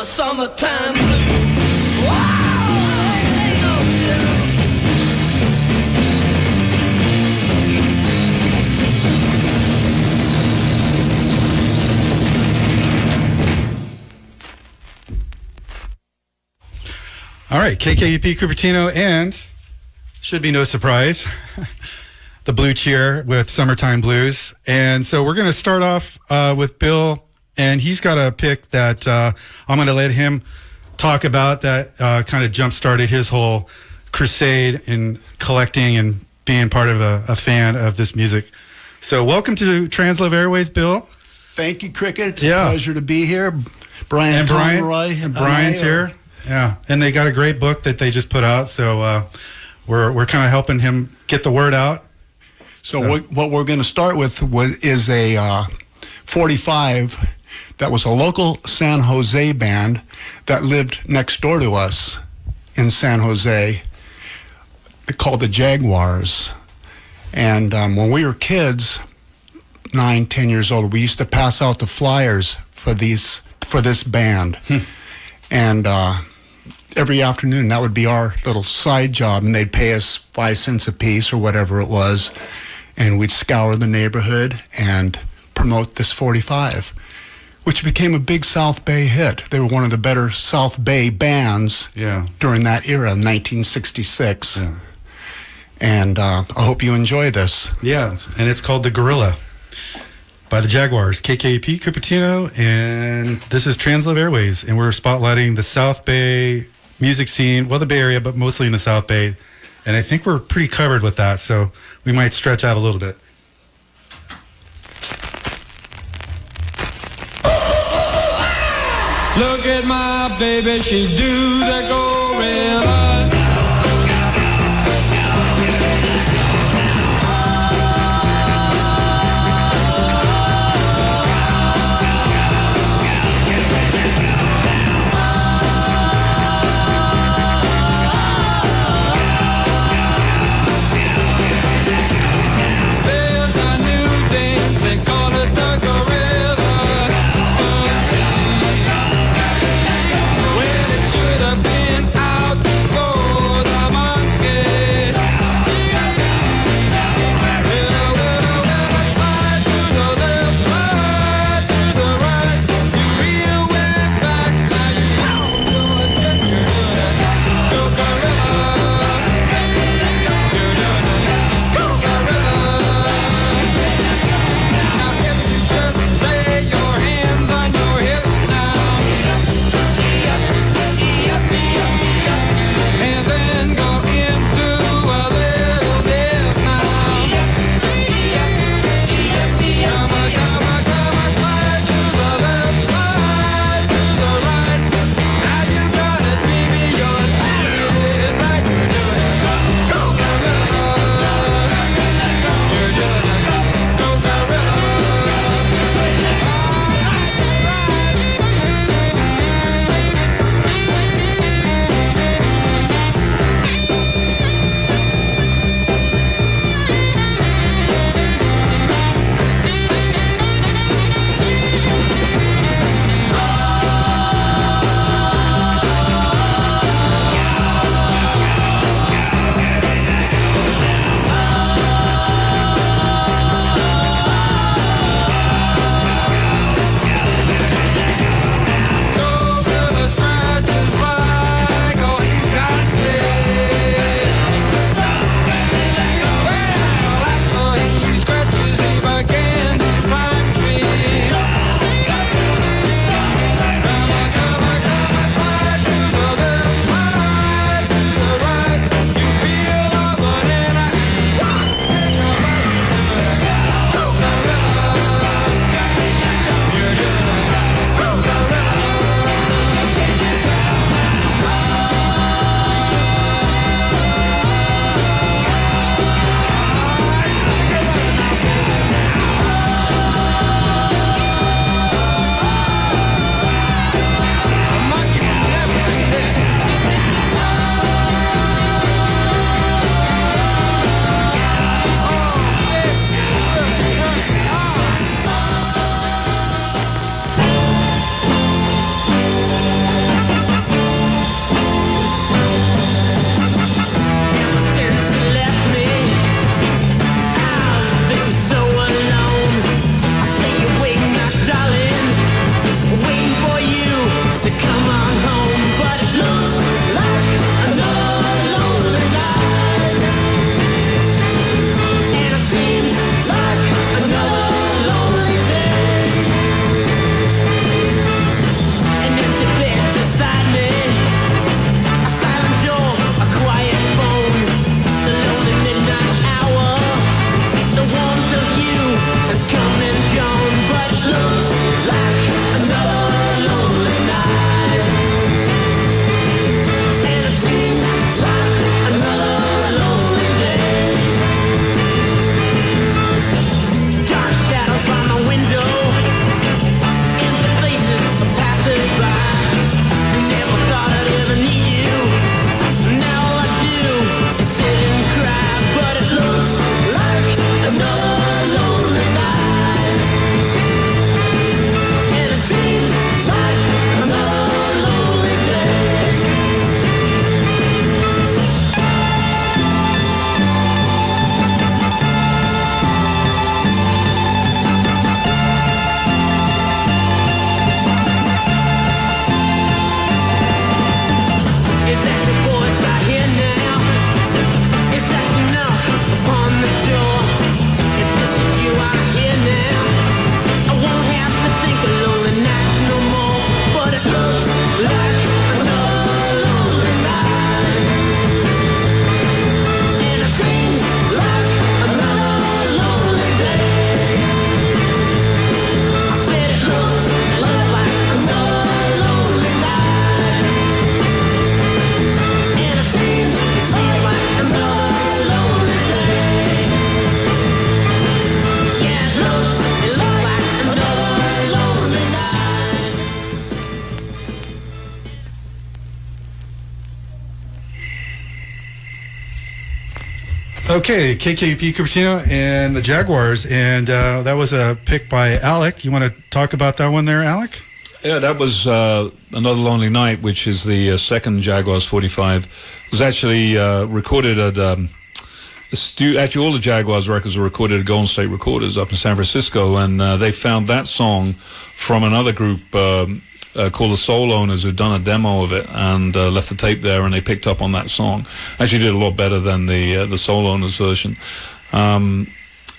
the summertime blues. Wow, ain't no joke. All right, KKUP Cupertino, and should be no surprise, the Blue Cheer with Summertime Blues. And so we're going to start off with Bill, and he's got a pick that I'm going to let him talk about that kind of jump-started his whole crusade in collecting and being part of a fan of this music. So welcome to Translove Airways, Bill. Thank you, Cricket. It's a pleasure to be here. Brian Conroy. And Brian's here. Yeah, and they got a great book that they just put out, so we're kind of helping him get the word out. So. What we're going to start with is a 45 that was a local San Jose band that lived next door to us in San Jose, called the Jaguars. And when we were kids, 9, 10 years old, we used to pass out the flyers for this band. And every afternoon, that would be our little side job, and they'd pay us 5 cents a piece or whatever it was, and we'd scour the neighborhood and promote this 45, which became a big South Bay hit. They were one of the better South Bay bands during that era, 1966. Yeah. And I hope you enjoy this. Yeah, and it's called The Gorilla by the Jaguars, KKUP Cupertino, and this is Translove Airways, and we're spotlighting the South Bay music scene, well, the Bay Area, but mostly in the South Bay, and I think we're pretty covered with that, so we might stretch out a little bit. Look at my baby, she do the gorilla. Well, it should have been out Okay, KKUP Cupertino and the Jaguars, and that was a pick by Alec. You want to talk about that one there, Alec? Yeah, that was Another Lonely Night, which is the second Jaguars 45. It was actually recorded at actually all the Jaguars records were recorded at Golden State Recorders up in San Francisco, and they found that song from another group called the Soul Owners, who'd done a demo of it and left the tape there, and they picked up on that song. Actually did a lot better than the Soul Owners version.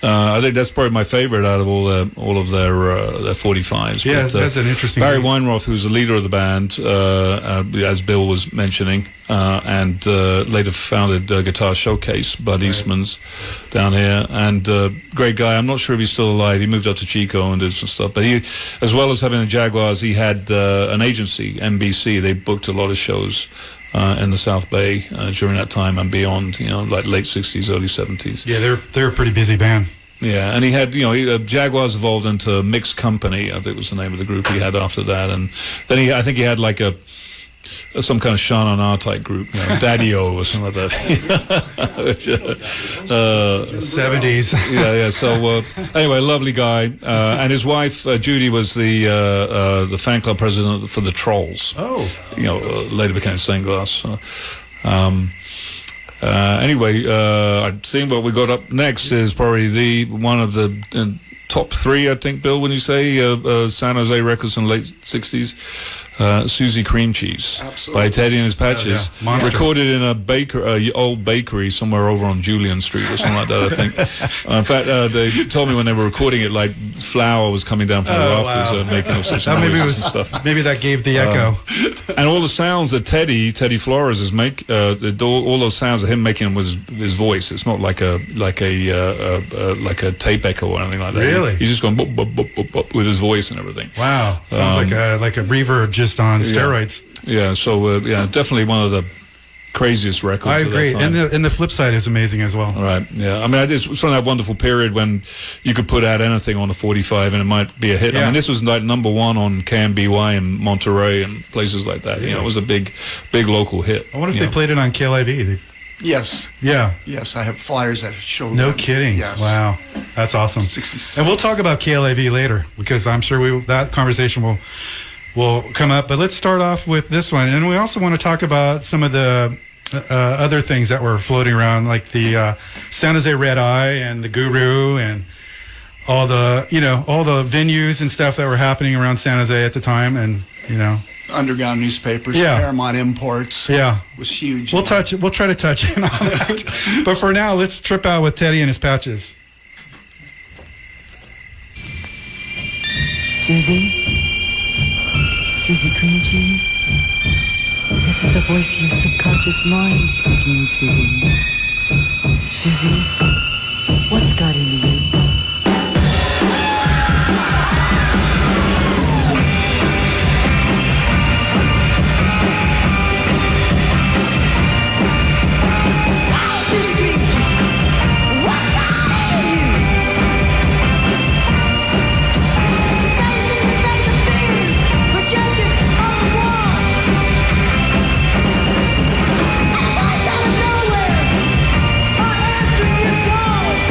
I think that's probably my favorite out of all of their 45s. Yeah, but, that's an interesting Barry group. Weinroth, who's the leader of the band, as Bill was mentioning, and later founded Guitar Showcase, Bud Eastman's down here, and great guy. I'm not sure if he's still alive. He moved up to Chico and did some stuff. But he, as well as having the Jaguars, he had an agency, NBC. They booked a lot of shows in the South Bay during that time and beyond, like late 60s, early 70s. Yeah, they're a pretty busy band. Yeah, and he had, Jaguars evolved into Mixed Company, I think was the name of the group he had after that. And then I think he had like some kind of Sha Na Na type group, Daddy-O or something like that. Which, 70s. yeah. So anyway, lovely guy, and his wife Judy was the fan club president for the Trolls. Oh, Later became Stained Glass. Anyway, I think what we got up next is probably one of the top three, I think, Bill, when you say San Jose records in the late 60s. Susie Cream Cheese. Absolutely. By Teddy and His Patches. Yeah. Monster. Recorded in a old bakery somewhere over on Julian Street or something like that, I think. In fact, they told me when they were recording it, like flour was coming down from the rafters, wow. making all sorts of maybe noises and stuff. maybe that gave the echo. And all the sounds that Teddy Flores is all those sounds of him making them with his voice. It's not like a tape echo or anything like that. Really? He's just going bop, bop, bop, bop, bop with his voice and everything. Wow, sounds like a reverb just on steroids. Yeah. So definitely one of the craziest records. I of agree, that time. and the flip side is amazing as well. Right, yeah. I mean, it's from that wonderful period when you could put out anything on a 45 and it might be a hit. Yeah. I mean, this was like number one on KMBY in Monterey and places like that. It was a big local hit. I wonder if they played it on KLIV. Yes. Yeah. Yes, I have flyers that show No that. kidding. Yes. Wow. That's awesome. 66. And we'll talk about KLIV later because I'm sure that conversation will come up. But let's start off with this one. And we also want to talk about some of the other things that were floating around, like the San Jose Red Eye and the Guru and all the venues and stuff that were happening around San Jose at the time. And, Underground newspapers, Yeah. Paramount Imports. yeah. Was huge. We'll try to touch in on that. But for now, let's trip out with Teddy and His Patches. Susie Cream Cheese? This is the voice of your subconscious mind speaking, Susie. Susie, what's got into you? Nowhere, are answering your calls.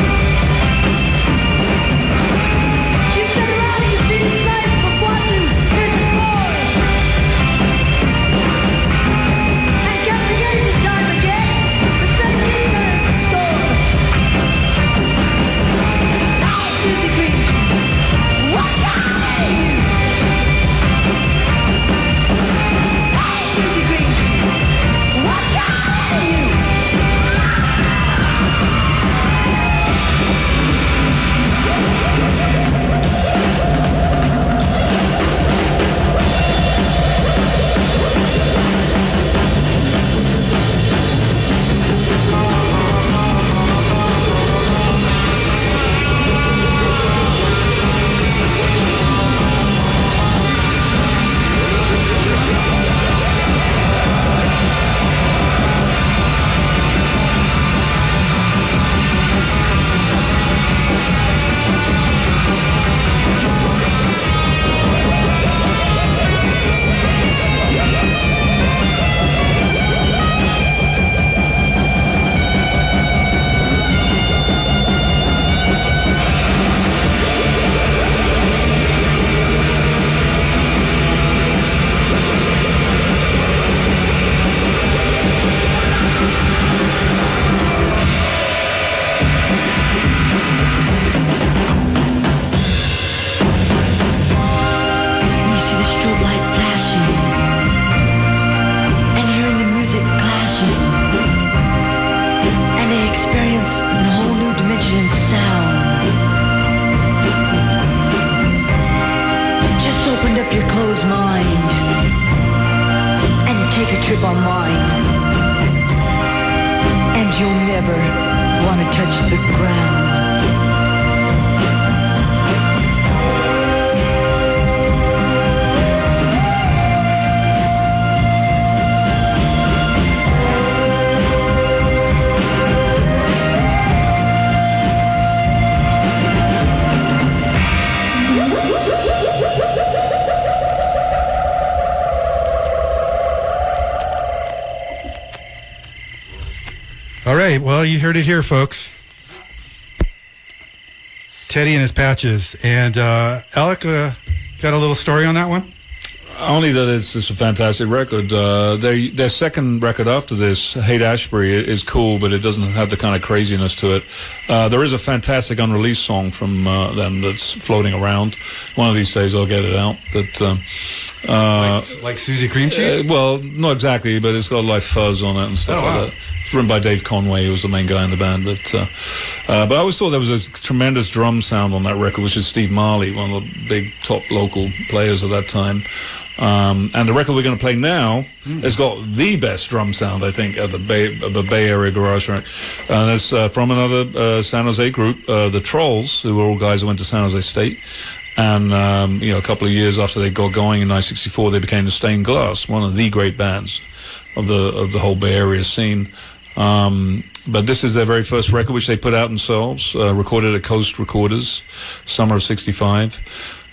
are mine. And you'll never want to touch the ground. All right, well, you heard it here, folks. Teddy and his patches. And Alec, got a little story on that one? Only that it's a fantastic record. Their second record after this, Haight-Ashbury, is cool, but it doesn't have the kind of craziness to it. There is a fantastic unreleased song from them that's floating around. One of these days I'll get it out. But like Susie Cream Cheese? well, not exactly, but it's got like fuzz on it and stuff like that. It's written by Dave Conway, who was the main guy in the band. But I always thought there was a tremendous drum sound on that record, which is Steve Marley, one of the big top local players of that time. And the record we're going to play now has got the best drum sound, I think, at the Bay Area garage rock. And it's from another San Jose group, the Trolls, who were all guys who went to San Jose State. And a couple of years after they got going in 1964, they became the Stained Glass, one of the great bands of the whole Bay Area scene. But this is their very first record, which they put out themselves, recorded at Coast Recorders, summer of '65.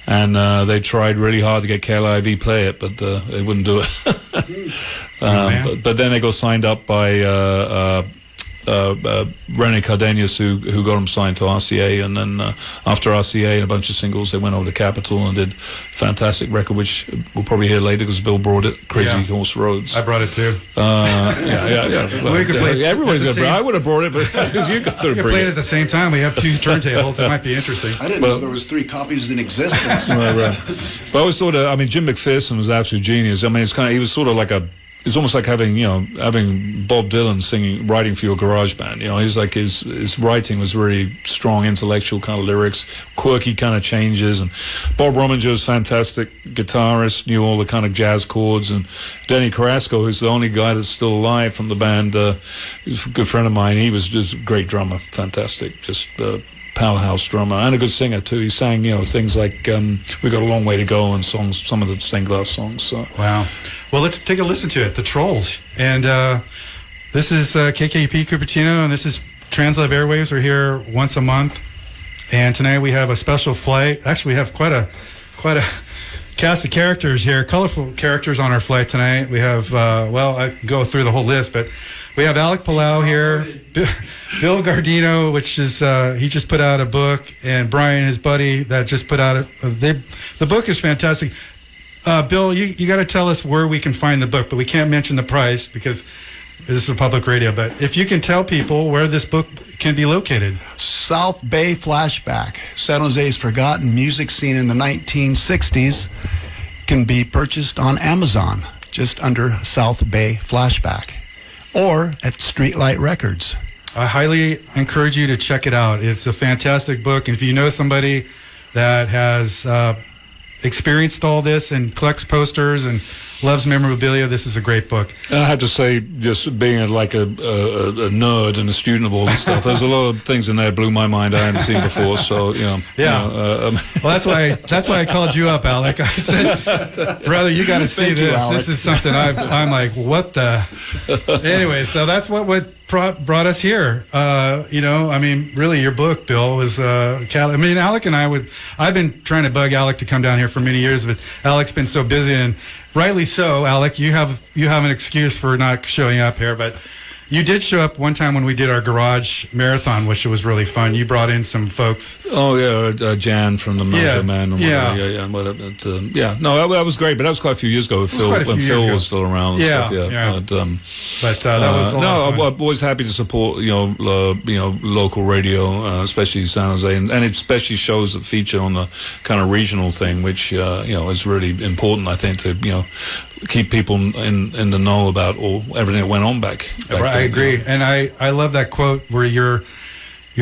And they tried really hard to get KLIV play it, but they wouldn't do it. But then they got signed up by Rene Cardenas, who got them signed to RCA, and then after RCA and a bunch of singles, they went over to Capitol and did a fantastic record, which we'll probably hear later because Bill brought it, Crazy Horse Roads. I brought it too. Yeah. Well, We could play it everybody's at the going to. I would have brought it, but you could sort We of play bring it at the same time. We have two turntables. That might be interesting. I didn't know there was 3 copies in existence. Right. But I always thought, Jim McPherson was absolute genius. I mean, he was sort of like it's almost like having Bob Dylan writing for your garage band. He's like his writing was really strong, intellectual kind of lyrics, quirky kind of changes. And Bob Rominger was fantastic guitarist, knew all the kind of jazz chords. And Denny Carrasco, who's the only guy that's still alive from the band, he's a good friend of mine. He was just a great drummer, fantastic, just powerhouse drummer and a good singer too. He sang things like "We Got a Long Way to Go" and some of the Stained Glass songs. So. Wow. Well, let's take a listen to it. The Trolls. And this is KKUP Cupertino, and this is Translive Airwaves. We're here once a month. And tonight we have a special flight. Actually, we have quite a cast of characters here, colorful characters on our flight tonight. We have, I can go through the whole list, but we have Alec Palau here, Bill Gardino, which is, he just put out a book, and Brian, his buddy, that just put out the book is fantastic. Bill, you got to tell us where we can find the book, but we can't mention the price because this is a public radio. But if you can tell people where this book can be located. South Bay Flashback, San Jose's forgotten music scene in the 1960s, can be purchased on Amazon, just under South Bay Flashback, or at Streetlight Records. I highly encourage you to check it out. It's a fantastic book, and if you know somebody that has experienced all this and collects posters and loves memorabilia, this is a great book. I have to say, just being a nerd and a student of all this stuff, there's a lot of things in there that blew my mind I hadn't seen before. So Well, that's why I called you up, Alec. I said, brother, you got to see this. This is something I'm like, what the? Anyway, so that's what brought us here. Really, your book, Bill, was Alec and I've been trying to bug Alec to come down here for many years, but Alec's been so busy, and rightly so. Alec, you have an excuse for not showing up here, but you did show up one time when we did our garage marathon, which was really fun. You brought in some folks. Oh yeah, Jan from the Mountain Man. No, that was great, but that was quite a few years ago. When Phil was still around. And stuff, that was I'm always happy to support local radio, especially San Jose, and it especially shows that feature on the kind of regional thing, which is really important. I think to keep people in the know about everything that went on back I agree, and I love that quote where your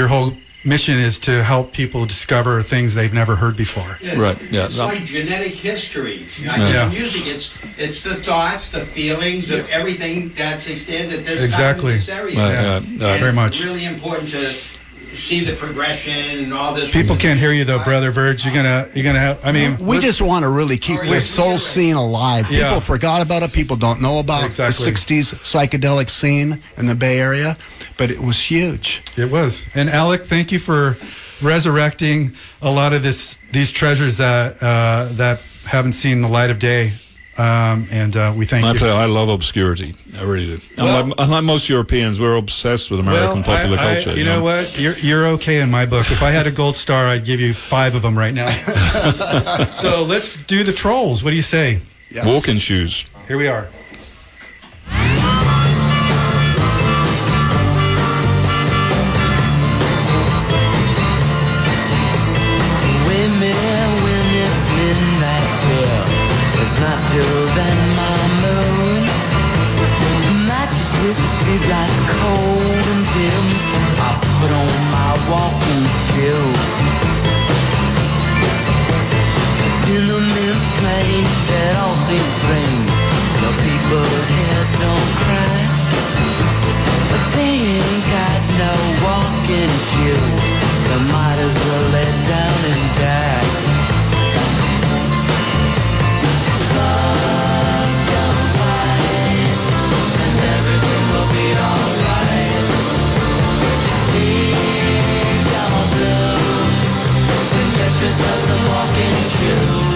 whole mission is to help people discover things they've never heard before. Right, yeah. It's like genetic history. Yeah. Music, it's the thoughts, the feelings of everything that's extended at this Exactly. time in this area. Right, Yeah, yeah. very It's much. really important to see the progression and all this. People can't hear you though, brother Verge. You're gonna have. I mean, We just want to really keep the soul scene alive. Yeah. People forgot about it. People don't know about Exactly. the 60s psychedelic scene in the Bay Area, but it was huge. It was. And Alec, thank you for resurrecting a lot of these treasures that haven't seen the light of day. We thank you. I love obscurity. I really do. Unlike most Europeans, we're obsessed with American popular culture. You know what? You're okay in my book. If I had a gold star, I'd give you 5 of them right now. So let's do the trolls. What do you say? Yes. Walking shoes. Here we are. When it's midnight here, it's not till then my moon matches with the streetlights cold and dim. I put on my walking shoe. In the men's plane, it all seems strange. The people here don't cry, but they ain't got no walking shoe. They might as well lay down and die. Love don't fight, and everything will be alright. Leave your blues and get yourself some walking shoes.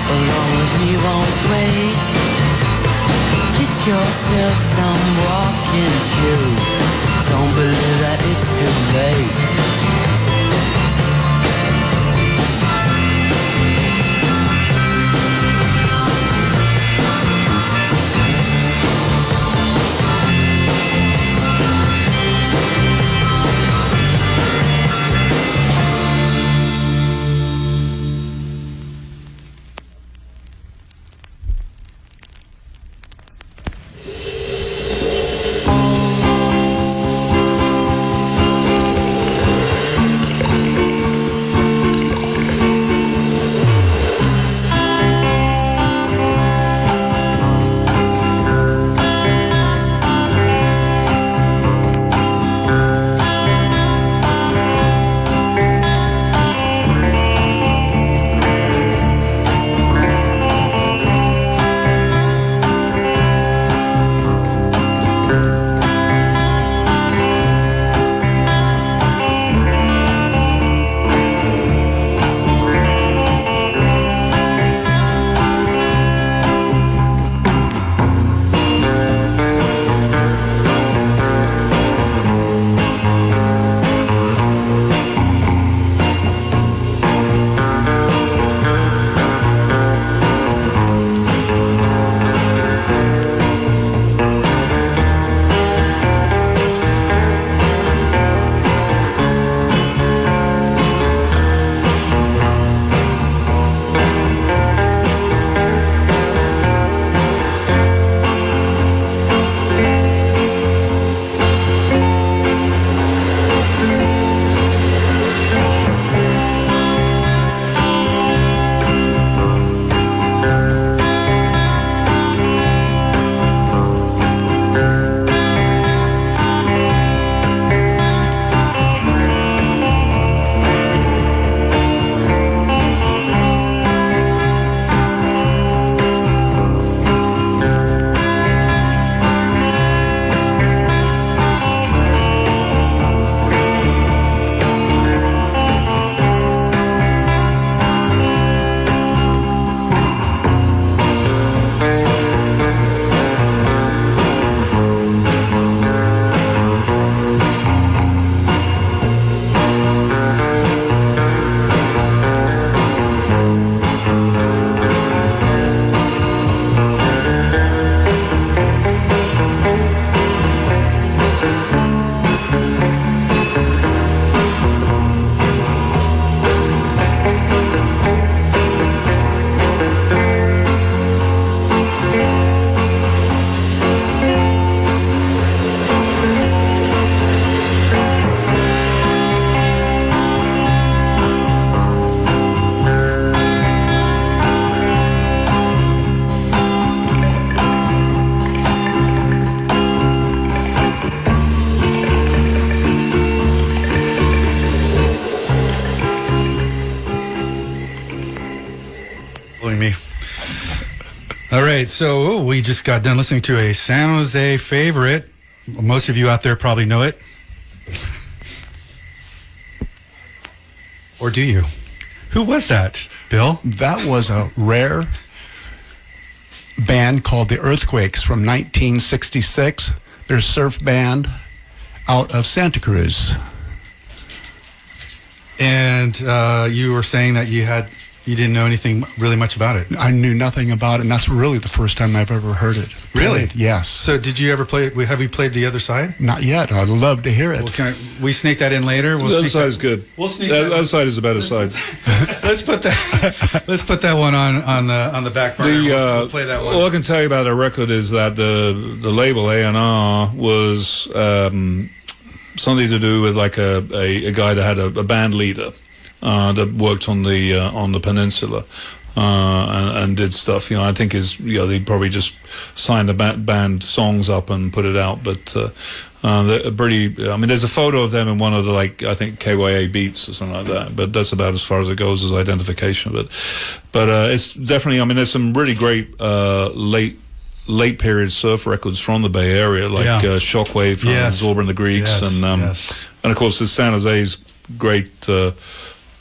Along with me won't wait. Get yourself some walking shoes. Don't believe that it's too late. All right, so we just got done listening to a San Jose favorite. Most of you out there probably know it. Or do you? Who was that, Bill? That was a rare band called the Earthquakes from 1966. They're a surf band out of Santa Cruz. And you were saying that you didn't know anything really much about it. I knew nothing about it, and that's really the first time I've ever heard it. Really? Played. Yes. So did you ever play it? Have we played the other side? Not yet. I'd love to hear it. Well, we sneak that in later? The other side is good. We'll sneak that that. other side is the better side. Let's put that one on the back burner. We'll play that one. All I can tell you about the record is that the label A&R was something to do with like a guy that had a band leader that worked on the peninsula and did stuff. I think they probably just signed the band songs up and put it out. But they're pretty. I mean, there's a photo of them in one of the I think KYA Beats or something like that. But that's about as far as it goes as identification. But it's definitely. I mean, there's some really great late period surf records from the Bay Area, like Shockwave from Zorba and the Greeks, and of course there's San Jose's great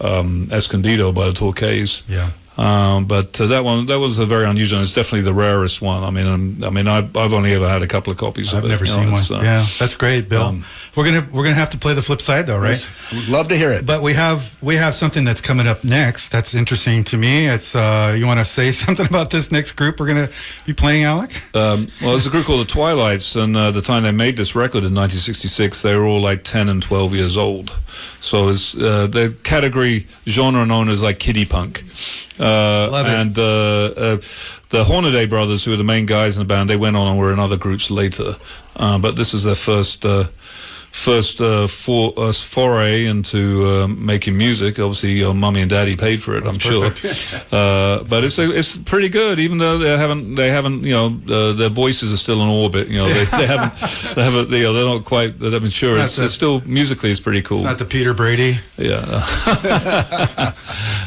Escondido by the Torquays. Yeah. But that was a very unusual. It's definitely the rarest one. I mean, I've only ever had a couple of copies of it. I've never seen one. Yeah, that's great, Bill. We're gonna have to play the flip side though, right? Yes. We'd love to hear it. But we have something that's coming up next. That's interesting to me. It's you want to say something about this next group we're gonna be playing, Alec? Well, there's a group called the Twilights, and the time they made this record in 1966, they were all like 10 and 12 years old. So it's the category genre known as like kiddie punk. Love it. And the Hornaday brothers, who were the main guys in the band, they went on and were in other groups later. But this is their first foray into making music. Obviously, your mummy and daddy paid for it, I'm sure. But it's pretty good, even though they haven't their voices are still in orbit. They're not quite that mature. It's still musically it's pretty cool. It's not the Peter Brady. Yeah.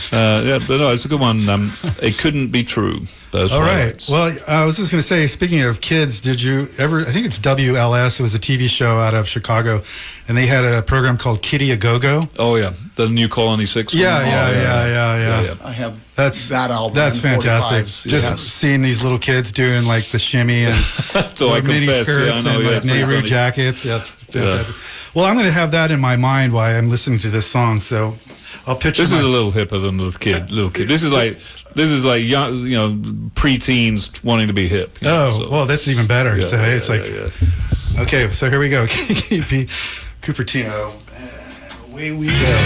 But no, it's a good one. It couldn't be true. Those All right. Twilights. Well, I was just going to say, speaking of kids, did you ever? I think it's WLS. It was a TV show out of Chicago, and they had a program called Kitty A Go Go. Oh yeah, the New Colony 6. Yeah. I have That's that album. That's and fantastic. 45s. Just Yes. seeing these little kids doing like the shimmy and So I mini confess, skirts I know, and like it's pretty Nehru funny. jackets. Yeah, it's fantastic. Well, I'm going to have that in my mind while I'm listening to this song. So I'll picture. This is a little hipper than the little kid. This is like young, pre-teens wanting to be hip. Well, that's even better. So it's like, yeah. okay, so here we go. KKUP Cupertino. Away we go.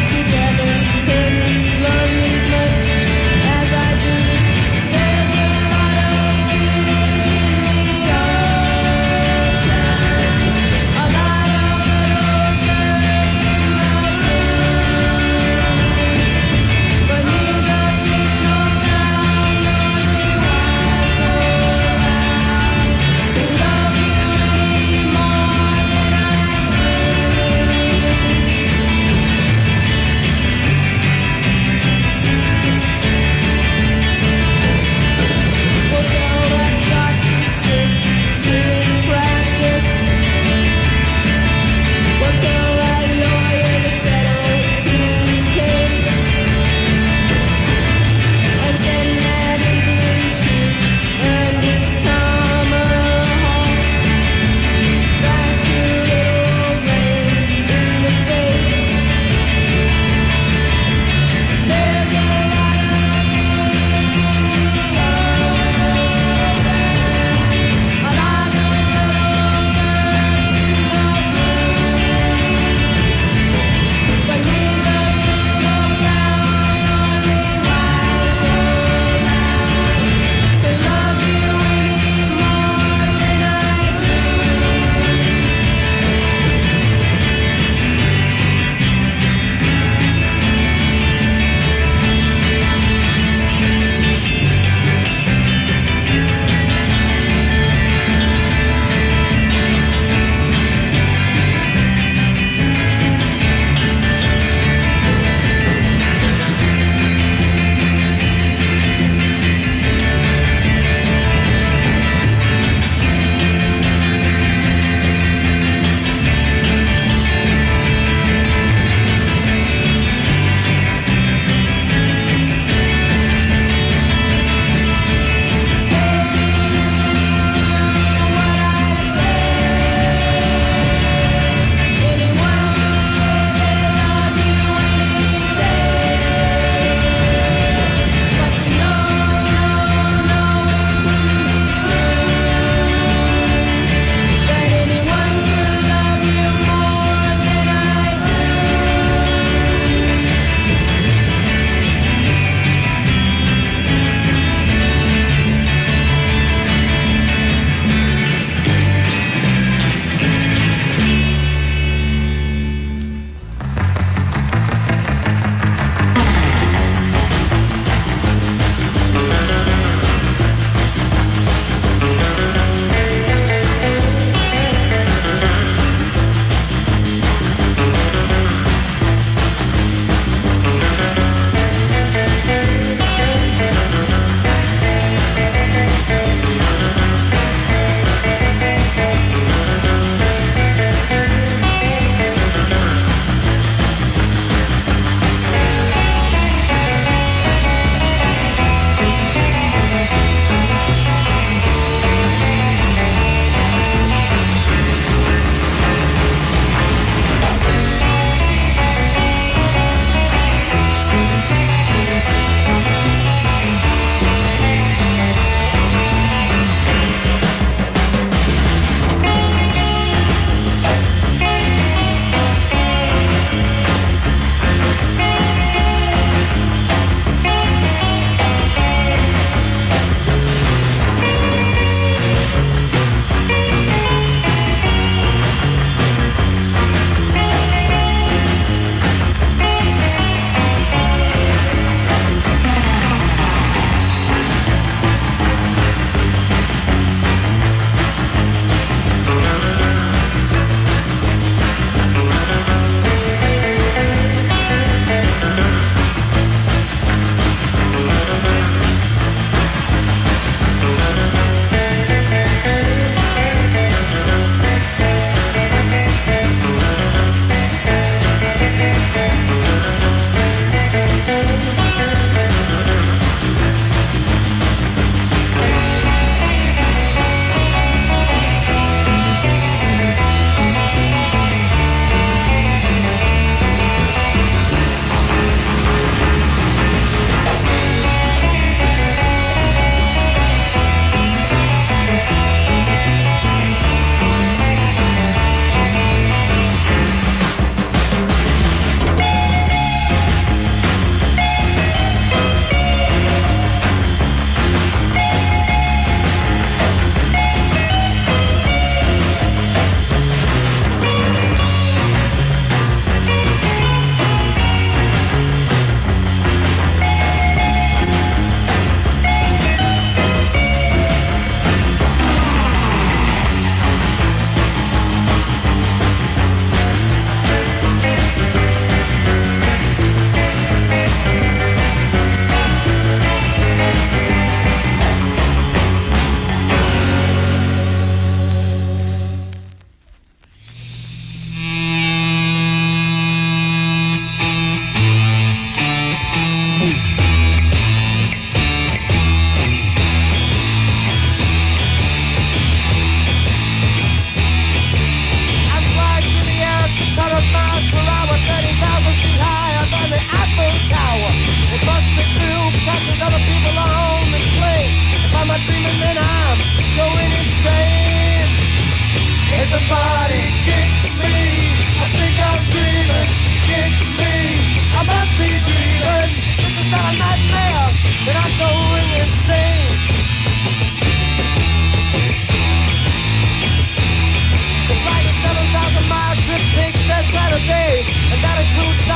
Together, couldn't love you as much as I do. There's a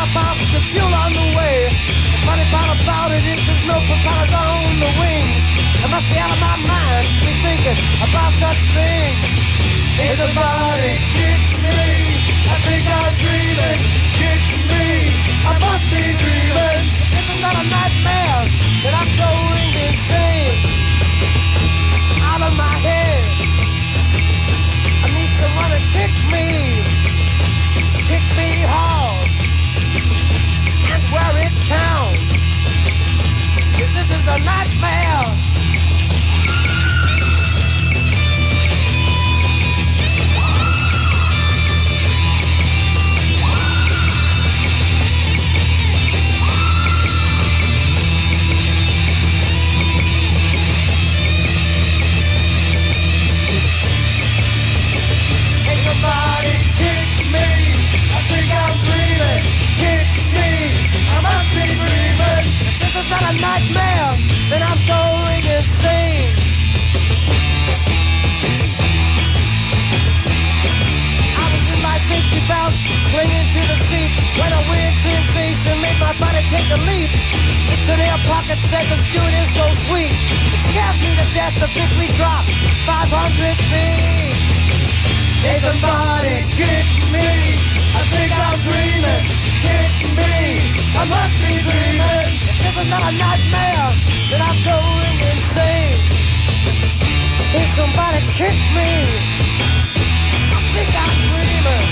top off the fuel on the way. The funny part about it is there's no propellers on the wings. I must be out of my mind to be thinking about such things. Hey, somebody kick me. I think I'm dreaming. Kick me. I must be dreaming. This is not a nightmare that I'm going insane. Out of my head. I need someone to kick me. Kick me hard. And where it counts. 'Cause this is a nightmare. Somebody kick me. I think I'm dreaming. Kick me. I must be dreaming. If this is not a nightmare, then I'm going insane. I was in my safety belt, clinging to the seat, when a weird sensation made my body take a leap. It's an air pocket said the stewardess so sweet. It scared me to death to think we dropped 500 feet. Hey, somebody kick me. I think I'm dreaming. Kick me. I must be dreaming. If this is not a nightmare, then I'm going insane. Hey, somebody kick me. I think I'm dreaming.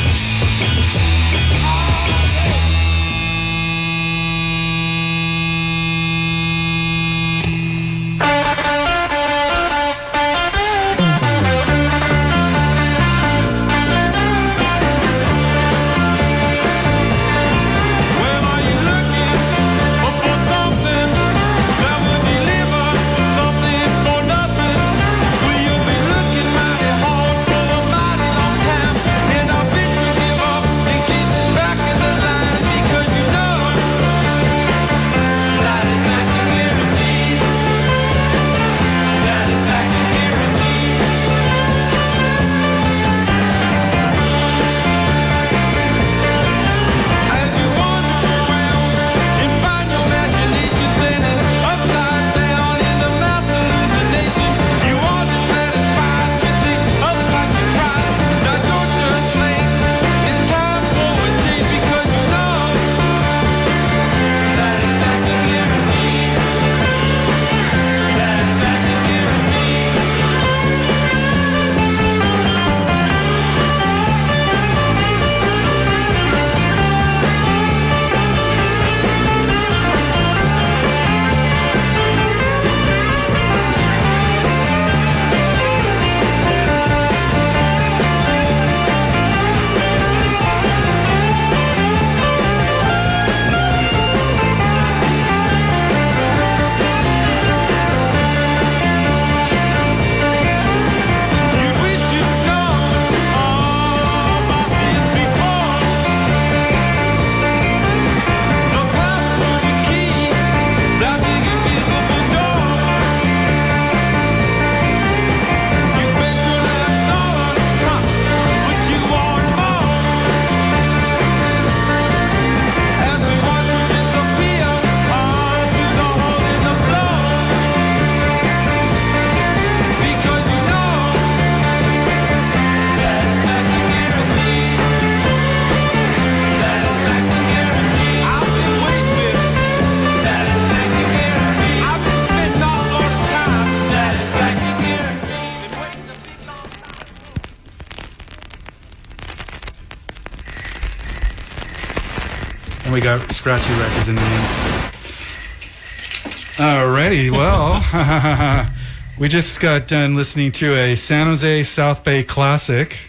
We got scratchy records in the end. Alrighty, well, we just got done listening to a San Jose South Bay classic.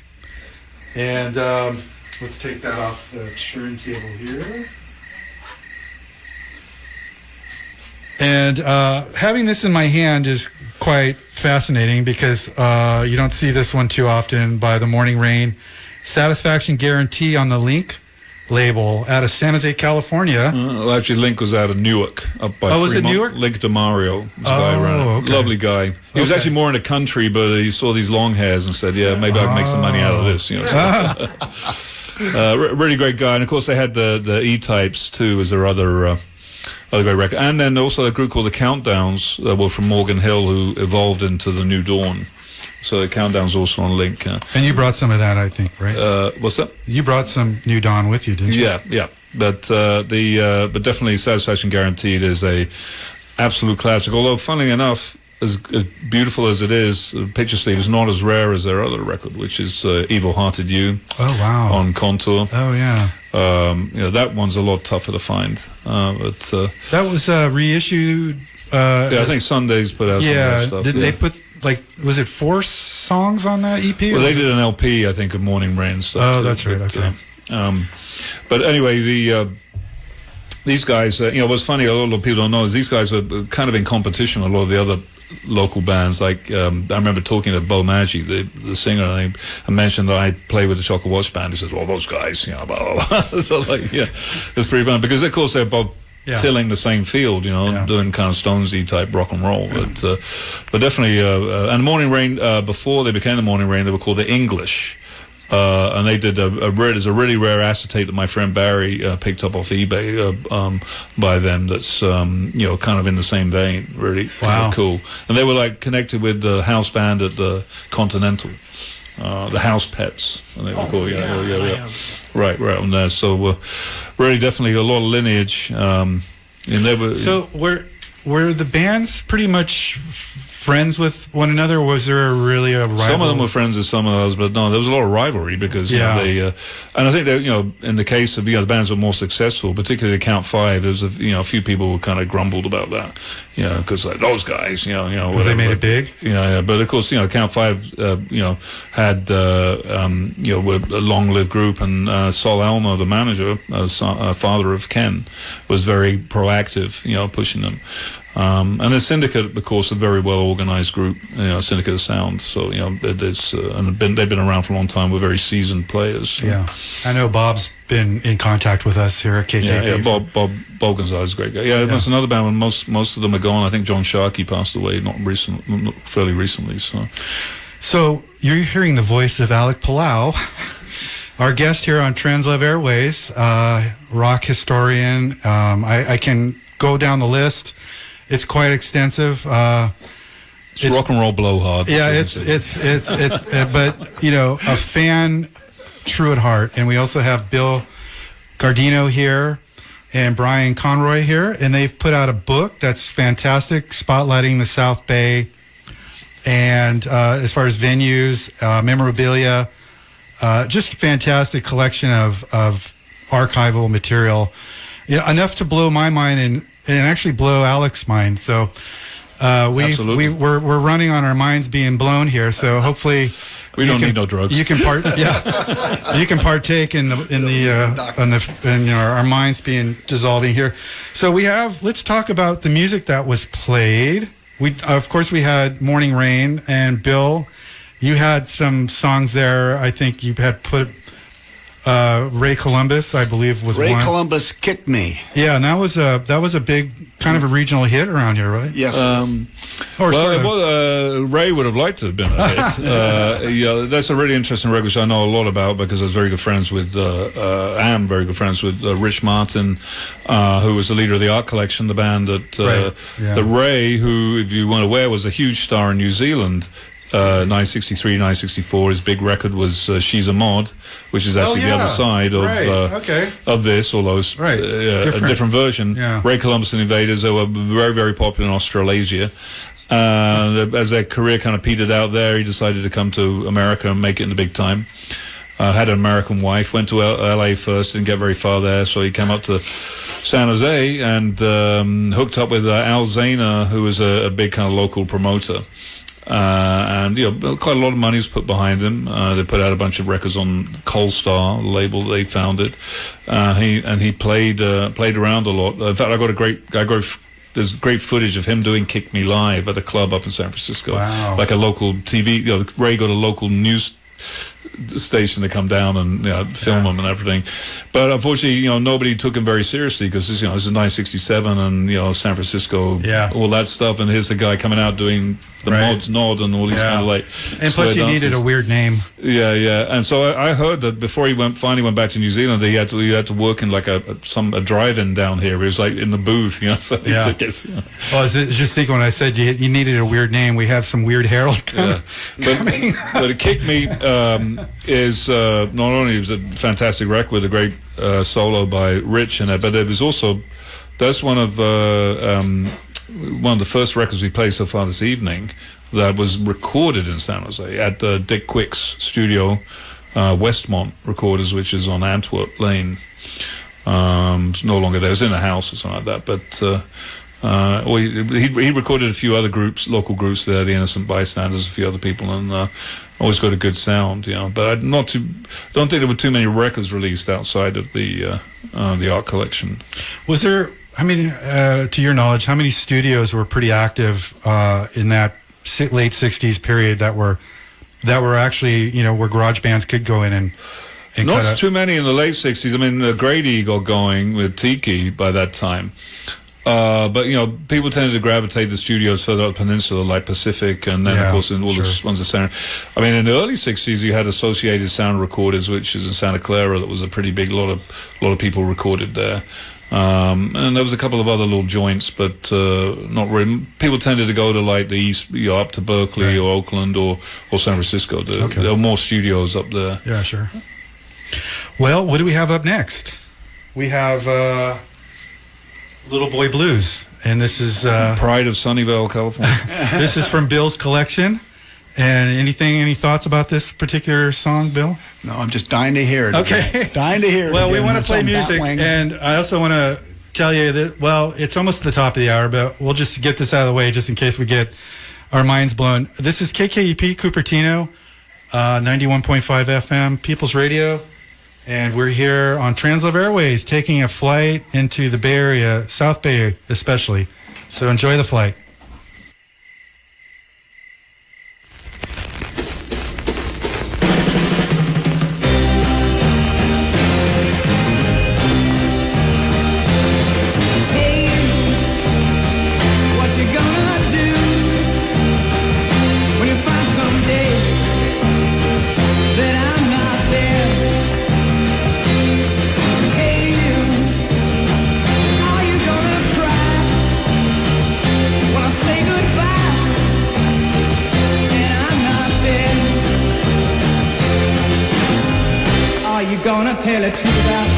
And let's take that off the turntable here. And having this in my hand is quite fascinating because you don't see this one too often by the Morning Rain. Satisfaction Guarantee on the Link label out of San Jose, California. Well, actually, Link was out of Newark, up by was it Fremont. Newark? Link DeMario. This guy ran it. Okay. Lovely guy. He was actually more in the country, but he saw these long hairs and said, "Yeah, maybe I can make some money out of this." You know. Really great guy. And of course, they had the E-Types too, as their other great record. And then also a group called the Countdowns were from Morgan Hill, who evolved into the New Dawn. So the Countdown's also on Link. And you brought some of that, I think, right? What's that? You brought some New Dawn with you, didn't you? Yeah. But but definitely Satisfaction Guaranteed is a absolute classic. Although, funnily enough, as beautiful as it is, the picture sleeve is not as rare as their other record, which is Evil Hearted You. Oh, wow. On Contour. Oh, yeah. That one's a lot tougher to find. But that was reissued. I think Sundays put out some of that stuff. Did they put, was it 4 songs on that EP? Well, they did an LP, I think, of Morning Rain stuff. Oh, too, that's right. Okay. But anyway, these guys, what's funny, a lot of people don't know, is these guys were kind of in competition with a lot of the other local bands. Like, I remember talking to Bo Maggi, the singer, and I mentioned that I play with the Chocolate Watch Band. He says, well, those guys, blah, blah, blah. So, it's pretty fun. Because, of course, they're both tilling the same field, doing kind of Stonesy type rock and roll. Yeah. But definitely, and Morning Rain, before they became the Morning Rain, they were called the English. And they did there's a really rare acetate that my friend Barry picked up off eBay by them. That's kind of in the same vein. Really kind of cool. And they were connected with the house band at the Continental, the House Pets, and they were called. Right on there. So really, definitely a lot of lineage. And they were. So were the bands pretty much friends with one another, or was there really a rivalry? Some of them were friends with some of those, but no, there was a lot of rivalry because they and I think that in the case of the bands that were more successful, particularly the Count Five, there's a few people who kind of grumbled about that, because those guys, because they made it big. But of course, Count Five, had were a long-lived group, and Sol Elmo, the manager, father of Ken, was very proactive, pushing them. And the Syndicate, of course, a very well organized group, Syndicate of Sound. So and they've been around for a long time. We're very seasoned players. Yeah, I know Bob's been in contact with us here at KKUP. Yeah, Bob Gonzalez is a great guy. Yeah, that's another band when most of them are gone. I think John Sharkey passed away fairly recently. So you're hearing the voice of Alec Palau, our guest here on Translove Airways, rock historian. I can go down the list. It's quite extensive. It's rock and roll blowhard. Yeah, it's but a fan true at heart. And we also have Bill Gardino here and Brian Conroy here, and they've put out a book that's fantastic, spotlighting the South Bay, and as far as venues, memorabilia, just a fantastic collection of archival material, enough to blow my mind and actually blow Alec's mind. So we're running on our minds being blown here. So hopefully we don't need no drugs. You can you can partake in our minds being dissolving here. So let's talk about the music that was played. Of course we had Morning Rain, and Bill, you had some songs there. I think you had put Ray Columbus, I believe, was Ray one. Columbus Kicked Me. Yeah, and that was a big kind of a regional hit around here, right? Yes. Ray would have liked to have been a hit. That's a really interesting record, which I know a lot about because I was very good friends with, am very good friends with Rich Martin, who was the leader of the Art Collection, the band that Ray, who, if you weren't aware, was a huge star in New Zealand. 1963, 1964. His big record was She's a Mod, which is actually the other side of this, although it's a different version. Yeah. Ray Columbus and Invaders, they were very, very popular in Australasia. As their career kind of petered out there, he decided to come to America and make it in the big time. Had an American wife, went to LA first, didn't get very far there, so he came up to San Jose and hooked up with Al Zana, who was a big kind of local promoter. And quite a lot of money was put behind him. They put out a bunch of records on Colstar, the label they founded. He played around a lot. In fact, there's great footage of him doing "Kick Me Live" at a club up in San Francisco. Wow. Like a local TV. Ray got a local news station to come down and film him and everything. But unfortunately, nobody took him very seriously because this is 1967 and San Francisco, all that stuff. And here's the guy coming out doing the Right. Mods Nod and all these kind of like. And square plus, you needed dances. a weird name. Yeah. And so I heard that before he finally went back to New Zealand, that he had to work in like a drive-in down here. He was like in the booth, So Yeah. I guess, Well, I was just thinking when I said you needed a weird name, we have some weird Harold coming. But it kicked me is not only was it a fantastic record with a great solo by Rich in it, but it was also that's one of the first records we played so far this evening that was recorded in San Jose at Dick Quick's studio, Westmont Recorders, which is on Antwerp Lane. It's no longer there. It was in a house or something like that, but. He recorded a few other local groups there, the Innocent Bystanders, a few other people, and always got a good sound, But don't think there were too many records released outside of the art collection. Was there? I mean, to your knowledge, how many studios were pretty active in that late '60s period that were actually where garage bands could go in and Not too many in the late '60s. I mean, Grady got going with Tiki by that time. But people tended to gravitate to studios further up the peninsula, like Pacific, and then of course in all the ones in Santa. I mean, in the early '60s, you had Associated Sound Recorders, which is in Santa Clara. That was a pretty big lot of people recorded there, and there was a couple of other little joints, but not really. People tended to go to like the east, up to Berkeley or Oakland or San Francisco. There were more studios up there. Yeah, sure. Well, what do we have up next? We have. Little Boy Blues, and this is Pride of Sunnyvale, California. This is from Bill's collection. And any thoughts about this particular song, Bill? No, I'm just dying to hear it. Okay. Again. Dying to hear it. Well, we again. want to It's play on music, Batwing. and I also want to tell you that, well, it's almost the top of the hour, but we'll just get this out of the way just in case we get our minds blown. This is KKUP Cupertino, 91.5 FM, People's Radio. And we're here on Translove Airways taking a flight into the Bay Area, South Bay especially. So enjoy the flight. Gonna tell the truth about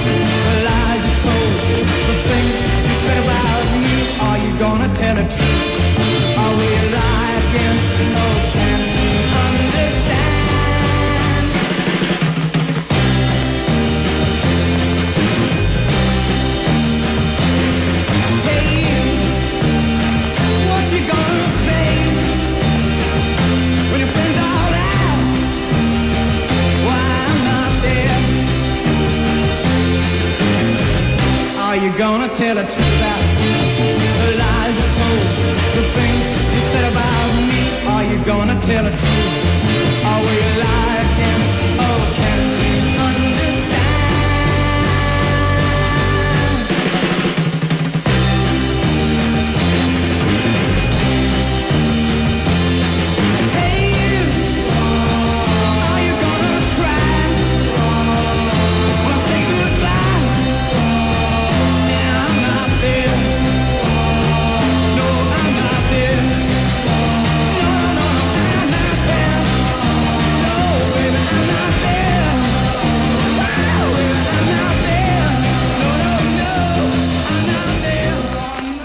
the lies you told, the things you said about me. Are you gonna tell the truth? Are we alive again? Oh, can't you understand? Hey, you, what you gonna say when your friends all out? Why I'm not there? Are you gonna tell the truth about the lies you told, the things you said about me? Are you gonna tell the truth? Are we alive again? Oh, can't you understand? Hey, you, are you gonna cry when I say goodbye? I'm not there. No, I'm not there. No, no, no, I'm not there. No, baby, I'm not there. Wow, baby, I'm not there. No, no, no, I'm not there. Oh, no.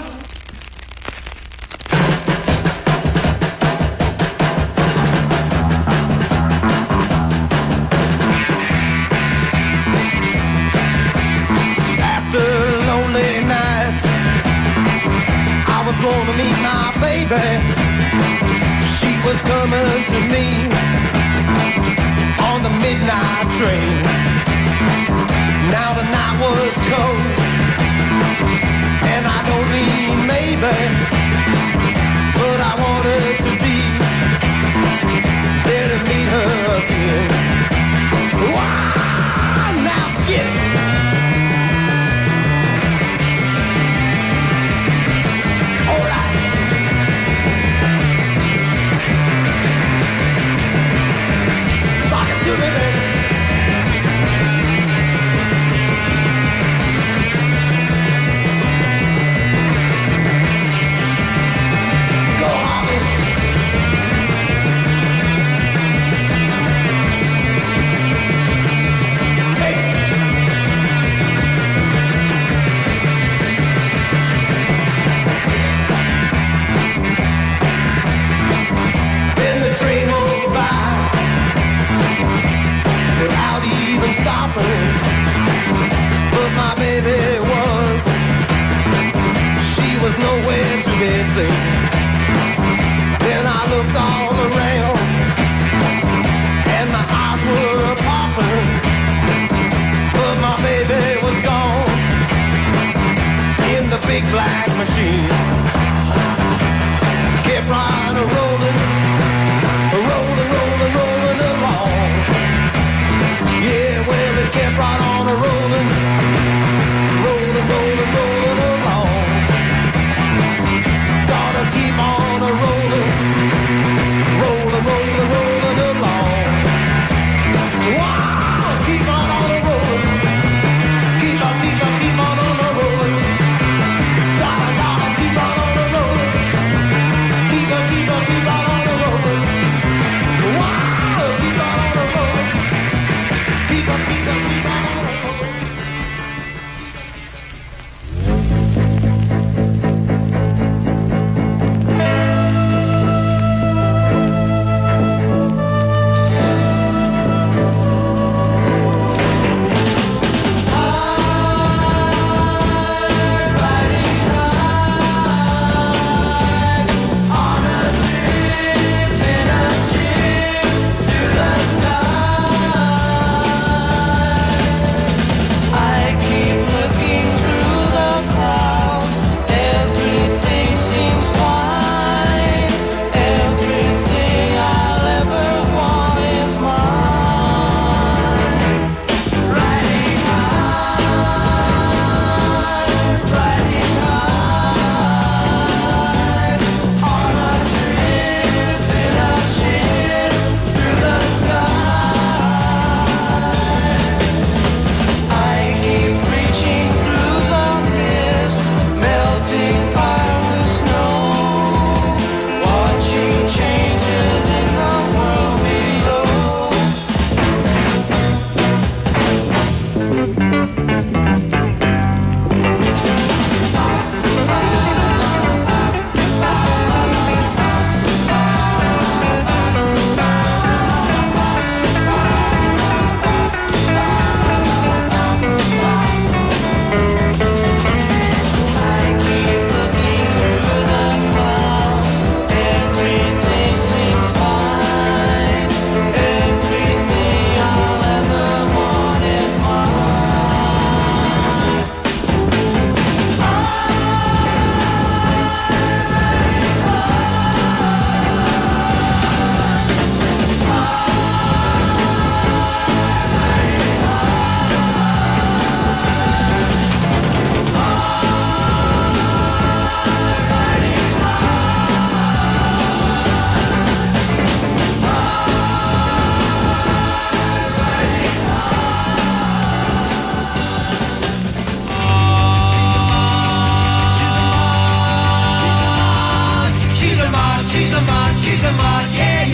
After lonely nights, I was gonna meet my baby. She was coming to me on the midnight train. Now the night was cold, and I don't mean maybe, but I wanted to be there to meet her again. Wow, now get it. missing. Then I looked all around, and my eyes were popping, but my baby was gone in the big black machine. Kept right rolling, rolling, rolling, rolling along. Yeah, well, it kept right on rolling, rolling, rolling, rolling along. Gotta keep on rolling, rolling, rolling, rolling along. Wow, keep on rolling, keep on, keep on, keep on rolling. Gotta keep on rolling, keep on, keep on, keep on rolling. Wow, keep on rolling, keep on, keep on, keep on rolling. She's a mod, she's a mod, yeah,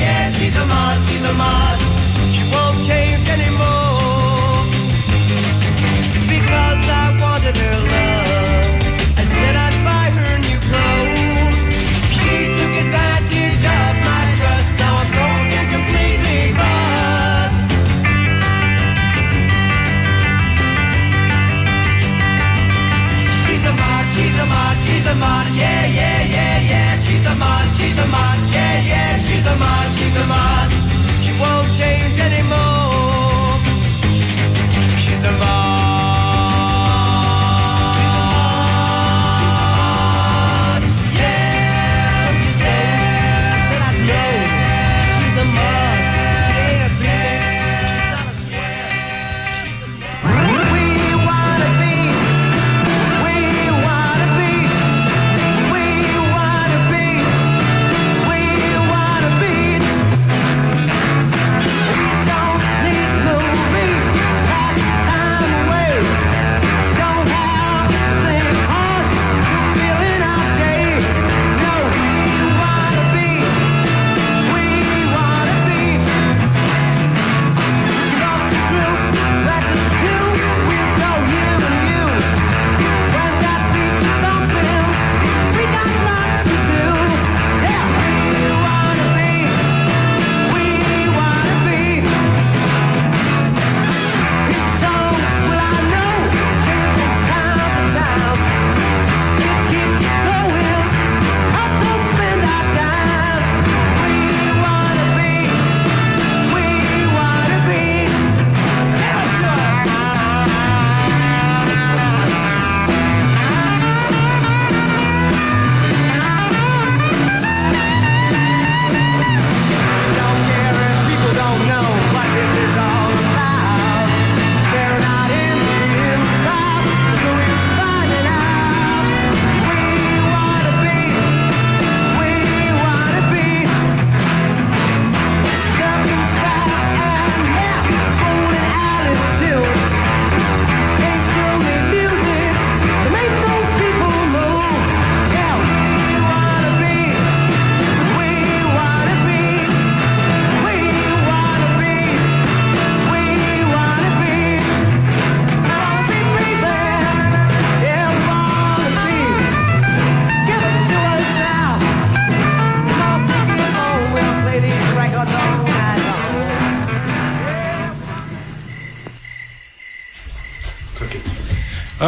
yeah, she's a mod, she's a mod. She won't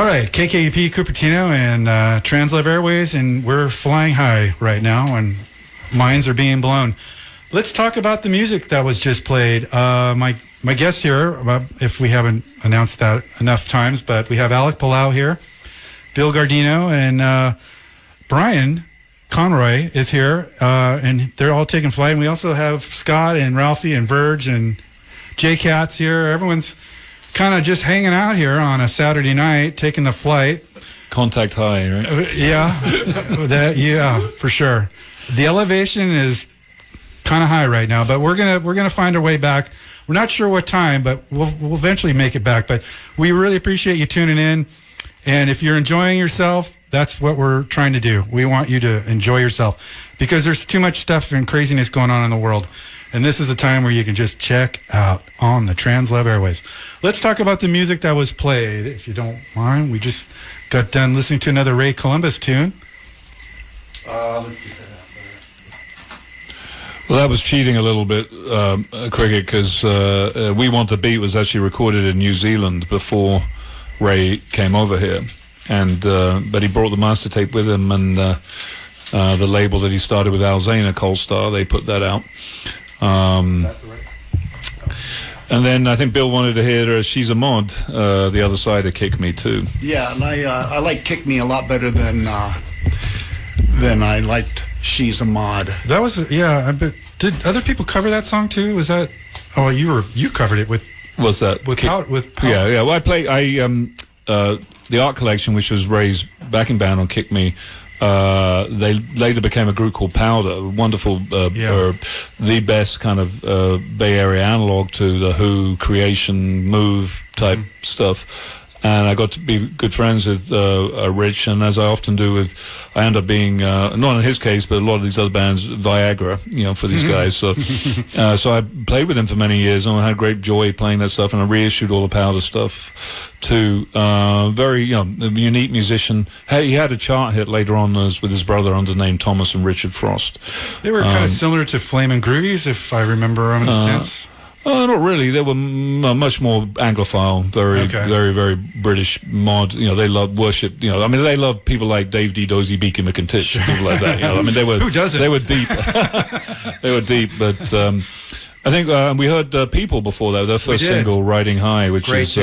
All right, KKUP Cupertino and Translive Airways, and we're flying high right now, and minds are being blown. Let's talk about the music that was just played. My guests here, if we haven't announced that enough times, but we have Alec Palau here, Bill Gardino, and Brian Conroy is here, and they're all taking flight. And we also have Scott and Ralphie and Verge and Jay Katz here. Everyone's kind of just hanging out here on a Saturday night, taking the flight. Contact high, right? Yeah, for sure. The elevation is kind of high right now, but we're gonna find our way back. We're not sure what time, but we'll eventually make it back. But we really appreciate you tuning in, and if you're enjoying yourself, that's what we're trying to do. We want you to enjoy yourself because there's too much stuff and craziness going on in the world. And this is a time where you can just check out on the Translive Airways. Let's talk about the music that was played, if you don't mind. We just got done listening to another Ray Columbus tune. Let's get that out there. Well, that was cheating a little bit, Cricket, because We Want to Beat was actually recorded in New Zealand before Ray came over here. And but he brought the master tape with him, and the label that he started with Al Zane, Cold Star, they put that out. And then I think Bill wanted to hear She's a Mod, the other side of Kick Me too. Yeah, and I like Kick Me a lot better than I liked She's a Mod. That was but did other people cover that song too? Was that? Oh, you covered it with. What's that? With Pow. Yeah. Well, the Art Collection, which was Ray's backing band on Kick Me, they later became a group called Powder, wonderful, the best kind of Bay Area analog to the Who, Creation, Move type stuff. And I got to be good friends with Rich, and as I often do I end up being, not in his case, but a lot of these other bands, Viagra, for these guys. So so I played with him for many years, and I had great joy playing that stuff, and I reissued all the Powder stuff too. Very, unique musician. He had a chart hit later on with his brother under the name Thomas and Richard Frost. They were kind of similar to Flamin' Groovies, if I remember them in a sense. Not really. They were much more Anglophile, very, very British mod. They love worship. They love people like Dave D. Dozy, Beaky McIntyre, people like that. They were. Who doesn't? They were deep. They were deep. But I think we heard People before that. Their first single, Riding High, which is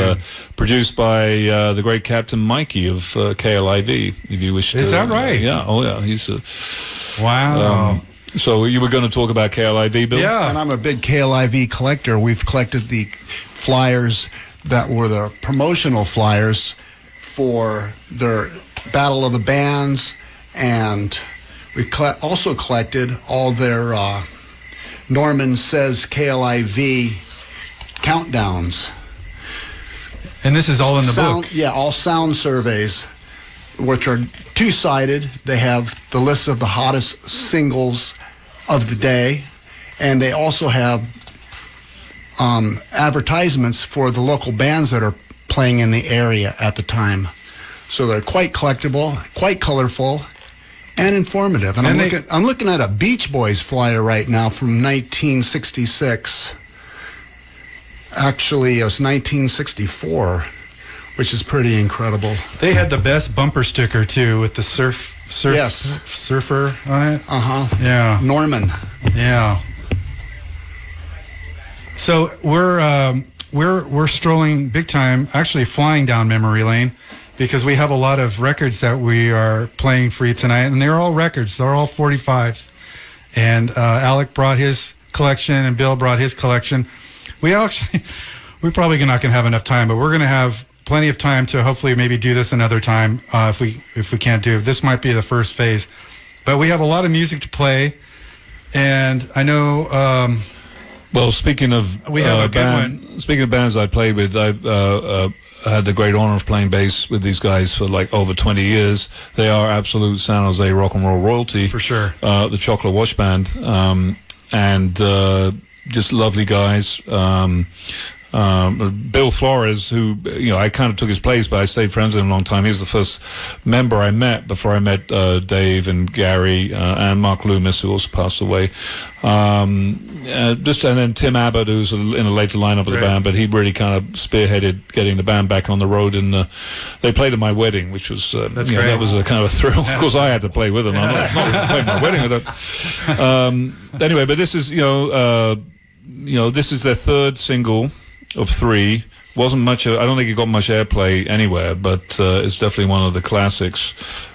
produced by the great Captain Mikey of KLIV. If you wish to. Is that right? Yeah. Oh yeah. He's wow. So you were going to talk about KLIV, Bill? Yeah, and I'm a big KLIV collector. We've collected the flyers that were the promotional flyers for their Battle of the Bands, and we also collected all their Norman Says KLIV countdowns. And this is all in the book? Yeah, all sound surveys, which are two-sided. They have the list of the hottest singles of the day, and they also have advertisements for the local bands that are playing in the area at the time. So they're quite collectible, quite colorful, and informative. And I'm looking at a Beach Boys flyer right now from 1966. Actually, it was 1964. Which is pretty incredible. They had the best bumper sticker too, with the surfer on it. Yeah. Norman. Yeah. So we're strolling big time, actually flying down memory lane, because we have a lot of records that we are playing for you tonight, and they're all records. They're all 45s. And Alec brought his collection, and Bill brought his collection. We're probably not going to have enough time, but we're going to have plenty of time to hopefully maybe do this another time if we can't do it. This might be the first phase, but we have a lot of music to play, and I know. Well, speaking of we have a good one. Speaking of bands I played with, I had the great honor of playing bass with these guys for like over 20 years. They are absolute San Jose rock and roll royalty for sure. The Chocolate Watch Band, and just lovely guys. Bill Flores, who I kind of took his place, but I stayed friends with him a long time. He was the first member I met before I met Dave and Gary and Mark Loomis, who also passed away. And then Tim Abbott, who's in a later lineup of the band, but he really kind of spearheaded getting the band back on the road. And they played at my wedding, which was that was a kind of a thrill. Of course, I had to play with them. I'm not playing my wedding with them. Anyway, but this is this is their third single of 3. Wasn't much. I don't think it got much airplay anywhere, but it's definitely one of the classics.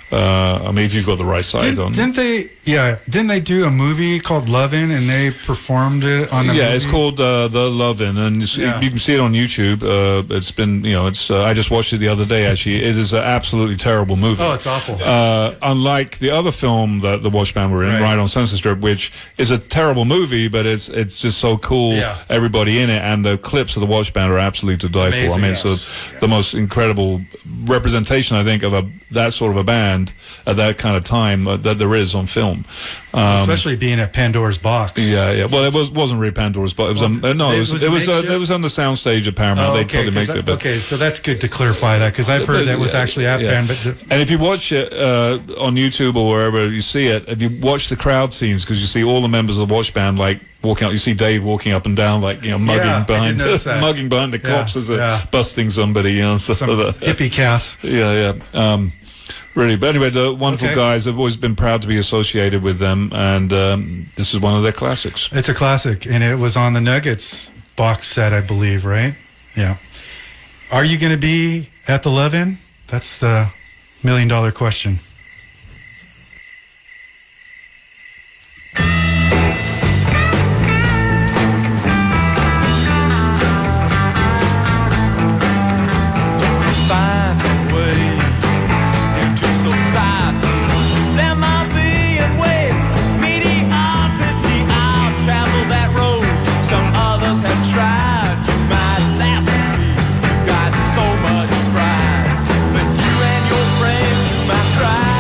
I mean, if you've got the right side on. Didn't they do a movie called Lovin', and they performed it on the movie? It's called The Lovin', and you can see it on YouTube. It's been, I just watched it the other day, actually. It is an absolutely terrible movie. Oh, it's awful. Unlike the other film that the Watch Band were in, Right on Sunset Strip, which is a terrible movie, but it's just so cool. Yeah. Everybody in it, and the clips of the Watch Band are absolutely to die for. I mean, it's the most incredible representation, I think, of that sort of a band at that kind of time that there is on film, especially being at Pandora's Box. Well, it wasn't really Pandora's Box. It was it was on the soundstage at Paramount. They totally made it. Okay, so that's good to clarify that, because I've heard that was actually at Pandora's. And if you watch it on YouTube or wherever you see it, if you watch the crowd scenes, because you see all the members of the Watch Band like walking out, you see Dave walking up and down, like mugging behind the cops as they're busting somebody. Some hippie cast. Really, but anyway, the wonderful guys. I've always been proud to be associated with them, and this is one of their classics. It's a classic, and it was on the Nuggets box set, I believe, right? Yeah. Are you going to be at the Love-In? That's the $1 million question. Got so much pride, but you and your friends, my pride.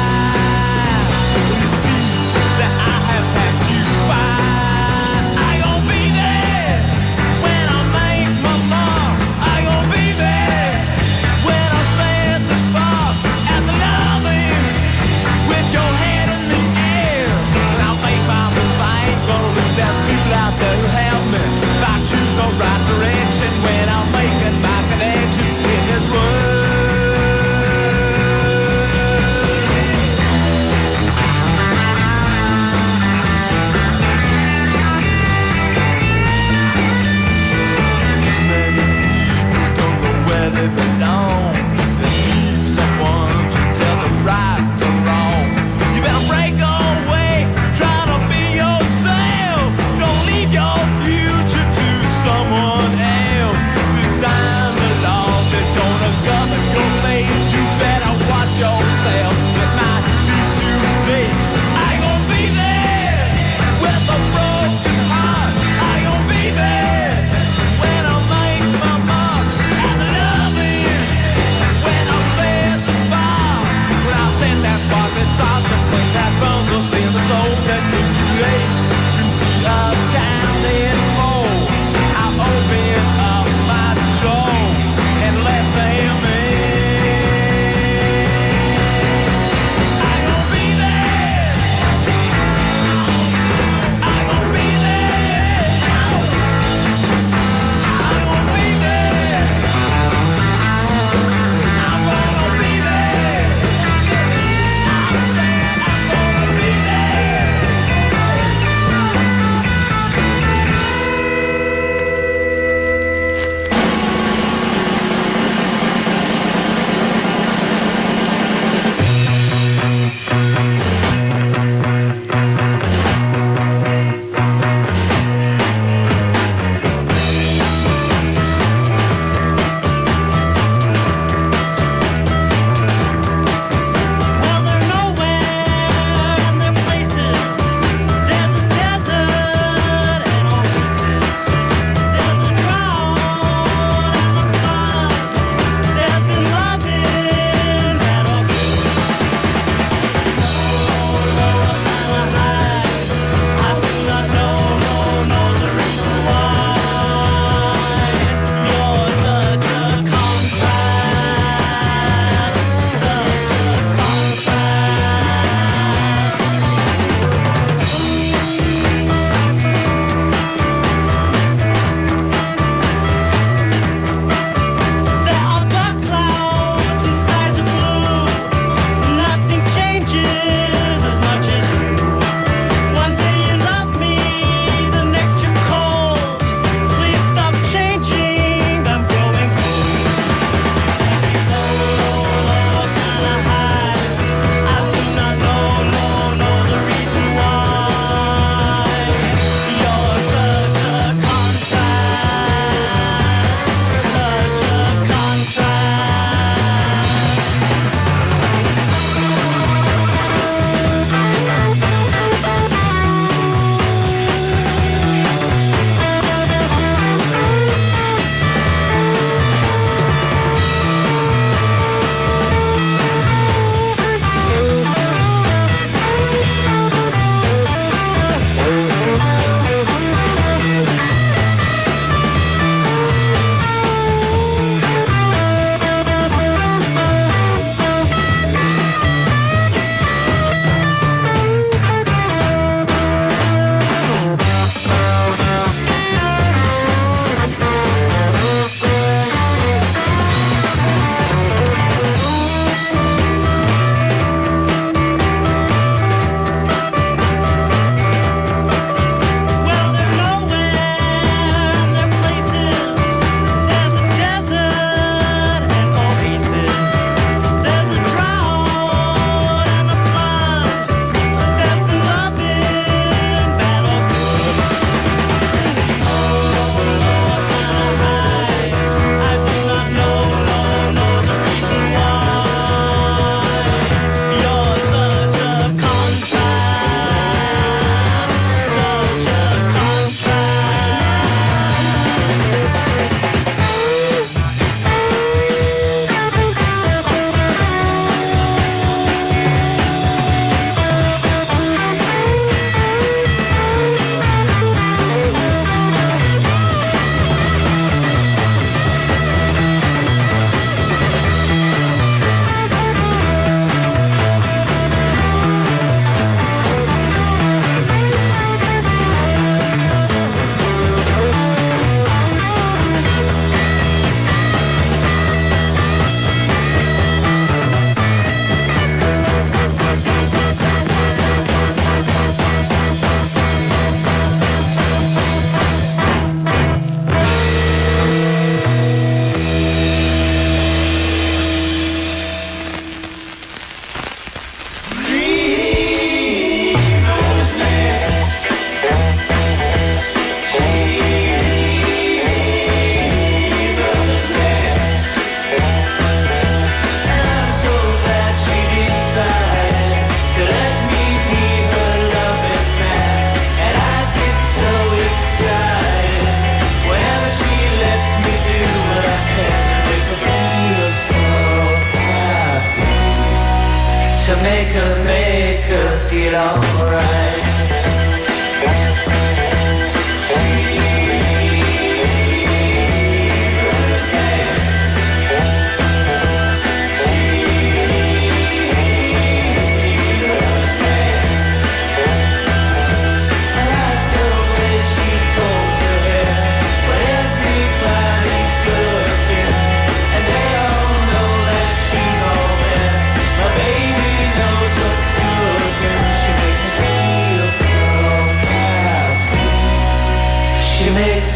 feel alright.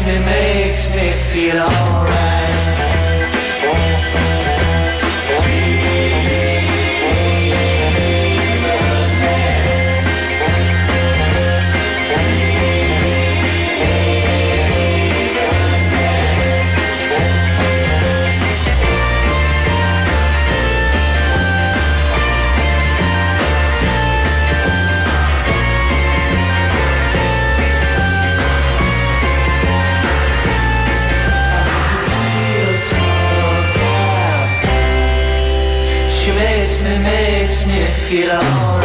Makes me feel alright. Makes me feel alright.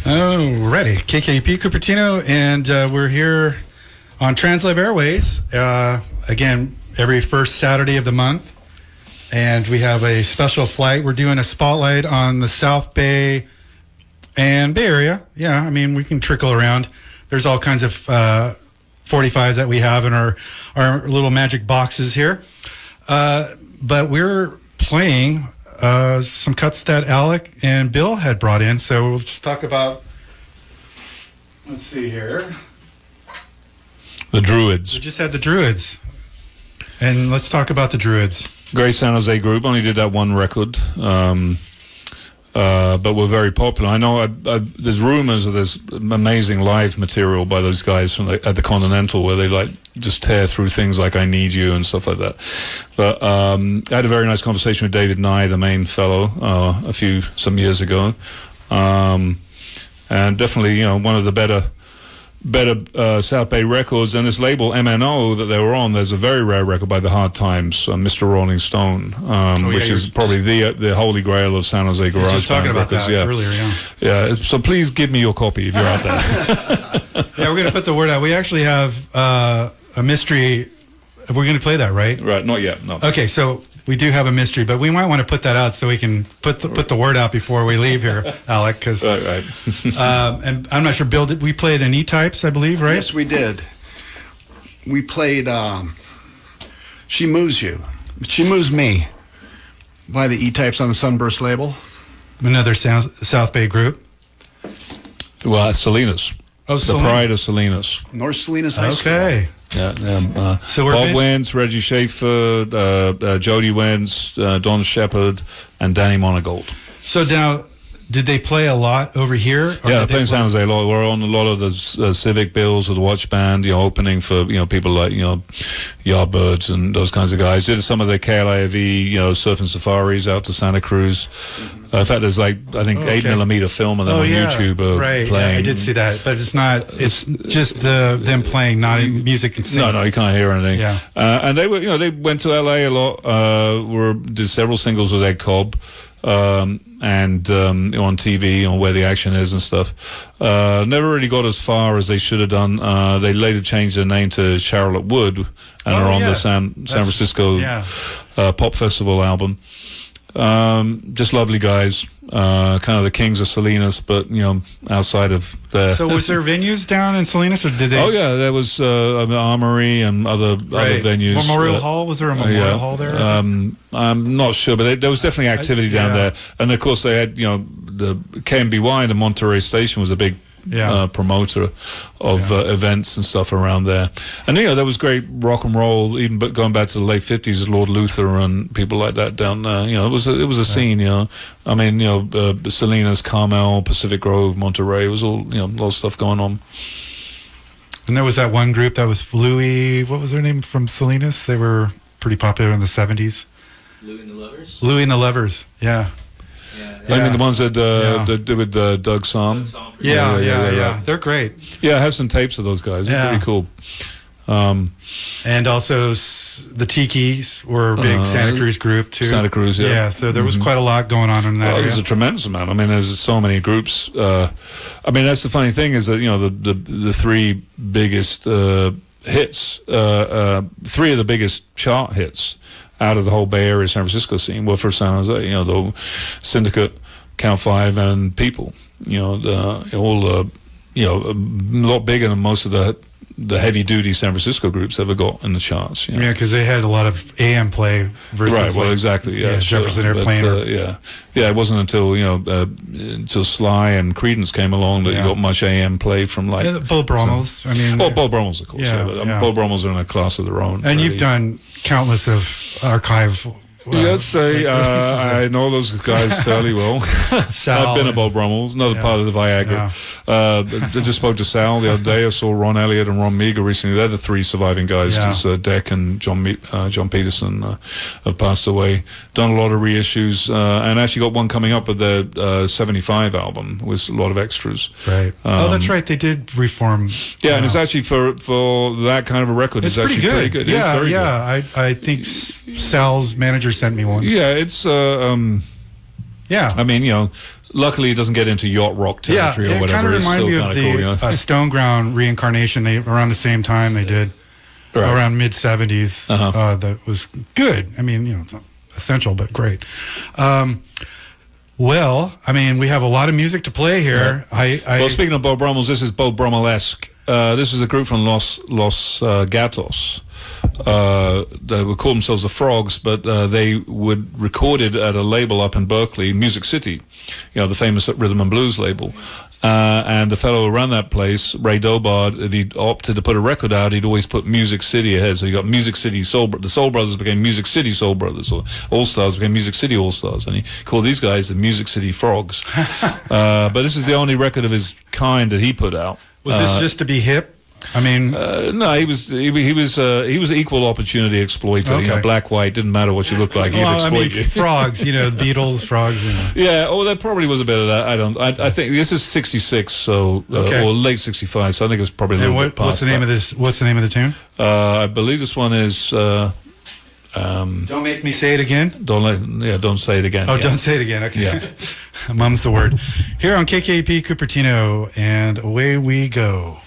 Alrighty, KKUP Cupertino, and we're here on Translive Airways, again, every first Saturday of the month, and we have a special flight. We're doing a spotlight on the South Bay and Bay Area. Yeah, I mean, we can trickle around. There's all kinds of 45s that we have in our little magic boxes here, but we're playing some cuts that Alec and Bill had brought in. So let's talk about, let's see here. The Druids. We just had the Druids. And let's talk about the Druids. Great San Jose group, only did that one record. but were very popular. I know there's rumors of this amazing live material by those guys from at the Continental where they like just tear through things like I Need You and stuff like that. But I had a very nice conversation with David Nye, the main fellow, some years ago, and definitely one of the better South Bay records. And this label MNO that they were on, there's a very rare record by the Hard Times, Mr. Rolling Stone, which is probably the holy grail of San Jose garage just talking band about records. that earlier. Yeah. So please give me your copy if you're out there. Yeah, we're gonna put the word out. We actually have a mystery. We're gonna play that, right? Right, not yet. No. Okay, so we do have a mystery, but we might want to put that out so we can put the word out before we leave here, Alec. Because right. and I'm not sure, Bill. We played an E-Types, I believe, right? Yes, we did. We played She Moves You. She Moves Me by the E-Types on the Sunburst label. Another South Bay group. Well, Salinas. Oh, the pride of Salinas. North Salinas High School. Okay. Yeah. So we're Bob Wentz, Reggie Schaefer, Jody Wentz, Don Shepard, and Danny Monagold. So now, did they play a lot over here? Yeah, they play in San Jose a lot. We're on a lot of the civic bills with the Watch Band, opening for people like Yardbirds and those kinds of guys. Did some of the KLIV surfing safaris out to Santa Cruz. In fact, there's I think 8mm film of them on YouTube right. playing. Yeah, I did see that, but it's not. It's just them playing, not in music and singing. No, you can't hear anything. Yeah. And they were, they went to LA a lot. Did several singles with Ed Cobb. And on TV on Where the Action Is and stuff. Never really got as far as they should have done. They later changed their name to Charlotte Wood and are on the San Francisco Pop Festival album. Just lovely guys. Kind of the kings of Salinas, but outside of there. So was there venues down in Salinas, or did they? Oh yeah, there was Armory and other venues. Memorial Hall, was there a Memorial Hall there? I'm not sure, but there was definitely activity down there. And of course they had the KMBY, the Monterey station, was a big promoter of events and stuff around there. And there was great rock and roll, even going back to the late 50s, Lord Luther and people like that down there. It was a scene. I mean, Salinas, Carmel, Pacific Grove, Monterey. It was all a lot of stuff going on. And there was that one group that was Louis. What was their name from Salinas? They were pretty popular in the 70s. Louis and the Lovers. Louis and the Lovers. Yeah. I mean the ones that did with Doug Somm. Yeah. They're great. Yeah, I have some tapes of those guys. They're pretty cool. And also the Tikis were a big Santa Cruz group too. Santa Cruz, yeah. Yeah, so there was quite a lot going on in that area. There's a tremendous amount. I mean, there's so many groups. I mean, that's the funny thing is that the three biggest hits, three of the biggest chart hits out of the whole Bay Area San Francisco scene were for San Jose. The Syndicate, Count 5, and People. All a lot bigger than most of the heavy duty San Francisco groups ever got in the charts. Yeah, because they had a lot of AM play versus right. Well, exactly. Yeah, Jefferson Airplane. Yeah. It wasn't until until Sly and Creedence came along that you got much AM play from Bo Brummels. Bo Brummels, of course. Bo Brummels are in a class of their own. And really. You've done countless of archive. Yes, I know those guys fairly well. I've been at Bob Brummel's, another part of the Viagra. I just spoke to Sal the other day. I saw Ron Elliott and Ron Meager recently. They're the three surviving guys. Because Deck and John Peterson have passed away. Done a lot of reissues, and actually got one coming up with their 75 album with a lot of extras. Right. That's right. They did reform. Yeah, and it's actually for that kind of a record. It's actually pretty good. Yeah, it's very good. I think Sal's manager sent me one. Yeah, it's I mean, luckily it doesn't get into yacht rock territory or whatever. It kind of reminded me of the cool, Stone Ground reincarnation. They around the same time they did, around mid 70s. That was good. I mean, it's not essential, but great. Well, I mean, we have a lot of music to play here. Well, speaking of Bo Brummels, this is Bo Brummel-esque. This is a group from Los Gatos. They would call themselves the Frogs, but they would recorded at a label up in Berkeley, Music City, the famous rhythm and blues label. And the fellow who ran that place, Ray Dobard, if he opted to put a record out, he'd always put Music City ahead. So you got Music City Soul. The Soul Brothers became Music City Soul Brothers, or All Stars became Music City All Stars, and he called these guys the Music City Frogs. But this is the only record of his kind that he put out. Was this just to be hip? I mean, no, he was an equal opportunity exploiter. Okay. You know, black, white, didn't matter what you looked like. He'd well, I exploit mean, you. frogs. You know, the Beatles, frogs. You know. Yeah, oh, there probably was a bit of that. I think this is 66, so Okay. or late 65. So I think it was probably a And little bit past what's the name that. of this? What's the name of the tune? I believe this one is. Don't make me say it again. Don't say it again. Oh, yeah. don't say it again. Okay. Yeah. Mum's the word. Here on KKUP Cupertino, and away we go.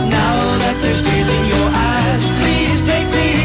Now that there's tears in your eyes, please take me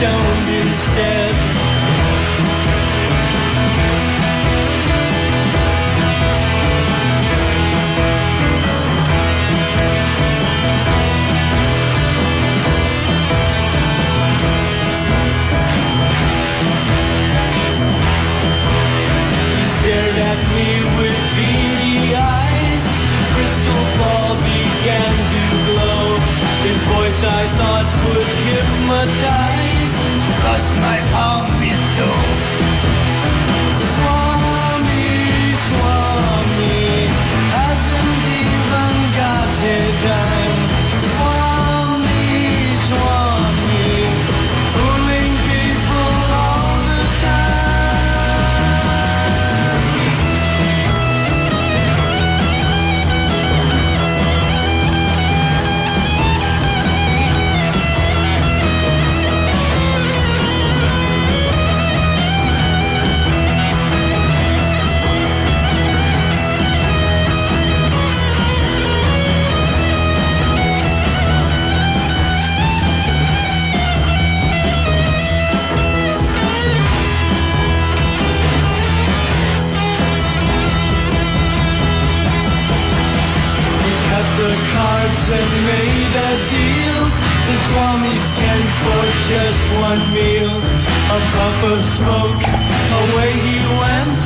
stoned instead. He stared at me with beady eyes. Crystal ball began to glow. His voice I thought would hypnotize. Crossed my palm window. Swami, Swami, hasn't even got a dime. Swami, Swami, fooling people all the time. Cut the cards and made a deal. The Swami's tent for just one meal. A puff of smoke, away he went.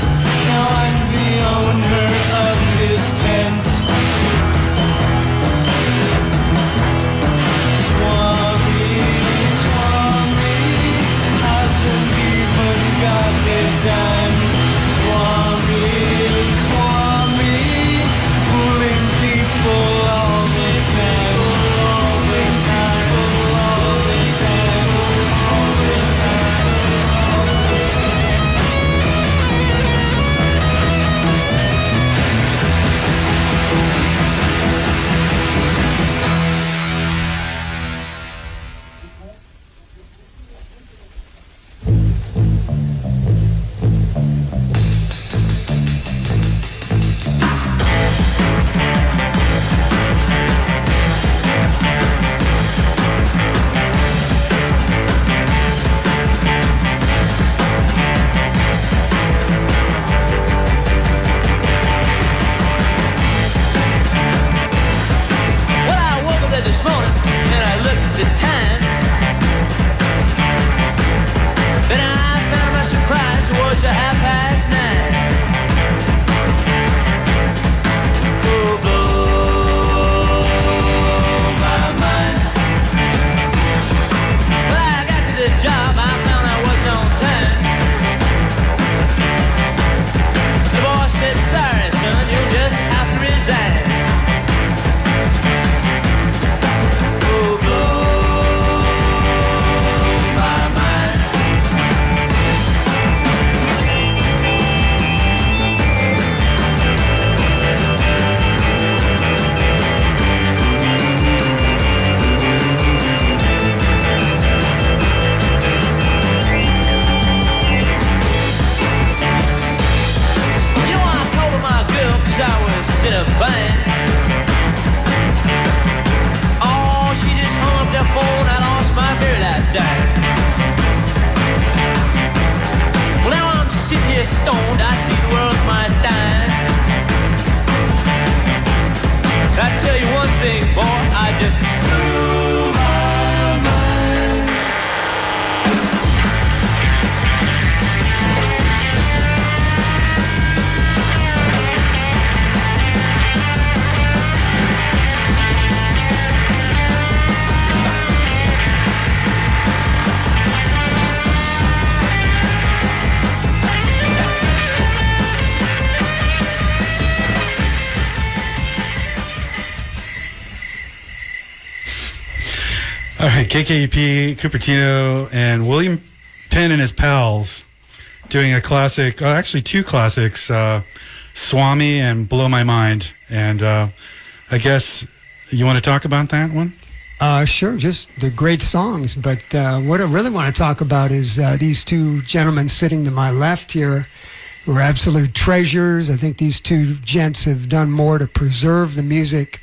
Now I'm the owner of his tent. Swami, Swami, hasn't even got a dime. Swami, Swami, fooling people all the time, all the time, all the time, all the time. Well, I woke up this morning and I looked at the time. Then I found my surprise it was a 9:30. Oh, blow my mind. Well, I got to the job, I found I wasn't on time. The boss said, sorry, son, you'll just have to resign. Oh, blow my mind. You know, I called her my girl 'cause I was in a bind. Oh, she just hung up the phone. I lost my very last dime. Well, now I'm sitting here stoned. I see the world my dime. I tell you one thing, boy, I just blew my mind. All right, KKUP, Cupertino, and William Penn and his pals doing a classic, actually two classics, Swami and Blow My Mind. And I guess you want to talk about that one? Sure, just the great songs. But what I really want to talk about is these two gentlemen sitting to my left here who are absolute treasures. I think these two gents have done more to preserve the music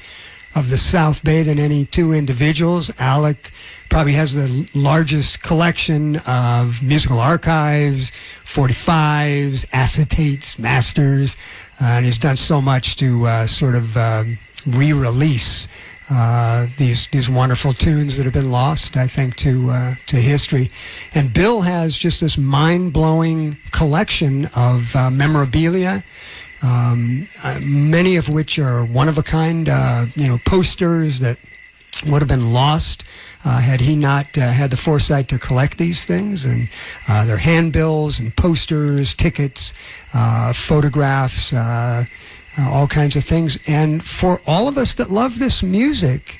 of the South Bay than any two individuals. Alec probably has the largest collection of musical archives, 45s, acetates, masters, and he's done so much to sort of re-release these wonderful tunes that have been lost, I think, to history. And Bill has just this mind-blowing collection of memorabilia, many of which are one-of-a-kind, posters that would have been lost had he not had the foresight to collect these things. And they're handbills and posters, tickets, photographs, all kinds of things. And for all of us that love this music,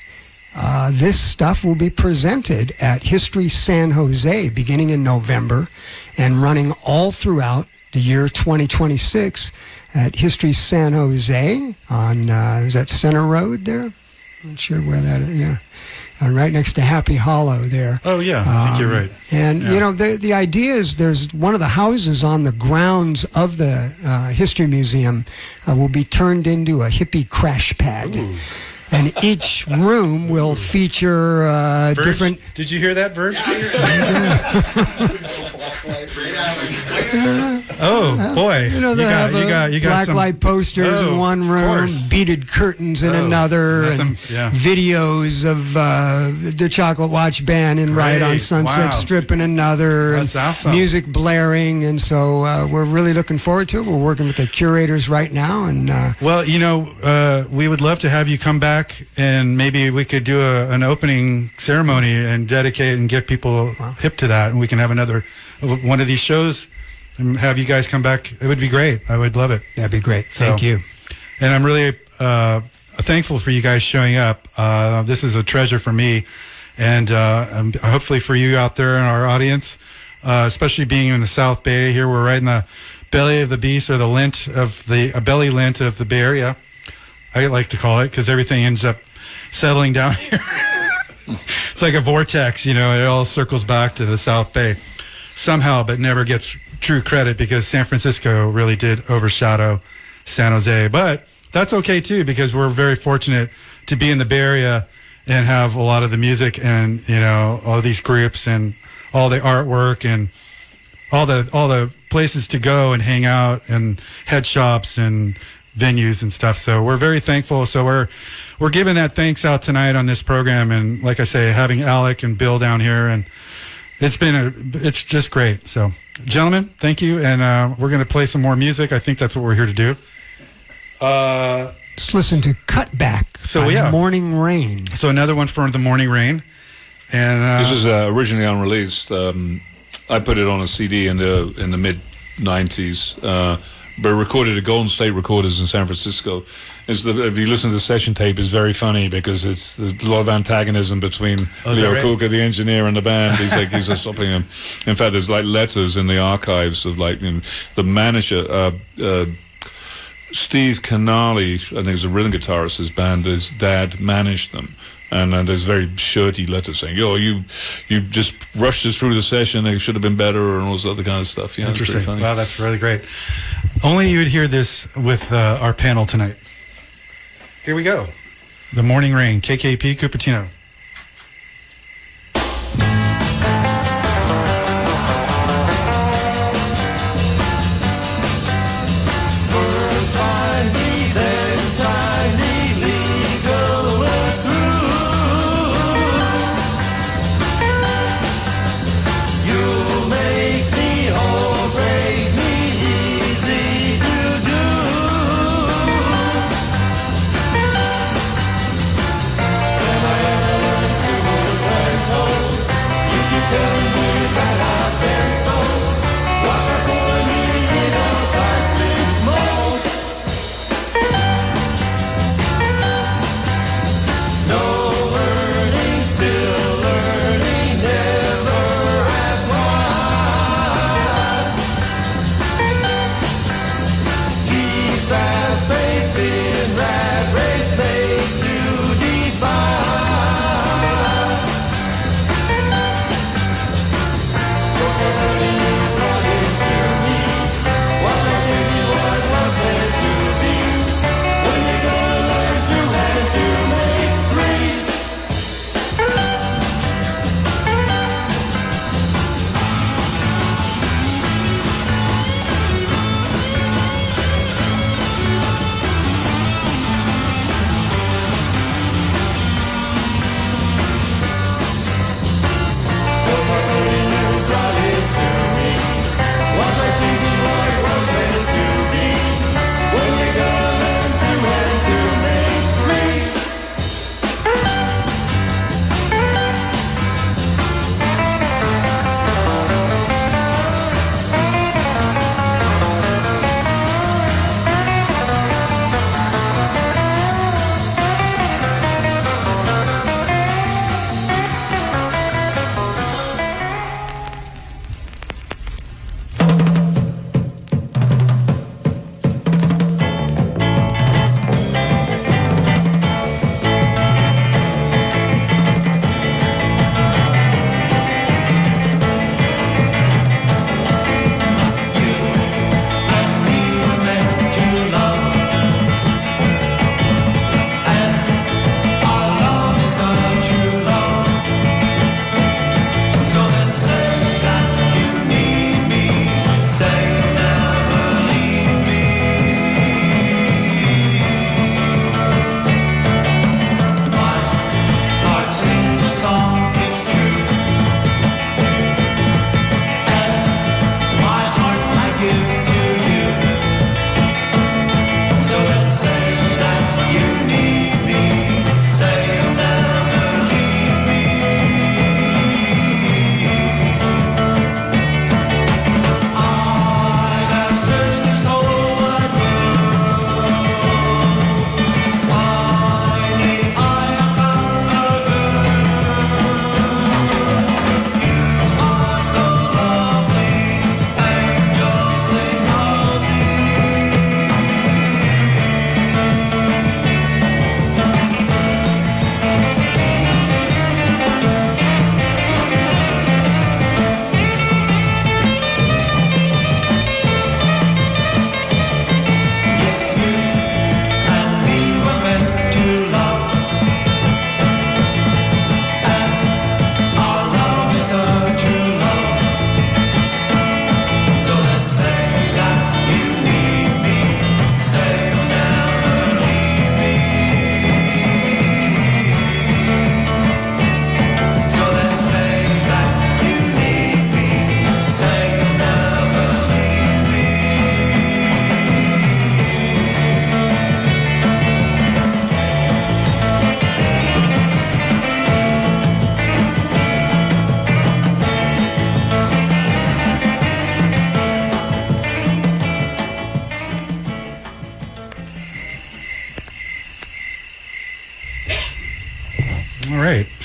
this stuff will be presented at History San Jose beginning in November and running all throughout the year 2026 at History San Jose on, is that Center Road there? I'm not sure where that is, yeah. Right next to Happy Hollow there. Oh, yeah, I think you're right. And, the idea is there's one of the houses on the grounds of the History Museum will be turned into a hippie crash pad. Ooh. And each room will feature Verge, different... Did you hear that, Verge? Oh, boy. You got blacklight posters in one room, beaded curtains in another, and videos of the Chocolate Watch Band and Ride on Sunset Strip in another. That's awesome. Music blaring, and so we're really looking forward to it. We're working with the curators right now. And well, we would love to have you come back, and maybe we could do an opening ceremony and dedicate and get people hip to that, and we can have another one of these shows and have you guys come back. It would be great. I would love it. That'd be great. Thank you. And I'm really thankful for you guys showing up. This is a treasure for me, and hopefully for you out there in our audience, especially being in the South Bay. Here we're right in the belly of the beast, or the lint of the belly lint of the Bay Area, I like to call it, because everything ends up settling down here. It's like a vortex, it all circles back to the South Bay somehow, but never gets true credit because San Francisco really did overshadow San Jose. But that's okay too, because we're very fortunate to be in the Bay Area and have a lot of the music and all these groups and all the artwork and all the places to go and hang out and head shops and venues and stuff. So we're very thankful. So we're giving that thanks out tonight on this program, and like I say, having Alec and Bill down here, and it's just great. So gentlemen, thank you, and we're going to play some more music. I think that's what we're here to do. Let's listen to Cutback by Morning Rain. So another one for the Morning Rain. And this was originally unreleased. I put it on a CD in the mid 90s, but recorded at Golden State Recorders in San Francisco. If you listen to the session tape, it's very funny because it's a lot of antagonism between Leo Kuka, the engineer, and the band. He's stopping him. In fact, there's like letters in the archives of the manager, Steve Canali, I think is a rhythm guitarist. His band, his dad managed them. And there's very shirty letters saying, you just rushed us through the session, it should have been better, and all this other kind of stuff. Yeah, interesting. It's pretty funny. Wow, that's really great. Only you would hear this with our panel tonight. Here we go. The Morning Rain, KKUP Cupertino.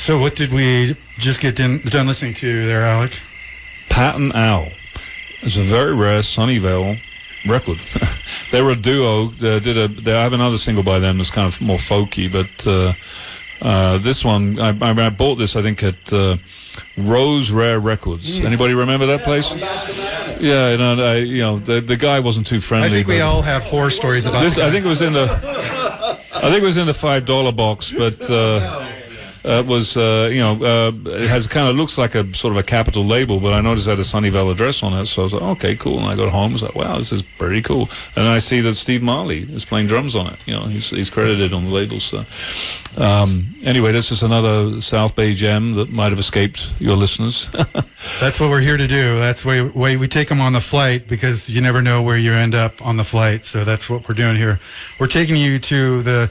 So what did we just get done listening to there, Alec? Pat and Al. It's a very rare Sunnyvale record. They were a duo. They have another single by them that's kind of more folky, but this one, I bought this, I think, at Rose Rare Records. Anybody remember that place? Yeah, the guy wasn't too friendly. I think we all have horror stories about this. the guy. I think it was in the $5 box, but it was it has kind of looks like a sort of a Capitol label, but I noticed it had a Sunnyvale address on it, so I was like, okay, cool. And I got home, I was like, wow, this is pretty cool. And then I see that Steve Marley is playing drums on it. He's credited on the label. So anyway, this is another South Bay gem that might have escaped your listeners. That's what we're here to do. That's why we take them on the flight, because you never know where you end up on the flight. So that's what we're doing here. We're taking you to the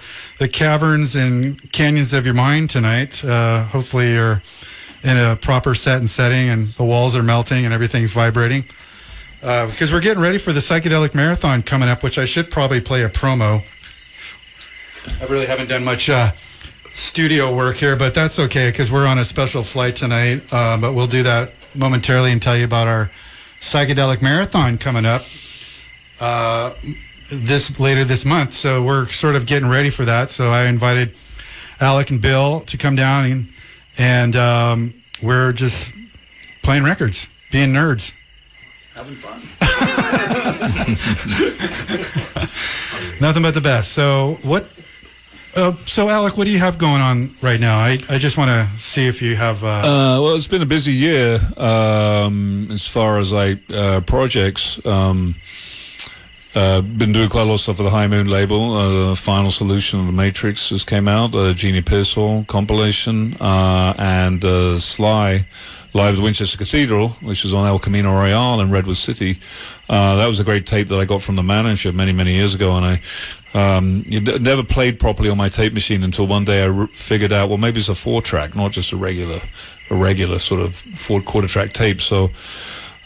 caverns and canyons of your mind tonight. Hopefully you're in a proper set and setting and the walls are melting and everything's vibrating. Because we're getting ready for the Psychedelic Marathon coming up, which I should probably play a promo. I really haven't done much studio work here, but that's okay because we're on a special flight tonight. But we'll do that momentarily and tell you about our Psychedelic Marathon coming up later this month. So we're sort of getting ready for that. So I invited Alec and Bill to come down and we're just playing records, being nerds. Having fun. Nothing but the best. So so Alec, what do you have going on right now? I just want to see if you have. Well, it's been a busy year as far as projects. Been doing quite a lot of stuff for the High Moon label. Final Solution of the Matrix just came out. Jeannie Pearsall compilation and Sly live at the Winchester Cathedral, which was on El Camino Royale in Redwood City. That was a great tape that I got from the manager many years ago, and I never played properly on my tape machine until one day I figured out, well, maybe it's a 4-track, not just a regular sort of 4-quarter-track tape. So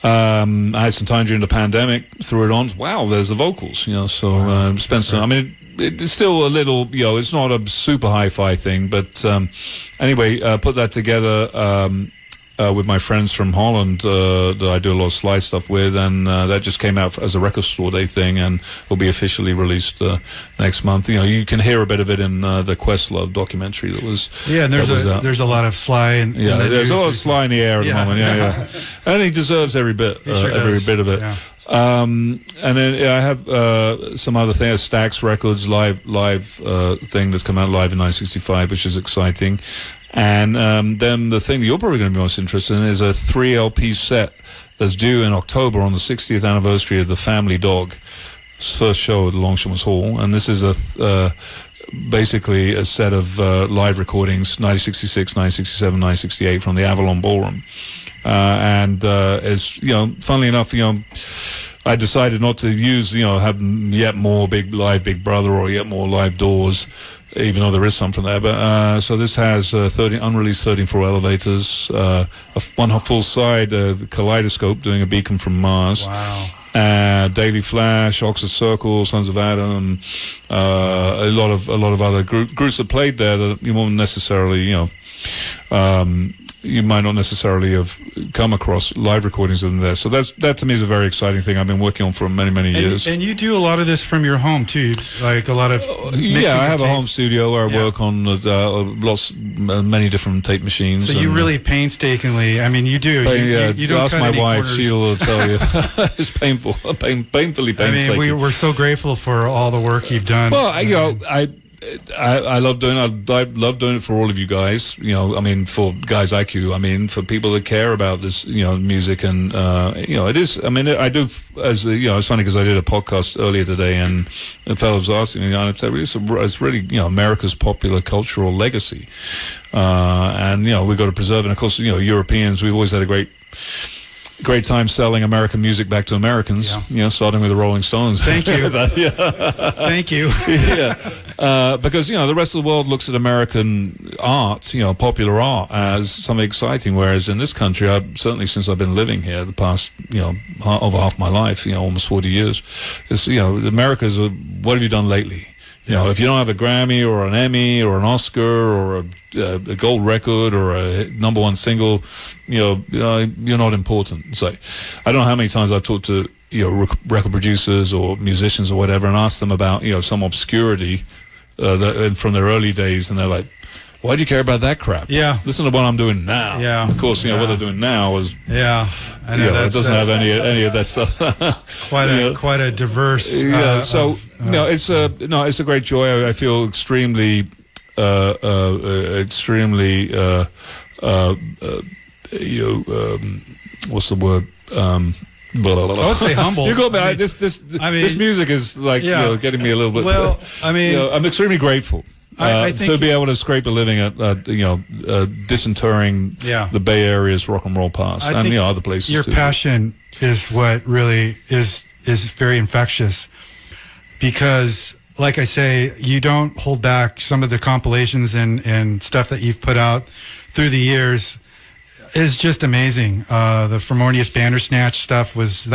I had some time during the pandemic, threw it on. Wow, there's the vocals, so spent some. I mean, it's still a little, it's not a super hi-fi thing, but anyway, put that together with my friends from Holland that I do a lot of Sly stuff with, and that just came out as a record store day thing and will be officially released next month. You can hear a bit of it in the Questlove documentary that was. Yeah, and there's a lot of Sly in there's a lot of Sly in the air at the moment. Yeah. And he deserves every bit, every bit of it. Yeah. And then I have some other things, Stax Records live thing that's come out live in 1965, which is exciting. And then the thing that you're probably going to be most interested in is a 3 LP set that's due in October on the 60th anniversary of the Family Dog's first show at the Longshanks Hall. And this is basically a set of live recordings, 1966, 1967, 1968 from the Avalon Ballroom. And it's, funnily enough, I decided not to use, have yet more Big Brother or yet more Live Doors, even though there is some from there. But so this has unreleased 13/4 elevators, one full side, the Kaleidoscope doing a Beacon from Mars. Wow. Daily Flash, Oxford Circle, Sons of Adam, a lot of other groups that played there that you won't necessarily, you might not necessarily have come across live recordings of them there. So that to me is a very exciting thing I've been working on for many years. And you do a lot of this from your home too, like a lot of yeah. I have a home studio where I work on many different tape machines. So you really painstakingly, I mean, you do. You don't ask cut my any wife; corners. she'll tell you. It's painful, painfully painstaking. I mean, we're so grateful for all the work you've done. Well, I love doing it. I love doing it for all of you guys. I mean, for guys like you. I mean, for people that care about this, music, and it is. I mean, I do. It's funny because I did a podcast earlier today, and a fellow was asking me, and I said, it's really, America's popular cultural legacy, and we've got to preserve it. And of course, Europeans, we've always had a great time selling American music back to Americans, starting with the Rolling Stones. Thank you. Thank you. Because, the rest of the world looks at American art, popular art, as something exciting, whereas in this country, certainly since I've been living here the past, over half my life, almost 40 years, it's, America's what have you done lately? You know, if you don't have a Grammy or an Emmy or an Oscar or a gold record or a #1 single, you're not important. So I don't know how many times I've talked to record producers or musicians or whatever and asked them about some obscurity from their early days, and they're like, why do you care about that crap? Yeah. Listen to what I'm doing now. Yeah. Of course, what they're doing now is I know it doesn't have any of that stuff. quite a diverse. It's a great joy. I feel extremely what's the word? I would say humble. You go back. This music is like getting me a little bit. Well, I'm extremely grateful. I think to be able to scrape a living at disinterring the Bay Area's rock and roll past and other places. Your too. passion is what really is very infectious, because, like I say, you don't hold back. Some of the compilations and stuff that you've put out through the years is just amazing. The Harmonious Bandersnatch stuff was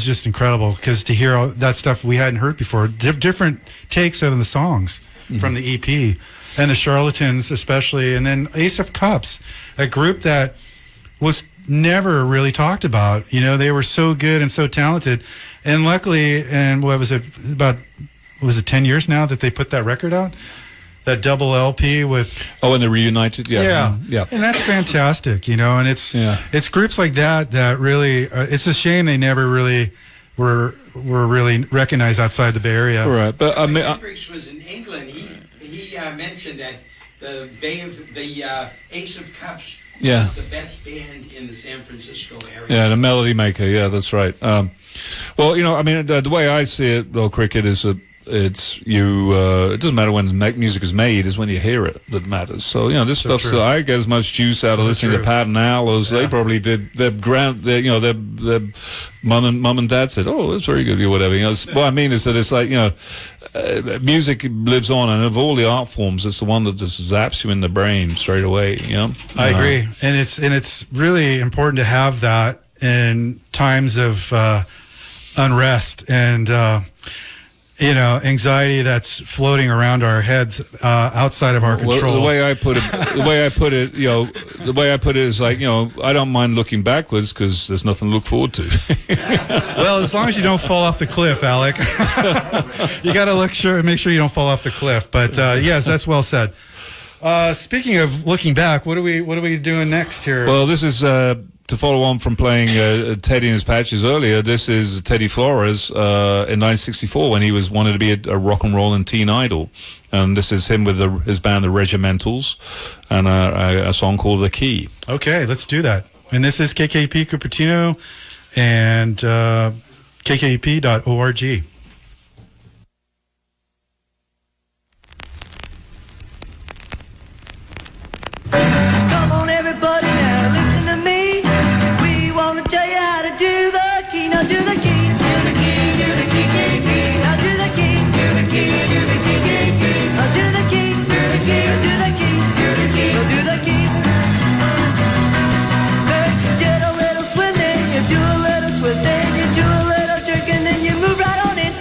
just incredible, because to hear all that stuff we hadn't heard before, different takes out of the songs from the EP, and the Charlatans especially, and then Ace of Cups, a group that was never really talked about. They were so good and so talented, and luckily, and was it 10 years now that they put that record out? That double LP with and they reunited, yeah, and that's fantastic, and it's groups like that really. It's a shame they never really were really recognized outside the Bay Area. Right, but when Hendrix was in England, he mentioned that the Ace of Cups was the best band in the San Francisco area. Yeah, the Melody Maker. Yeah, that's right. The way I see it, though, Cricket, is that it doesn't matter when music is made, is when you hear it that matters. So this stuff. So I get as much juice out of listening to Pat and Al as they probably did. Their mum and dad said, "Oh, that's very good," or whatever. What I mean is that it's like music lives on, and of all the art forms, it's the one that just zaps you in the brain straight away. I agree, and it's really important to have that in times of unrest and. Anxiety that's floating around our heads outside of our control. The way I put it is like, I don't mind looking backwards because there's nothing to look forward to. Well, as long as you don't fall off the cliff, Alec. You got to make sure you don't fall off the cliff. But yes, that's well said. Speaking of looking back, what are we doing next here? Well, this is to follow on from playing Teddy and his Patches earlier. This is Teddy Flores in 1964 when he wanted to be a rock and roll and teen idol, and this is him with his band the Regimentals, and a song called The Key. Okay, let's do that. And this is KKUP Cupertino and KKUP.org. Come on, everybody, now listen to me. We want to tell you how to do the key. Now do the key. Do the key, do the key, key, key. Now do the key. Do the key, do the key, key, key. Now do the key. Do the key, do the key. Do the key. Now do the key. First you did a little swing, then you do a little twist, then you do a little jerk, and then you move right on into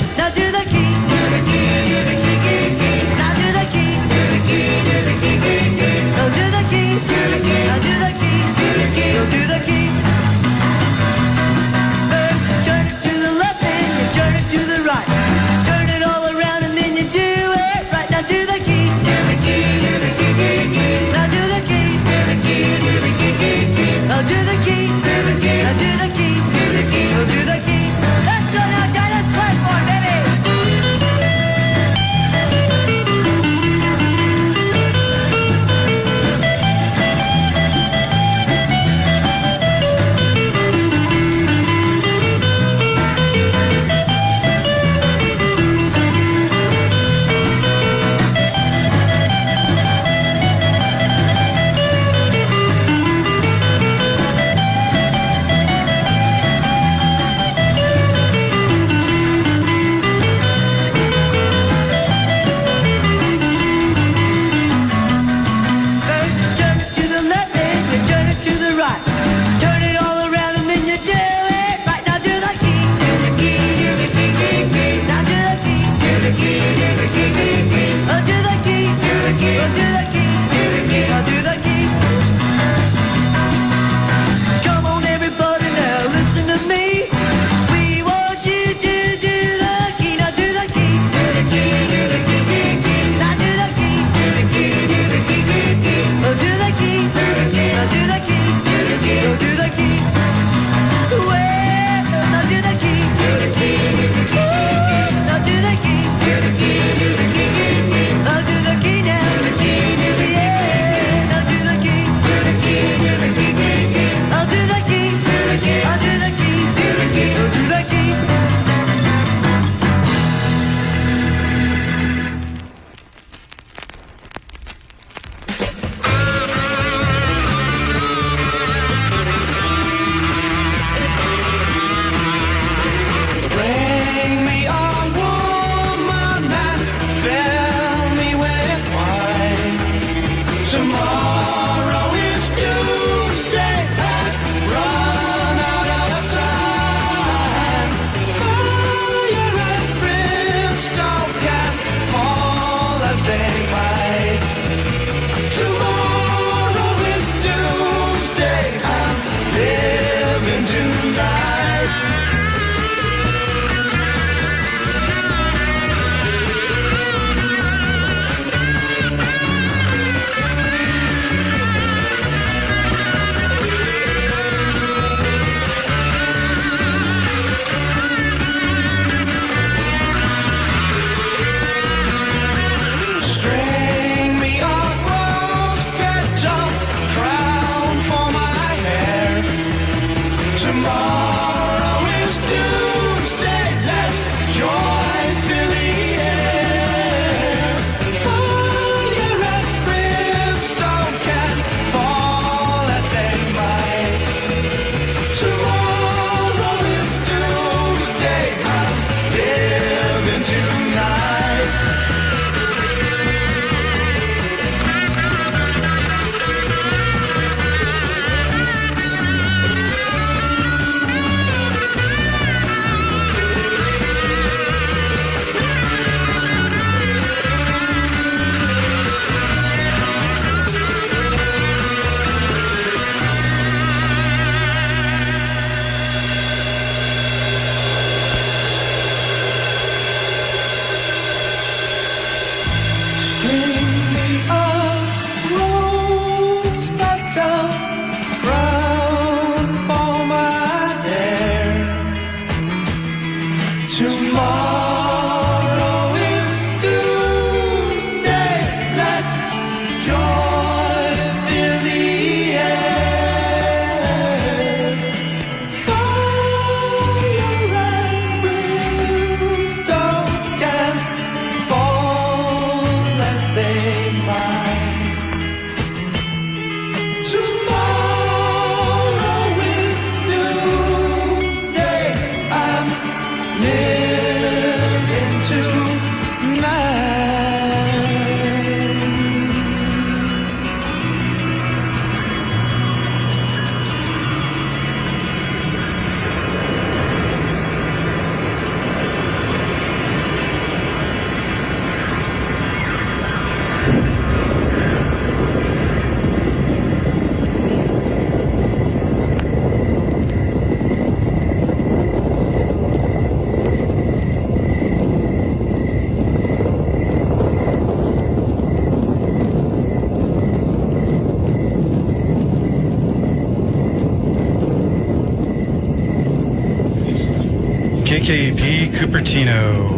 KKUP Cupertino.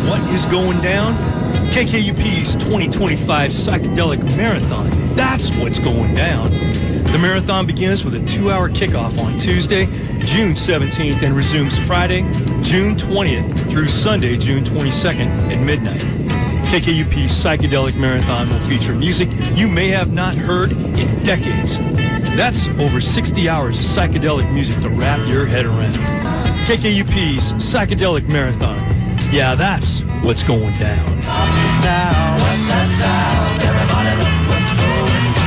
What is going down? KKUP's 2025 Psychedelic Marathon. That's what's going down. The marathon begins with a 2-hour kickoff on Tuesday, June 17th, and resumes Friday, June 20th through Sunday, June 22nd at midnight. KKUP's Psychedelic Marathon will feature music you may have not heard in decades. That's over 60 hours of psychedelic music to wrap your head around. KKUP's Psychedelic Marathon. Yeah, that's what's going down. Now, what's that sound? Everybody look what's going down.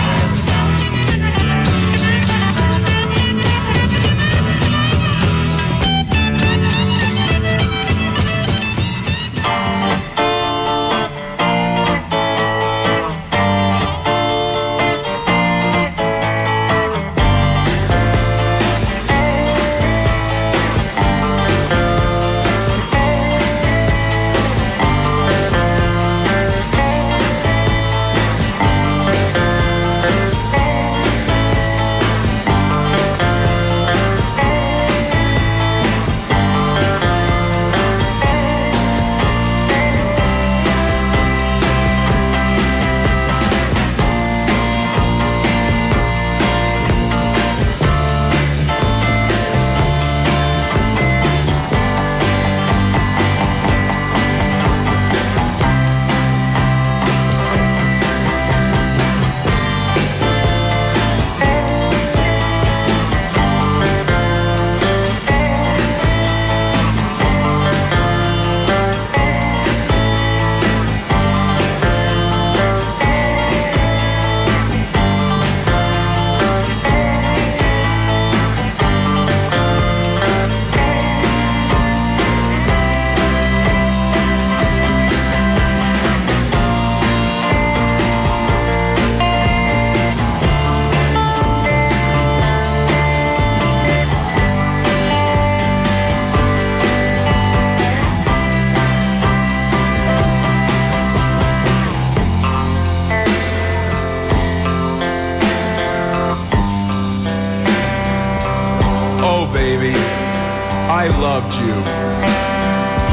I loved you.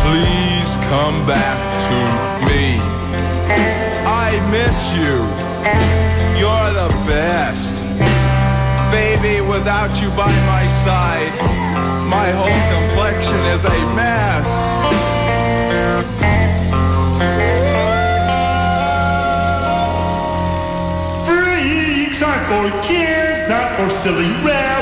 Please come back to me. I miss you. You're the best. Baby, without you by my side, my whole complexion is a mess. Freaks aren't for kids, not for silly rabbits.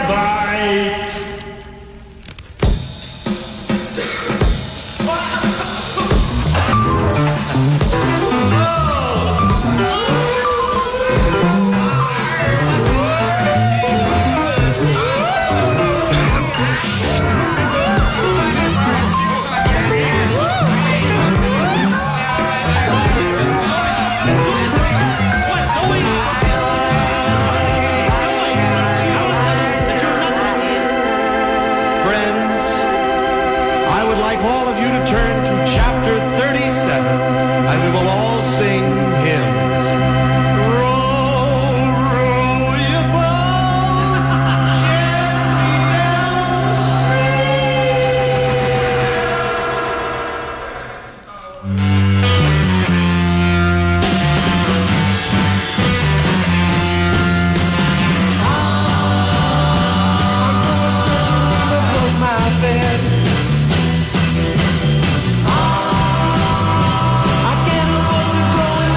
I can't afford to go and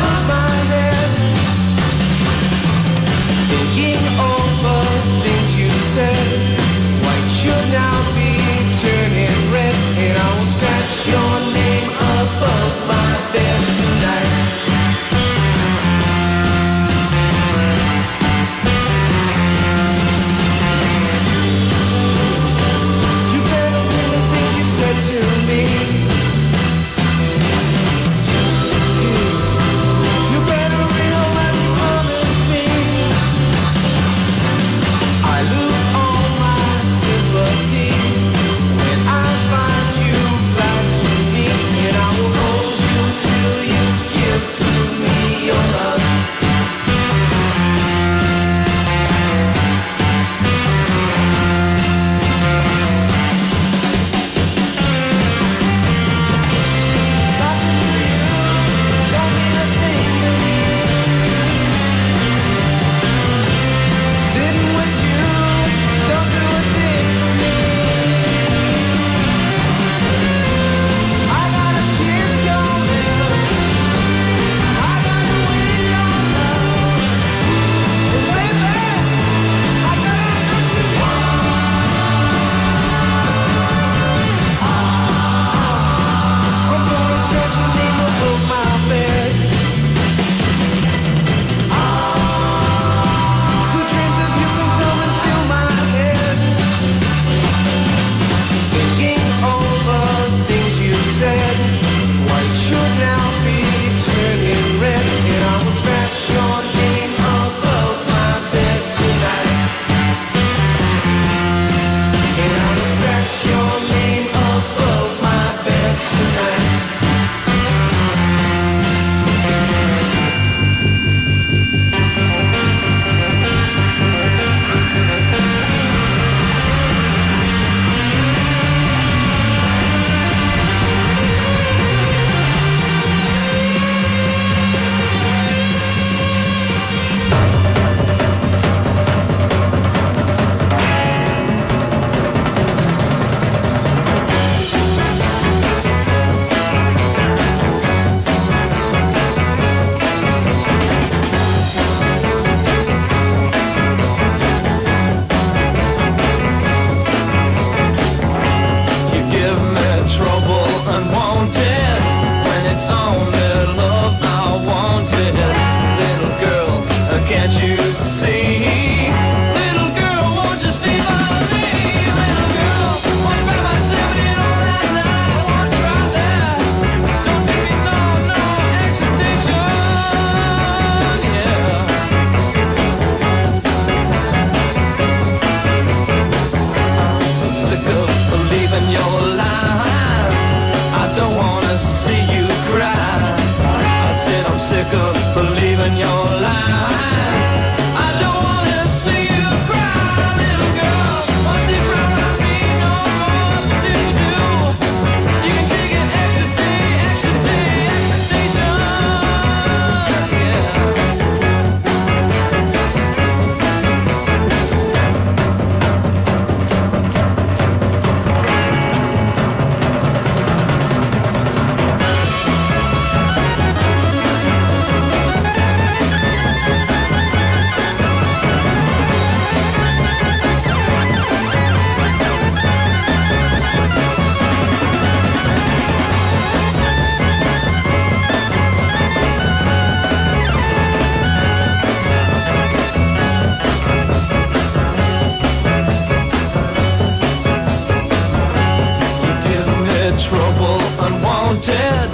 trouble unwanted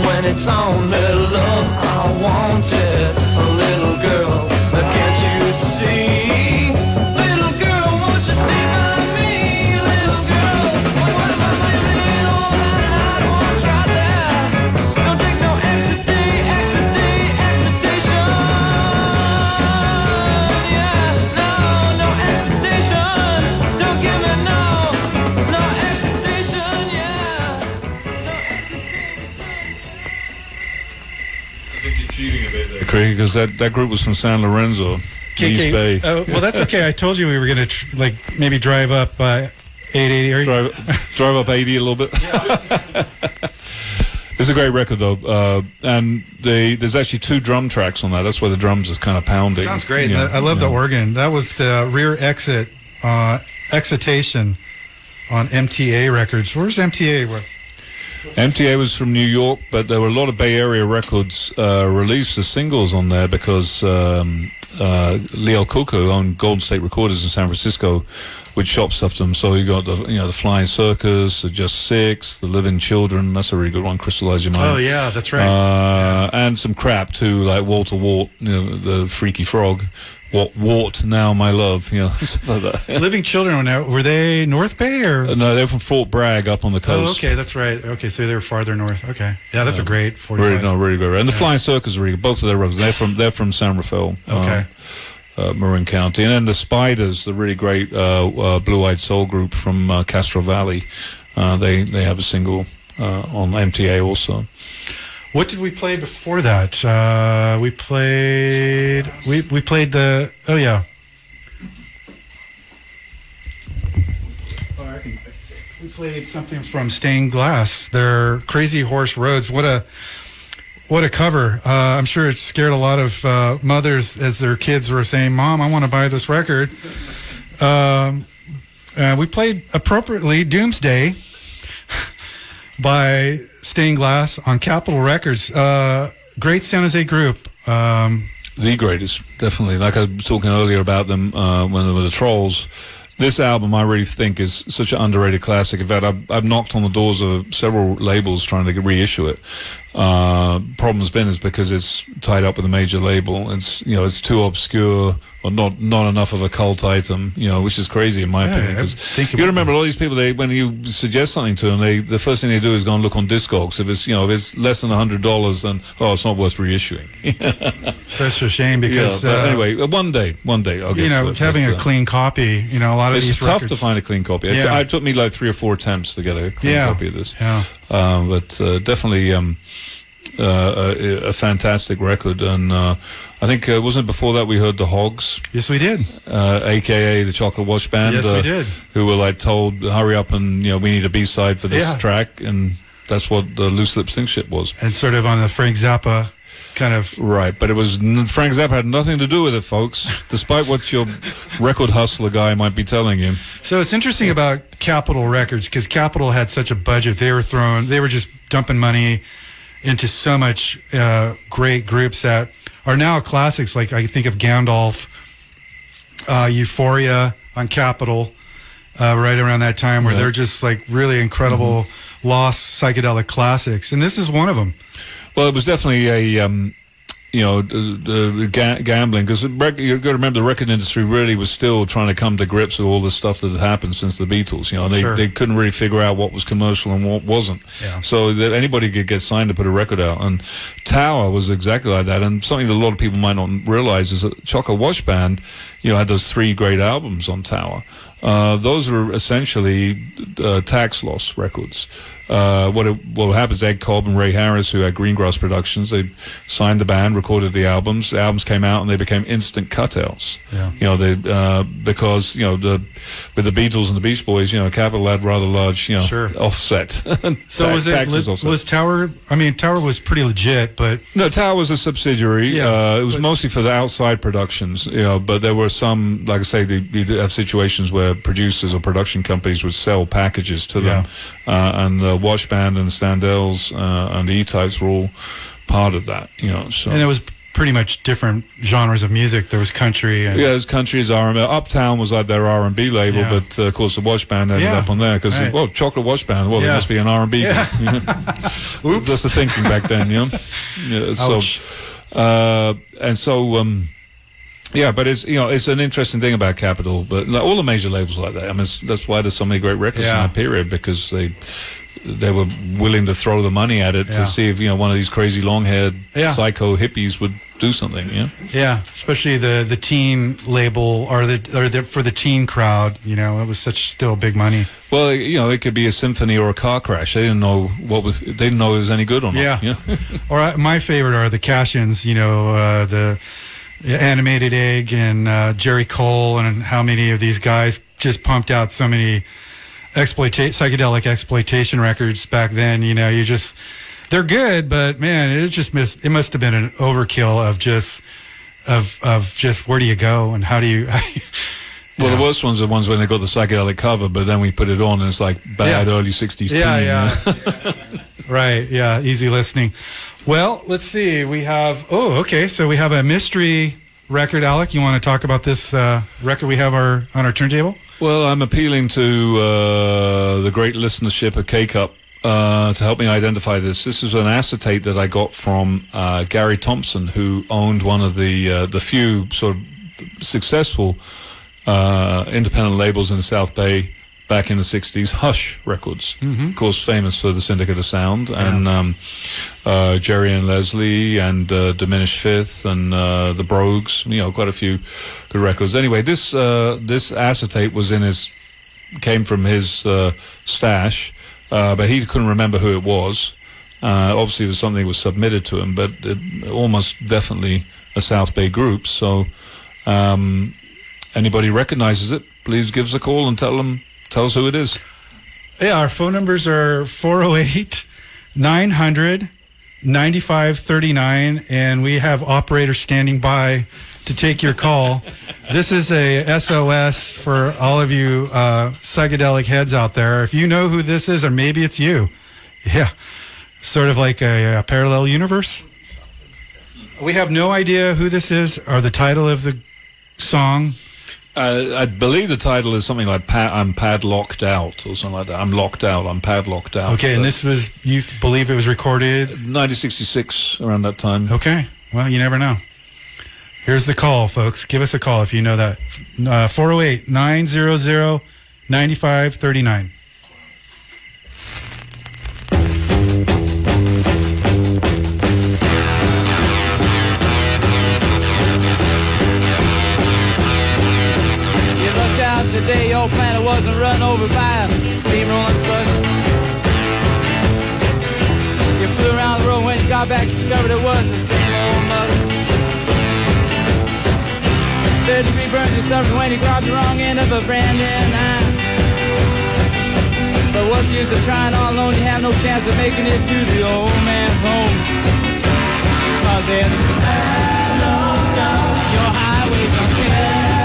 when it's only love I wanted. A little girl, can't you see? Little girl, won't you stay by me? Little girl, what am I missing? All that I want right there. Don't take no excitation. Yeah, no excitation. Don't give me no excitation. Yeah. I think you're cheating a bit there, Craig, because that group was from San Lorenzo, East Bay. Well, that's okay. I told you we were going to maybe drive up 880. Or Drive up 80 a little bit. It's a great record, though, and there's actually 2 drum tracks on that. That's where the drums is kind of pounding. Sounds great. Yeah, I love the organ. That was the rear excitation on MTA Records. Where's MTA? MTA was from New York, but there were a lot of Bay Area records released as singles on there because Leo Coco owned Golden State Recorders in San Francisco, which shop stuffed them. So you got the Flying Circus, the Just Six, the Living Children. That's a really good one. Crystallize Your Mind. Oh yeah, that's right. And some crap too, like Walter Wart, the Freaky Frog. Wart now my love, stuff like that. Living Children, were they North Bay or? No, they're from Fort Bragg up on the coast. Oh, okay, that's right. Okay, so they were farther north. Okay, yeah, that's a great 45. Really good. And the Flying Circus, both of their records. They're from San Rafael. Okay. Marin County, and then the Spiders, the really great blue-eyed soul group from Castro Valley. They have a single on MTA also. What did we play before that? We played the we played something from Stained Glass. Their Crazy Horse Roads. What a cover. I'm sure it scared a lot of mothers as their kids were saying, "Mom, I want to buy this record." We played appropriately Doomsday by Stained Glass on Capitol Records. Great San Jose group. The greatest, definitely. Like I was talking earlier about them when they were the Trolls. This album, I really think, is such an underrated classic. In fact, I've knocked on the doors of several labels trying to reissue it. Problem's been is because it's tied up with a major label. It's too obscure or not enough of a cult item. Which is crazy in my opinion. Because you remember a lot of these people, when you suggest something to them, the first thing they do is go and look on Discogs. If it's less than $100, then it's not worth reissuing. That's a shame because but anyway, one day I'll get to it. Having a clean copy. A lot of these it's tough records, to find a clean copy. Yeah. It took me like 3 or 4 attempts to get a clean copy of this. Yeah. But definitely a fantastic record, and I think wasn't it before that we heard the Hogs? Yes, we did. AKA the Chocolate Watch Band. Yes, we did. Who were told, hurry up and we need a B-side for this track, and that's what the Loose Lip Sing Shit was. And sort of on the Frank Zappa kind of right, but it was Frank Zappa had nothing to do with it, folks. Despite what your record hustler guy might be telling you. So it's interesting about Capitol Records because Capitol had such a budget. They were just dumping money into so much great groups that are now classics. Like I think of Gandalf, Euphoria on Capitol, right around that time, where they're just really incredible lost psychedelic classics, and this is one of them. Well, it was definitely a gambling, because you've got to remember the record industry really was still trying to come to grips with all the stuff that had happened since the Beatles. They couldn't really figure out what was commercial and what wasn't. Yeah. So that anybody could get signed to put a record out. And Tower was exactly like that. And something that a lot of people might not realize is that Chocolate Watch Band, had those 3 great albums on Tower. Those were essentially tax loss records. What happens, Ed Cobb and Ray Harris, who had Greengrass Productions, they signed the band, recorded the albums. The albums came out and they became instant cutouts. Yeah. Because with the Beatles and the Beach Boys, Capitol had rather large, offset. So was Tower? I mean, Tower was pretty legit, but no, Tower was a subsidiary. Yeah, it was mostly for the outside productions, but there were some, like I say, you have situations where producers or production companies would sell packages to them, and the Watch Band and the Standells and the E-Types were all part of that. So. And it was pretty much different genres of music. There was country. And, yeah, there's country, as R&B. Uptown was like their R&B label, but of course the Wash Band ended up on there because, well, Chocolate Wash Band, well, there must be an R&B band. You know? Oops. That's the thinking back then, you know? Yeah, Ouch. Yeah, but it's, you know, it's an interesting thing about Capitol, but like, all the major labels like that. I mean, that's why there's so many great records in that period, because they were willing to throw the money at it to see if, you know, one of these crazy long-haired psycho hippies would do something. Yeah, especially the teen label or for the teen crowd. You know, it was still big money. Well, you know, it could be a symphony or a car crash. They didn't know they didn't know it was any good or not. Yeah, you know? Or my favorite are the cash-ins. You know, the Animated Egg and Jerry Cole, and how many of these guys just pumped out so many psychedelic exploitation records back then. You know, they're good, but man, it must have been an overkill of just where do you go and how do you well, the worst ones are the ones when they got the psychedelic cover, but then we put it on and it's like bad early 60s clean. Right, easy listening. Well, let's see, we have so we have a mystery record. Alec, you want to talk about this record we have on our turntable? Well, I'm appealing to the great listenership of KKUP to help me identify this. This is an acetate that I got from Gary Thompson, who owned one of the few sort of successful independent labels in the South Bay back in the 60s, Hush Records. Of course, famous for the Syndicate of Sound, and Jerry and Leslie, and Diminished Fifth, and the Brogues, you know, quite a few good records. Anyway, this acetate came from his stash, but he couldn't remember who it was. Obviously, it was something that was submitted to him, but almost definitely a South Bay group. So anybody recognizes it, please give us a call and tell us who it is. Yeah, our phone numbers are 408-900-9539, and we have operators standing by to take your call. This is a SOS for all of you psychedelic heads out there. If you know who this is, or maybe it's you. Yeah, sort of like a parallel universe. We have no idea who this is or the title of the song. I believe the title is something like I'm padlocked out, or something like that. I'm locked out, I'm padlocked out. Okay, and this was, you believe it was recorded? 1966, around that time. Okay, well, you never know. Here's the call, folks. Give us a call if you know that. 408-900-9539. Today your planet wasn't run over by a steamrolling truck. You flew around the world, when you got back, discovered it was the same old mug. 30-degree burns you suffered when you grabbed the wrong end of a brand new knife. But what's the use of trying all alone? You have no chance of making it to the old man's home. 'Cause it's your highways are clear.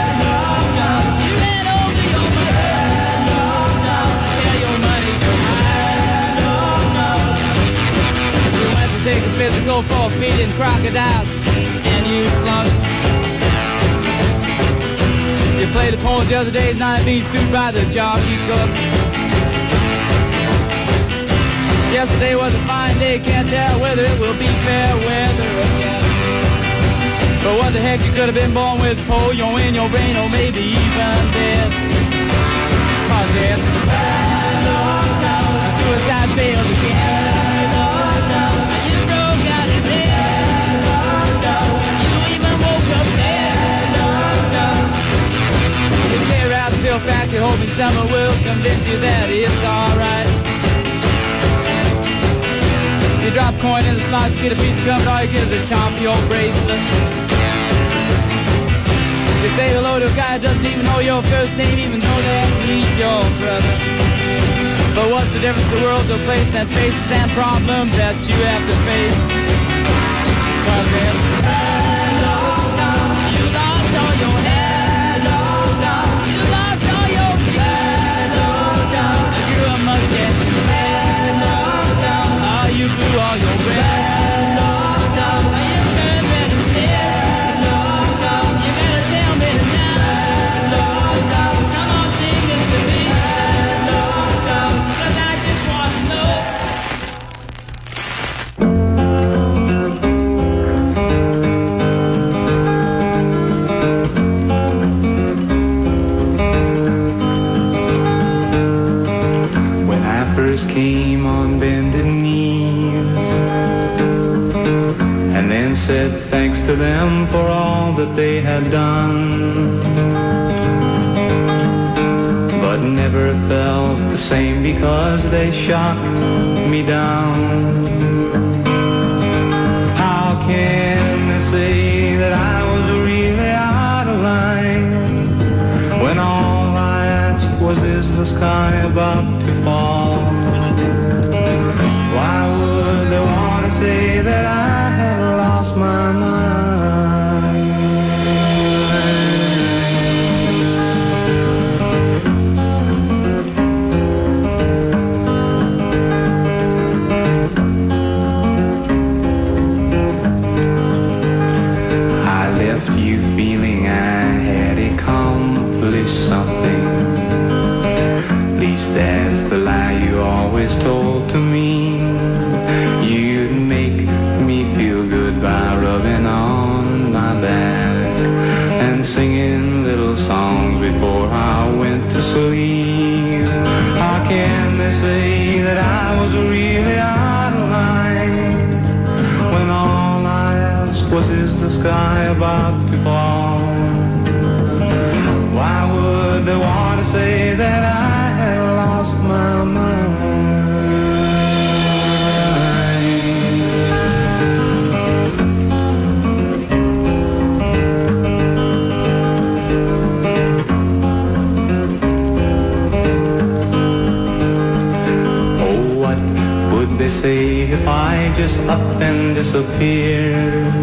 Take a physical for feeding crocodiles, and you flunked. You played the poems the other day, not being sued by the job you took. Yesterday was a fine day, can't tell whether it will be fair weather again. But what the heck, you could have been born with polio in your brain, or maybe even dead. 'Cause it's suicide failed again. Factory hoping summer will convince you that it's alright. You drop coin in the slot, you get a piece of gum, and all you get is a chomp your bracelet. You say hello to a guy who doesn't even know your first name, even though that he's your brother. But what's the difference? The world's a place and faces and problems that you have to face. 'Cause it's you lost all your head. You blew all your red. You turned red instead. came on bended knees and then said thanks to them for all that they had done, but never felt the same because they shocked me down. How can they say that I was really out of line when all I asked was, is the sky about to fall? Why would they want to say that I had lost my mind? Feeling I had accomplished something. At least that's the lie you always told to me. You'd make me feel good by rubbing on my back and singing little songs before I went to sleep. How can they say that I was really out of line when all I asked was, is the sky about to fall? Why would they want to say that I had lost my mind? Oh, what would they say if I just up and disappeared?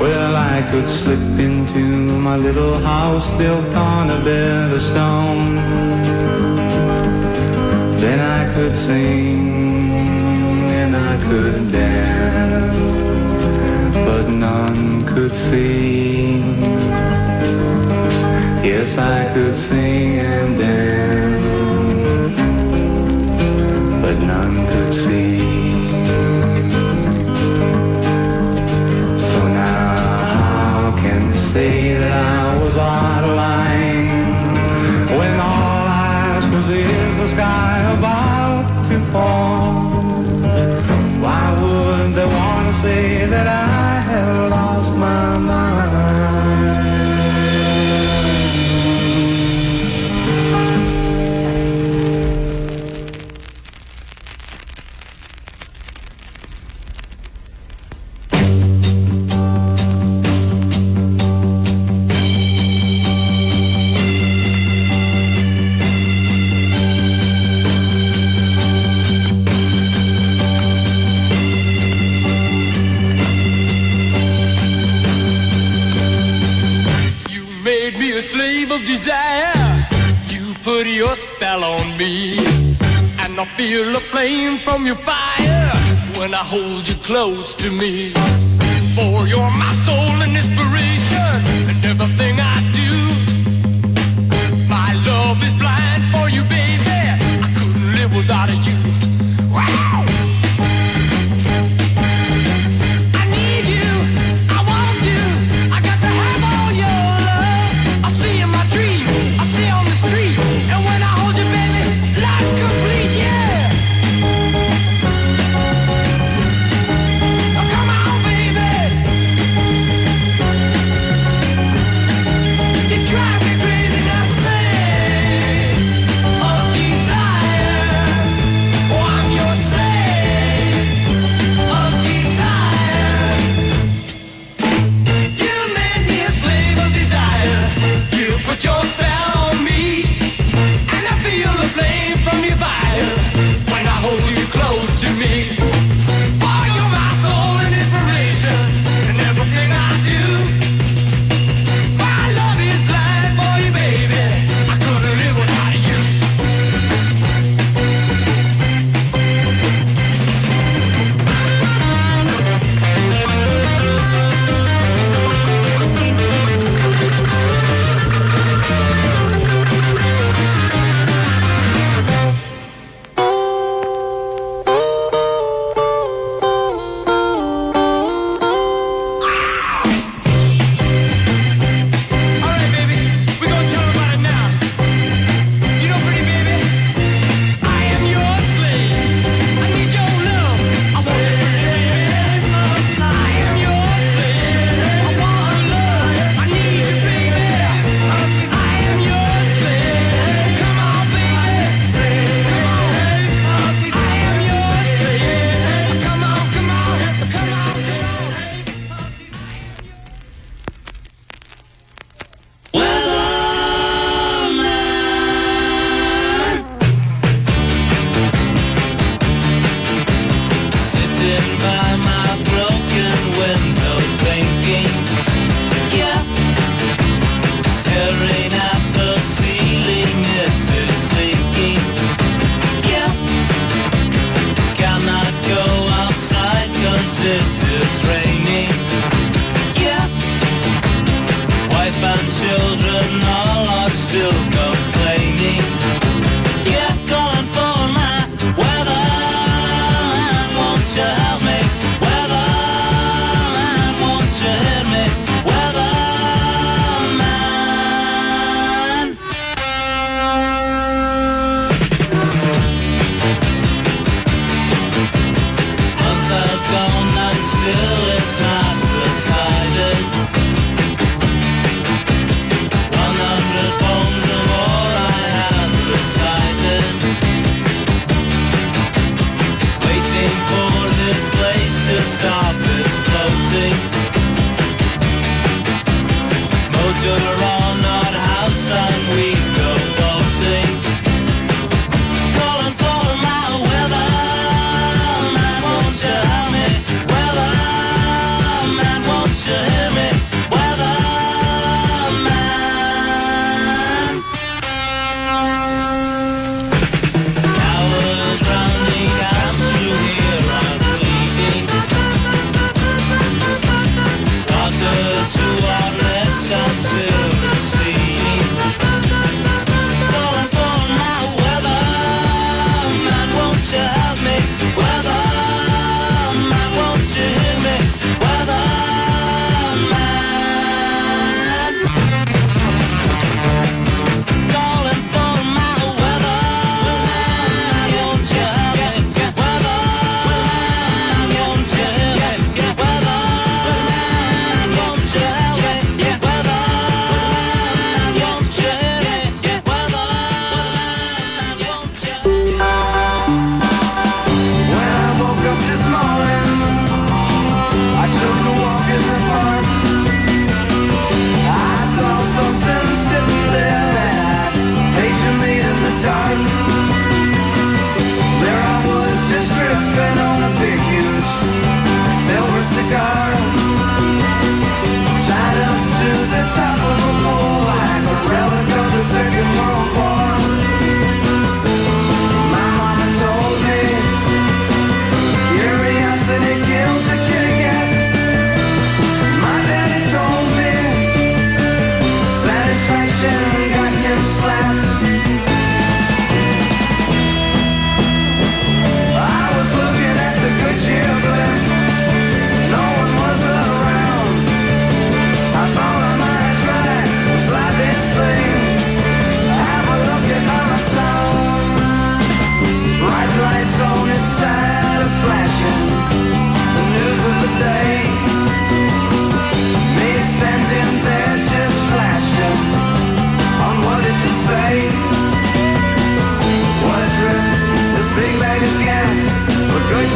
Well, I could slip into my little house built on a bed of stone. Then I could sing and I could dance, but none could see. Yes, I could sing and dance, but none could see. Say that I was out of line when all I asked was, is the sky about to fall? Why would they want to say that I had lost my mind? Desire, you put your spell on me, and I feel the flame from your fire when I hold you close to me. For you're my soul and inspiration, and everything I do. My love is blind for you, baby. I couldn't live without you. Wow!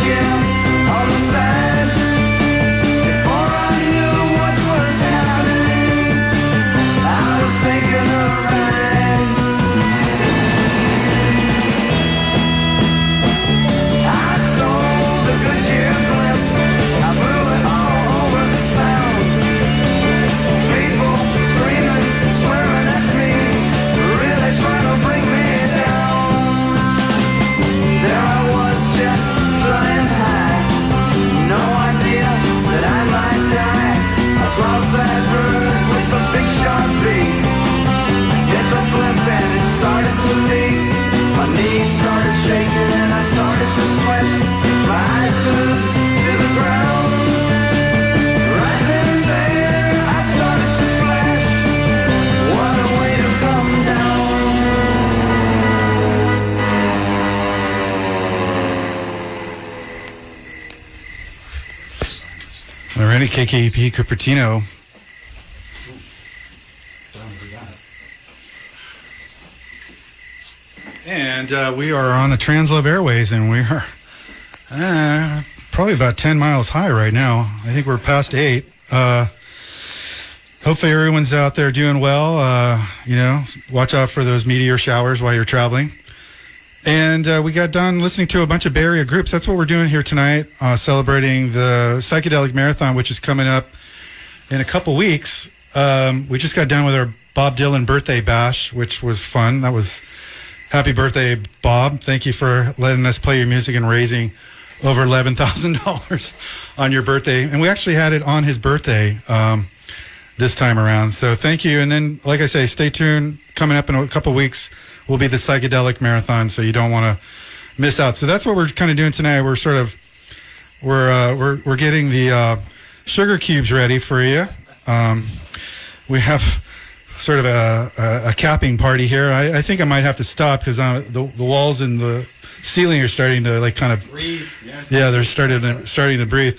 gym on the side. Before I knew what was happening, I was taking a ride. I stole the Goodyear blimp, I blew it all over this town. People screaming, swearing at me, really trying to bring me down. There I was just flying high, no idea that I might die. A cross-eyed bird with a big sharp beak hit the blimp and it started to leak. My knees started shaking and I started to sweat. My eyes glued to the ground. Right then and there I started to flash. What a way to come down. Alrighty, KKUP Cupertino. And we are on the Translove Airways, and we are probably about 10 miles high right now. I think we're past 8. Hopefully everyone's out there doing well. Watch out for those meteor showers while you're traveling. And we got done listening to a bunch of Bay Area groups. That's what we're doing here tonight, celebrating the Psychedelic Marathon, which is coming up in a couple weeks. We just got done with our Bob Dylan birthday bash, which was fun. That was happy birthday, Bob. Thank you for letting us play your music and raising over $11,000 on your birthday. And we actually had it on his birthday this time around. So thank you. And then, like I say, stay tuned. Coming up in a couple weeks will be the Psychedelic Marathon, so you don't want to miss out. So that's what we're kind of doing tonight. We're getting the sugar cubes ready for you. We have sort of a capping party here. I think I might have to stop because the walls and the ceiling are starting to like kind of breathe. Yeah, they're starting to breathe.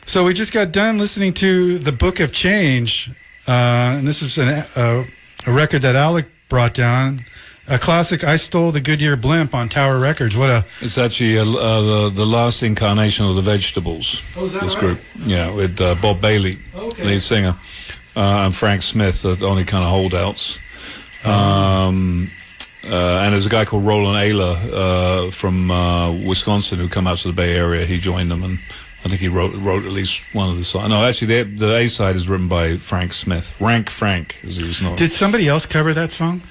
So we just got done listening to The Book of Change, and this is a record that Alec brought down. A classic, I Stole the Goodyear Blimp on Tower Records. It's actually the last incarnation of the Vegetables. Oh, is that this right? group, yeah, with Bob Bailey, lead singer, and Frank Smith, the only kind of holdouts. And there's a guy called Roland Ayler from Wisconsin who come out to the Bay Area. He joined them, and I think he wrote at least one of the songs. No, actually, the A side is written by Frank Smith. Rank Frank, as he was known. Did somebody else cover that song?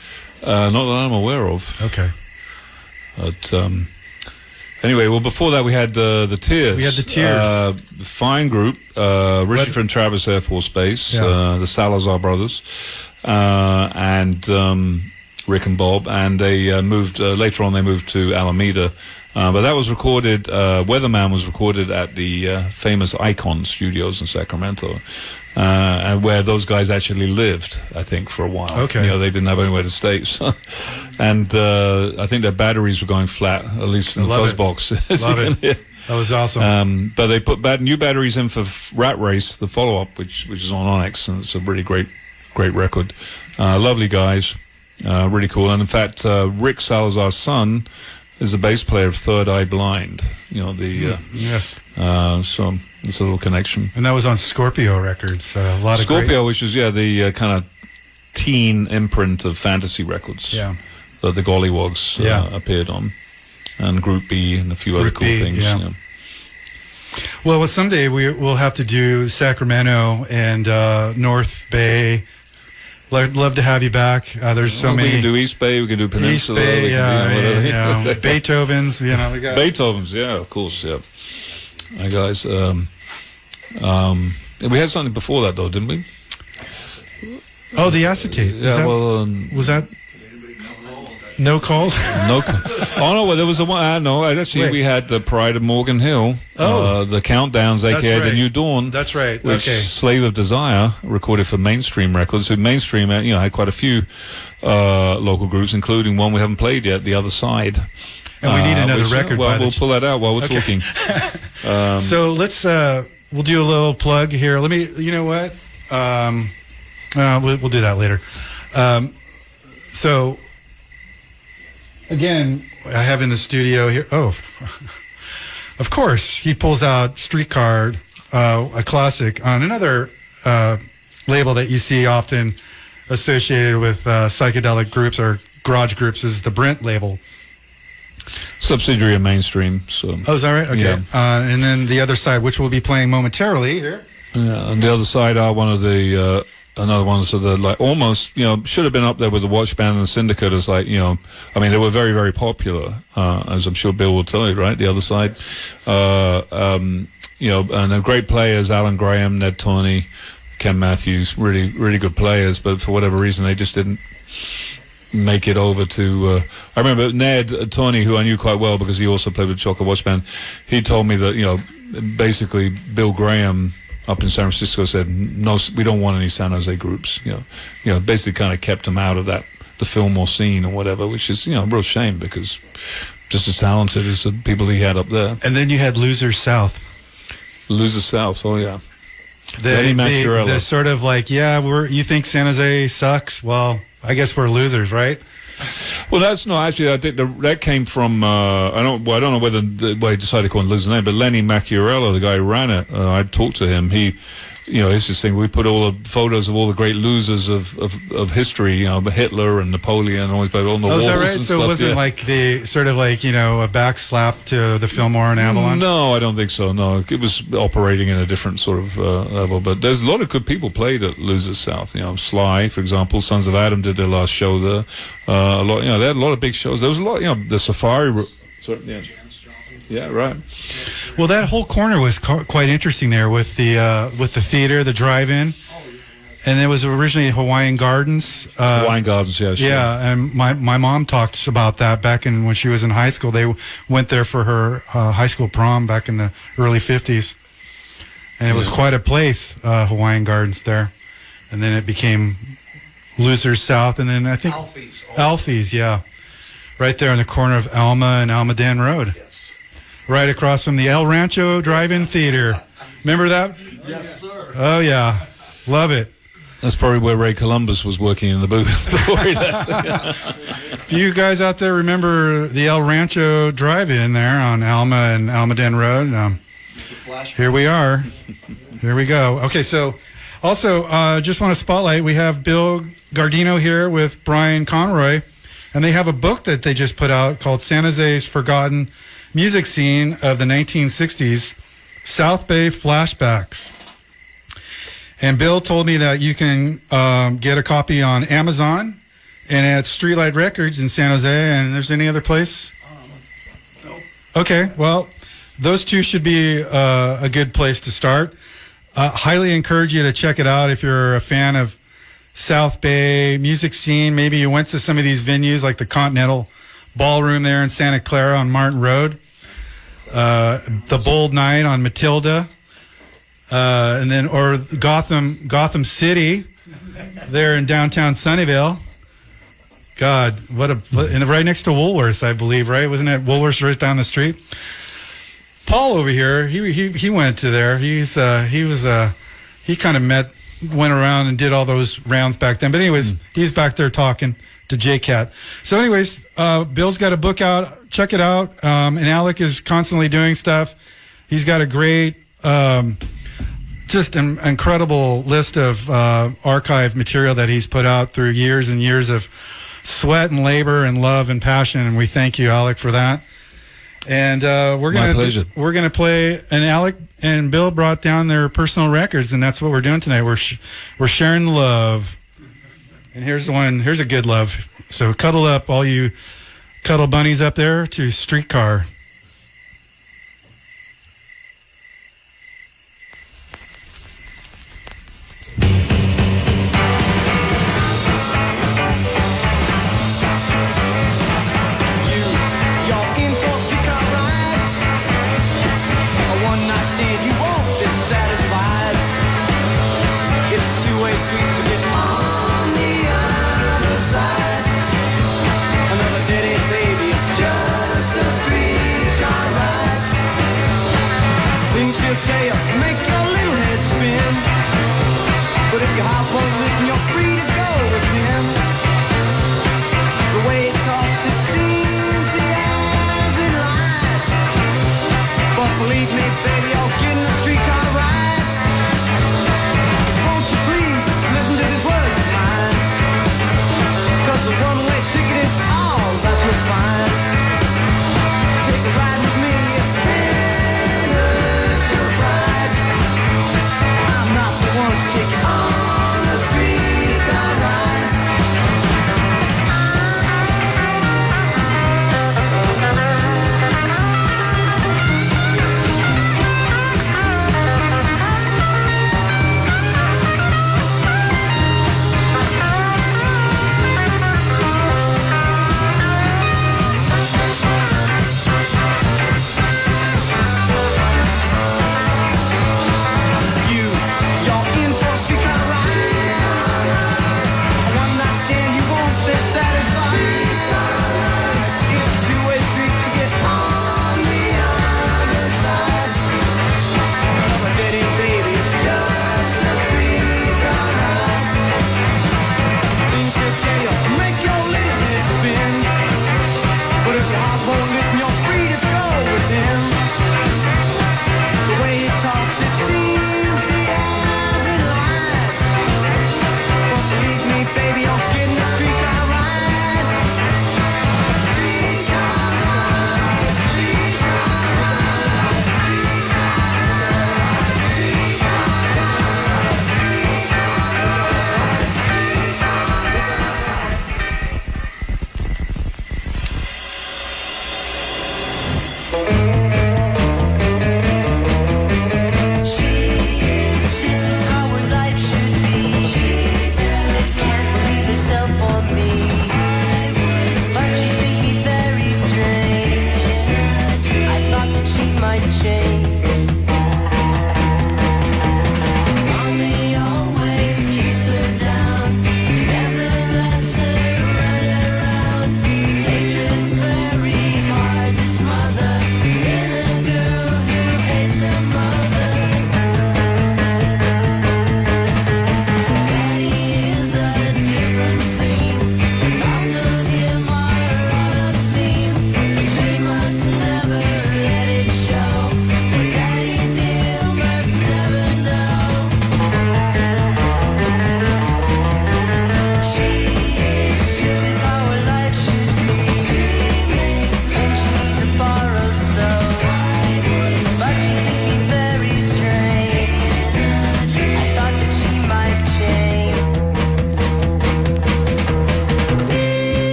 Not that I'm aware of. Okay. But anyway, well, before that we had the Tears. We had the Tears. Fine group. Richie from Travis Air Force Base, the Salazar brothers, and Rick and Bob. And they moved, later on they moved to Alameda. But that was recorded, Weatherman was recorded at the famous Icon Studios in Sacramento. And where those guys actually lived, I think, for a while. Okay. They didn't have anywhere to stay. So. And I think their batteries were going flat, at least in the fuzz box. Love it. That was awesome. But they put new batteries in for Rat Race, the follow-up, which is on Onyx, and it's a really great record. Lovely guys, really cool. And in fact, Rick Salazar's son is the bass player of Third Eye Blind. Yes. So it's a little connection. And that was on Scorpio Records. A lot of Scorpio, which is the kind of teen imprint of Fantasy Records. Yeah. That the Gollywogs appeared on, and Group B and a few other cool things. Yeah. Well, someday we'll have to do Sacramento and North Bay. Love to have you back. There's so many. We can do East Bay. We can do Peninsula. East Bay, we can do Beethoven's. We got Beethoven's. Yeah, of course. Yeah. Hi guys. We had something before that though, didn't we? Oh, the acetate. Yeah. Was that? No calls? No. Oh no, well there was a one. No, actually we had the Pride of Morgan Hill. The Countdowns, aka The New Dawn. That's right. Which Okay. Slave of Desire recorded for Mainstream Records. So Mainstream, had quite a few local groups, including one we haven't played yet, The Other Side. And we need another record. Well, we'll pull that out while we're talking. So let's we'll do a little plug here. Let me. You know what? We'll do that later. So. Again, I have in the studio here. Oh, of course, he pulls out Streetcar, a classic, on another label that you see often associated with psychedelic groups or garage groups is the Brent label. Subsidiary of Mainstream. So. Oh, is that right? Okay. Yeah. And then the other side, which we'll be playing momentarily here. Yeah, on the other side are one of the another ones of the like almost should have been up there with the Watch Band and the Syndicate as like I mean they were very very popular as I'm sure Bill will tell you, right? The other side, and the great players Alan Graham, Ned Tawney, Ken Matthews, really really good players, but for whatever reason they just didn't make it over to I remember Ned Tawney, who I knew quite well because he also played with Chocolate Watch Band. He told me that basically Bill Graham up in San Francisco said no, we don't want any San Jose groups. Basically kind of kept them out of the Fillmore scene or whatever, which is a real shame because just as talented as the people he had up there. And then you had Losers South. Losers South, oh yeah. The sort of like, you think San Jose sucks? Well, I guess we're losers, right? Well, that's not actually. I think that came from. I don't know whether he decided to call him Losers' name, but Lenny Macchiarella, the guy who ran it. I talked to him. He, it's this thing. We put all the photos of all the great losers of history. Hitler and Napoleon, always put on the walls. Is that right? And So stuff, it wasn't like the sort of like a back slap to the Fillmore and Avalon. No, I don't think so. No, it was operating in a different sort of level. But there's a lot of good people played at Losers South. Sly, for example, Sons of Adam did their last show there. A lot, they had a lot of big shows. There was a lot, the Safari. Yeah, right. Well, that whole corner was quite interesting there with the theater, the drive-in, and it was originally Hawaiian Gardens. Hawaiian Gardens, yeah. Sure. Yeah, and my mom talked about that back when she was in high school. They went there for her high school prom back in the early 50s, and it was quite a place, Hawaiian Gardens there. And then it became Losers South, and then I think Alfie's, yeah, right there on the corner of Alma and Almaden Road. Right across from the El Rancho Drive-In Theater. Remember that? Yes, sir. Oh, yeah. Love it. That's probably where Ray Columbus was working in the booth before he left. If you guys out there remember the El Rancho Drive-In there on Alma and Almaden Road, here we are. Here we go. Okay, so also just want to spotlight, we have Bill Gardino here with Brian Conroy, and they have a book that they just put out called San Jose's Forgotten Music Scene of the 1960s, South Bay Flashbacks. And Bill told me that you can get a copy on Amazon and at Streetlight Records in San Jose. And there's any other place? No. Okay, well, those two should be a good place to start. Highly encourage you to check it out if you're a fan of South Bay music scene. Maybe you went to some of these venues like the Continental Ballroom there in Santa Clara on Martin Road, the Bold Night on Matilda, and then or Gotham City there in downtown Sunnyvale. God, and right next to Woolworths, I believe, right? Wasn't it Woolworths right down the street? Paul over here, he went to there. He kind of went around and did all those rounds back then. But anyways, he's back there talking to J-Cat. So anyways, Bill's got a book out. Check it out. And Alec is constantly doing stuff. He's got a great, just an incredible list of archive material that he's put out through years and years of sweat and labor and love and passion. And we thank you, Alec, for that. And we're gonna play. And Alec and Bill brought down their personal records, and that's what we're doing tonight. We're sharing love. And here's a good love. So cuddle up, all you cuddle bunnies up there, to Streetcar. Another dead end baby, it's just a street.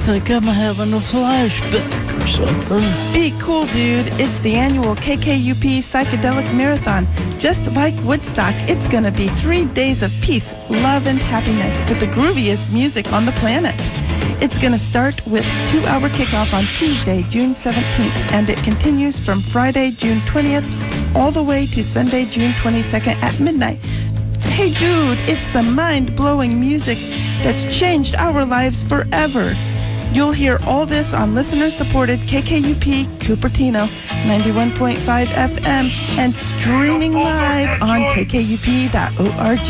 think I'm having a flashback or something. Be cool, dude. It's the annual KKUP Psychedelic Marathon. Just like Woodstock, it's going to be 3 days of peace, love, and happiness with the grooviest music on the planet. It's going to start with 2-hour kickoff on Tuesday, June 17th, and it continues from Friday, June 20th, all the way to Sunday, June 22nd at midnight. Hey, dude, it's the mind-blowing music that's changed our lives forever. You'll hear all this on listener-supported KKUP Cupertino 91.5 FM and streaming live on kkup.org.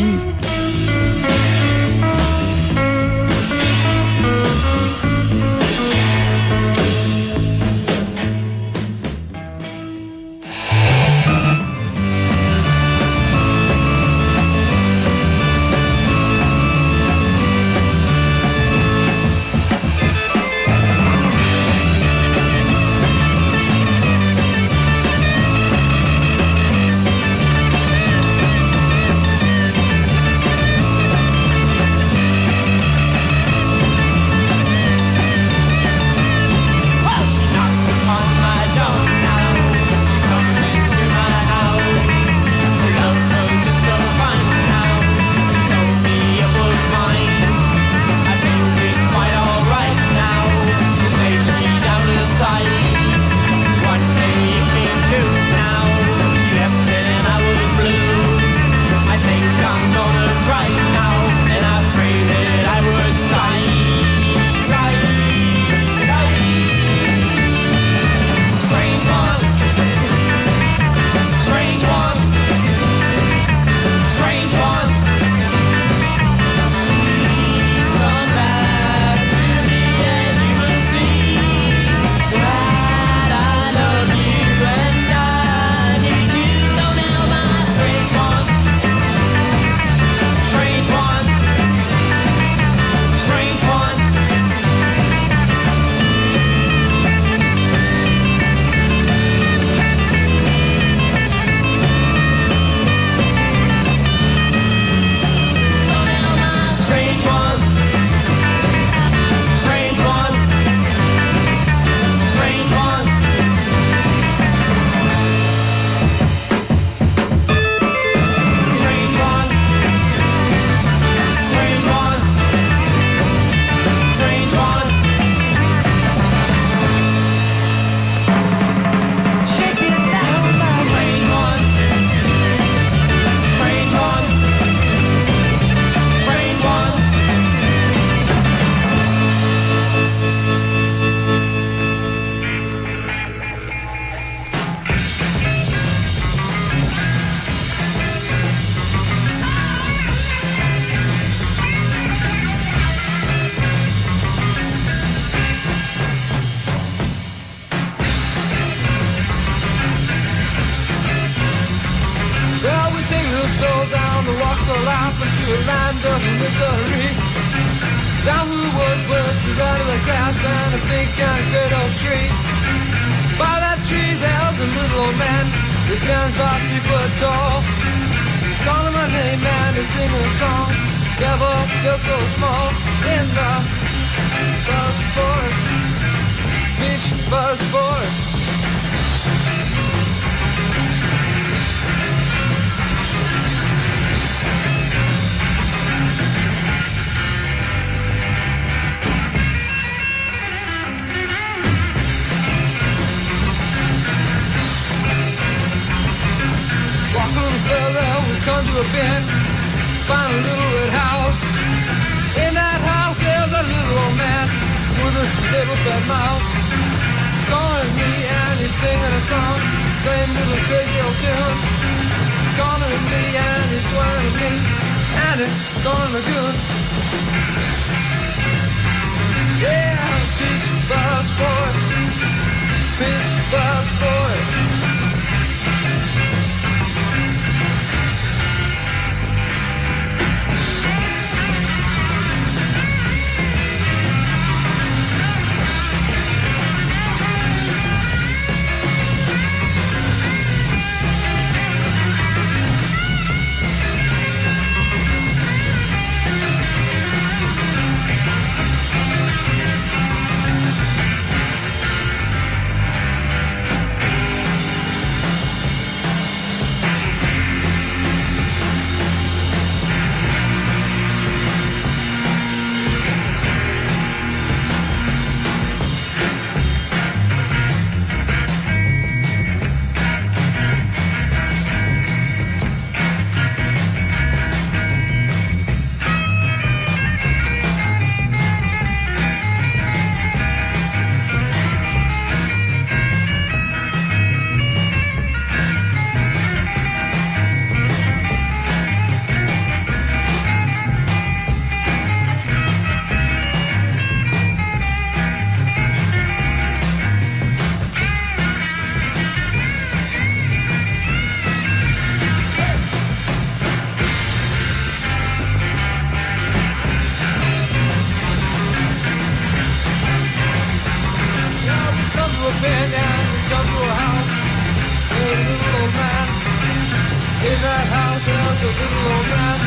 In that house there's a little old man.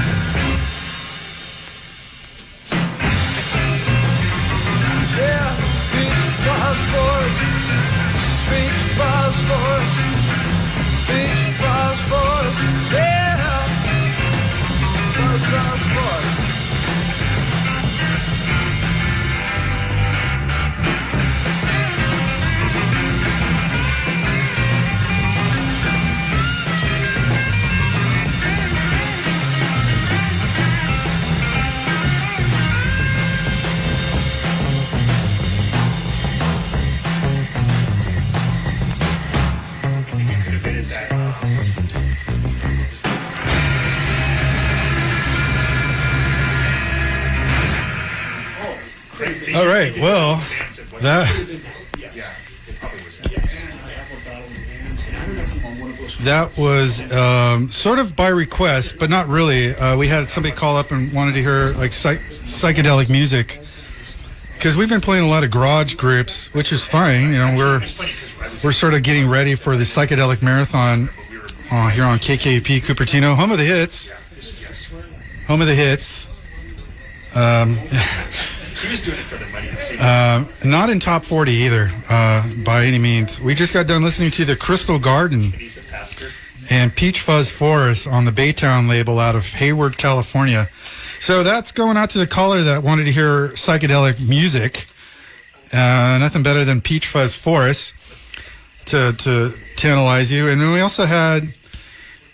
Yeah, beach phosphorus, beach phosphorus, beach phosphorus, yeah, phosphorus. All right. Well, that was sort of by request, but not really. We had somebody call up and wanted to hear like psychedelic music because we've been playing a lot of garage groups, which is fine. You know, we're sort of getting ready for the psychedelic marathon here on KKUP Cupertino, home of the hits. Home of the hits. He was doing it for the money. Not in top 40 either, by any means. We just got done listening to the Crystal Garden and Peach Fuzz Forest on the Baytown label out of Hayward, California. So that's going out to the caller that wanted to hear psychedelic music. Nothing better than Peach Fuzz Forest to tantalize you. And then we also had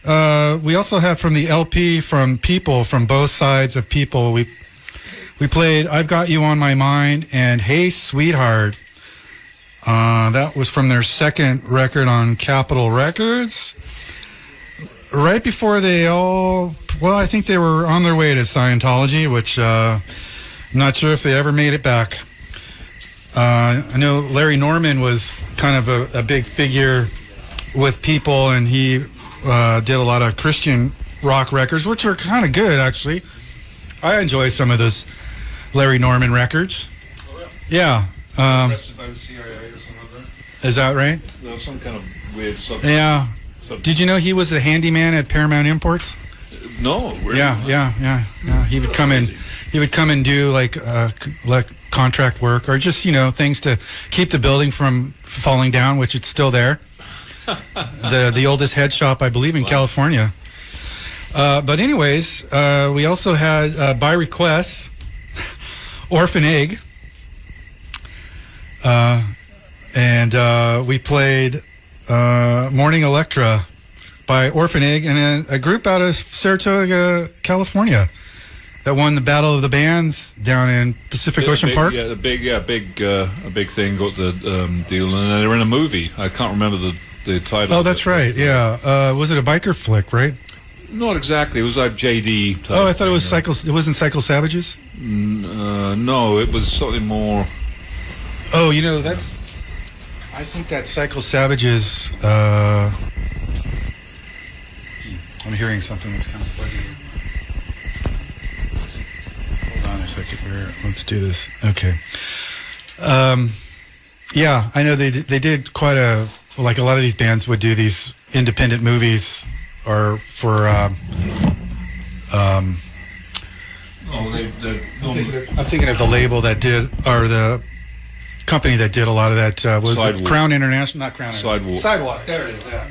from the LP from People, from both sides of People, we played I've Got You on My Mind and Hey Sweetheart. That was from their second record on Capitol Records. Right before I think they were on their way to Scientology, which I'm not sure if they ever made it back. I know Larry Norman was kind of a big figure with People, and he did a lot of Christian rock records, which are kind of good, actually. I enjoy some of those Larry Norman records. Yeah. Arrested by the CIA or something like that. Is that right? There was some kind of weird subject. Yeah. Did you know he was a handyman at Paramount Imports? No. Really? Yeah. He would come in. He would come and do like contract work or just things to keep the building from falling down, which it's still there. the oldest head shop, I believe, in California. But anyways, we also had by request. Orphan Egg, and we played Morning Electra by Orphan Egg and a group out of Saratoga, California that won the Battle of the Bands down in Pacific Ocean Park. Yeah, a big thing, got the deal, and they were in a movie. I can't remember the title. Oh, that's right, yeah. Was it a biker flick, right? Not exactly. It was like JD type. Oh, I thought it was It wasn't Psycho Savages? No, it was something more. Oh, I think that Psycho Savages. I'm hearing something that's kind of fuzzy. Hold on a second here. Let's do this. Okay. Yeah, I know they did quite a lot of these bands would do these independent movies. Or for I'm thinking of the label that did, or the company that did a lot of that was Crown International, not Crown International. Sidewalk. There it is. Yeah.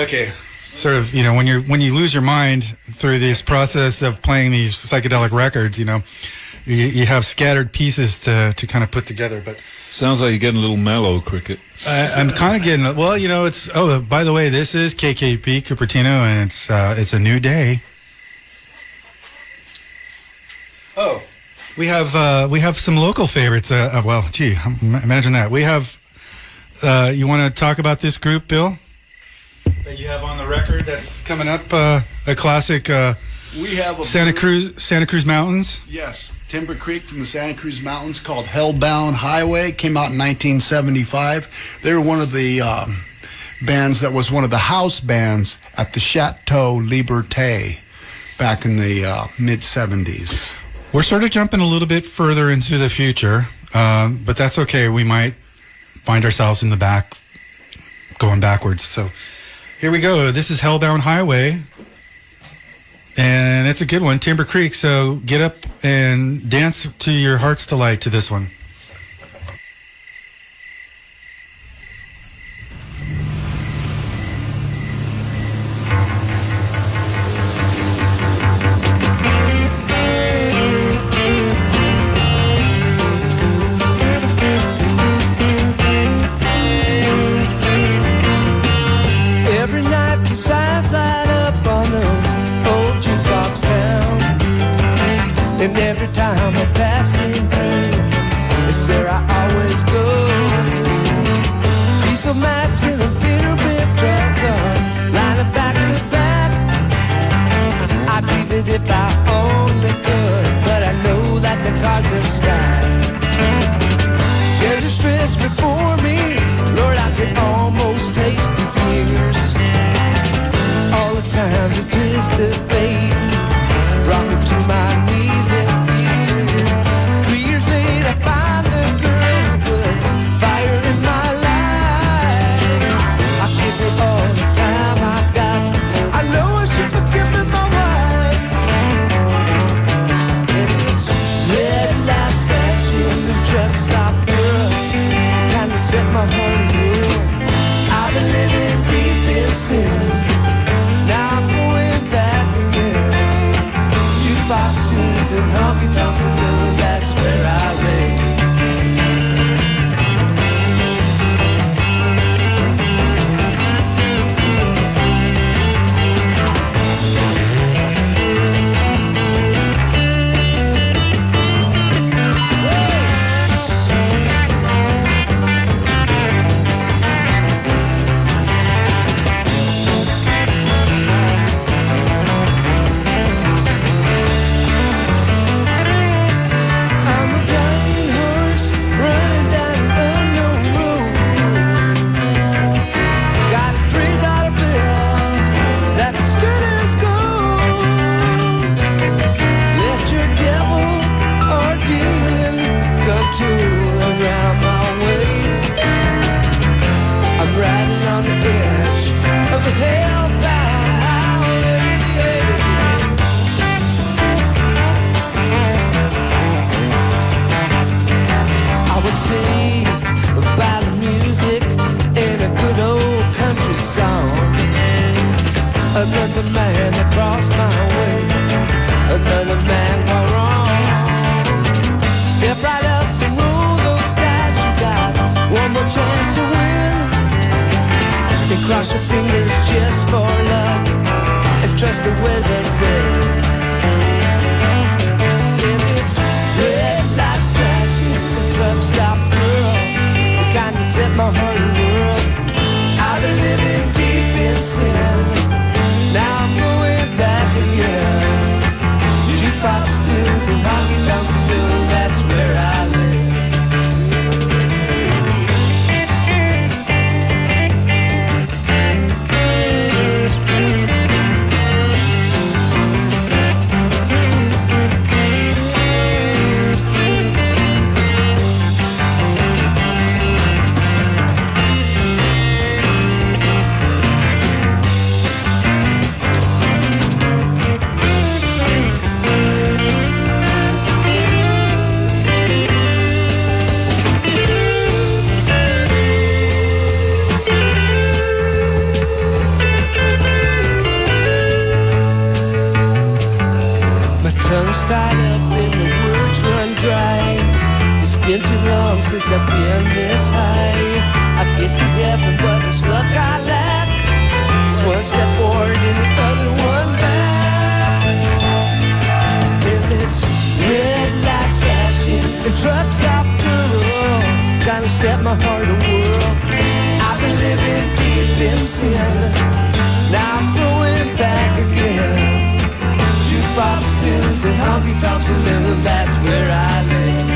Okay. Sort of, when you lose your mind through this process of playing these psychedelic records, you have scattered pieces to kind of put together, but. Sounds like you're getting a little mellow, Cricket. I'm kind of getting, it's, by the way, this is KKUP Cupertino, and it's a new day. Oh, we have some local favorites. Imagine that. We have, you want to talk about this group, Bill? That you have on the record that's coming up, a classic, we have Santa Cruz Mountains. Yes. Timber Creek from the Santa Cruz Mountains called Hellbound Highway. Came out in 1975. They were one of the bands that was one of the house bands at the Chateau Liberté back in the mid-70s. We're sort of jumping a little bit further into the future, but that's okay. We might find ourselves in the back going backwards. So Here we go. This is Hellbound Highway. And it's a good one, Timber Creek. So get up and dance to your heart's delight to this one. Every night the signs light up on those old jukebox towns, and every time I'm passing through, it's there I always go. Piece of match and a bitter bit drugs on, lining back to back. I'd leave it if I only could, but I know that the cards are stacked. There's a stretch before me, Lord, I could almost taste the years. All the times a twisted fate brought me to my knees in fear. 3 years later, I find a girl who puts fire in my life. I give her all the time I got. I know I should be giving my wife. And it's red lights flashing and truck stop girl, kinda set my heart whirl. I've been living deep in sin. Now I'm going back again. Jukebox tunes and honky-tonk saloon, that's where I lay. I'm a blind horse running down an unknown road. Got a $3 bill that's as good as gold. Let your devil or demon come tooling round my way. I'm riding on the edge of a hellbound highway. I was saved by the music and a good old country song. Another man that crossed my way, another man gone wrong. Step right up and roll those dice, you got one more chance to win. And cross your fingers just for luck, and trust the ways I say. And it's red lights flashing, truck stop girl, the kind that set my heart a whirl. I've been living deep in sin, now I'm going back again. Jukebox tunes and honky-tonk saloons, that's where I live. My tongue's tied up and the words run dry. It's been too long since I've been this high. I get to heaven, but it's luck I lack. It's one step forward and the other one back. And it's red lights flashing and truck stop girl, kinda set my heart a whirl. I've been living deep in sin, now I'm going back again. Jukebox tunes and honky-tonk saloons, that's where I live.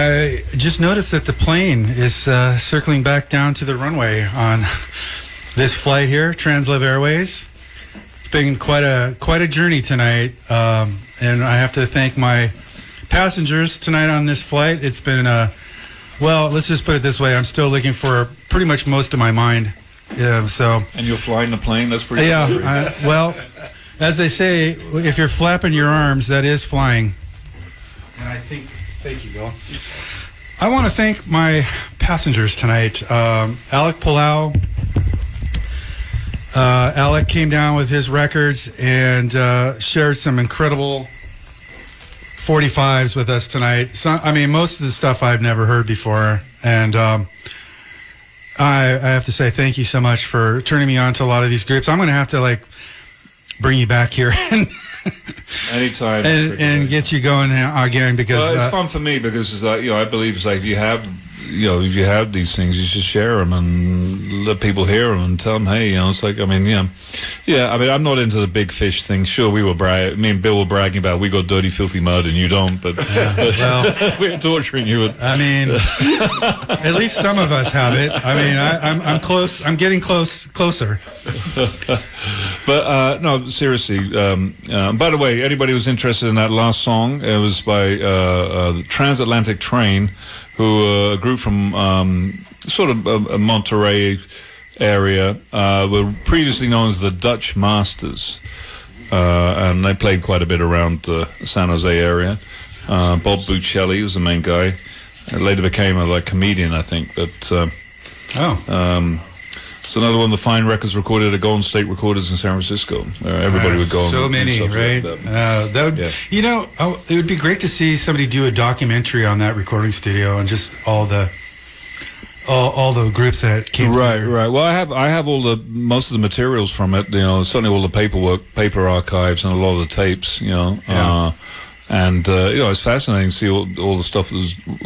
I just noticed that the plane is circling back down to the runway on this flight here, Translive Airways. It's been quite a journey tonight, and I have to thank my passengers tonight on this flight. It's been well, let's just put it this way: I'm still looking for pretty much most of my mind. Yeah, so. And you're flying the plane? That's pretty. Yeah. Well, as they say, if you're flapping your arms, that is flying. And I think. Thank you, Bill. I want to thank my passengers tonight. Alec Palau. Alec came down with his records and shared some incredible 45s with us tonight. I mean, most of the stuff I've never heard before. And I have to say thank you so much for turning me on to a lot of these groups. I'm going to have to, bring you back here and anytime and get you going again, because it's fun for me because it's like, I believe it's like if you have these things, you should share them and let people hear them and tell them, hey, it's like, I mean, I mean, I'm not into the big fish thing. Sure, me and Bill were bragging about we got dirty, filthy mud and you don't, but we're torturing you. I mean, at least some of us have it. I mean, I'm close. I'm getting closer. But no, seriously. By the way, anybody who's interested in that last song, it was by the Transatlantic Train, who a group from sort of a Monterey area, were previously known as the Dutch Masters, and they played quite a bit around the San Jose area. Bob Buccelli was the main guy. Later became a comedian, I think. But it's another one of the fine records recorded at Golden State Recorders in San Francisco. Everybody would go. So and many, right? Like that. That would, it would be great to see somebody do a documentary on that recording studio and just all the groups that came. Right. Well, I have most of the materials from it. Certainly all the paper archives, and a lot of the tapes. And it's fascinating to see all the stuff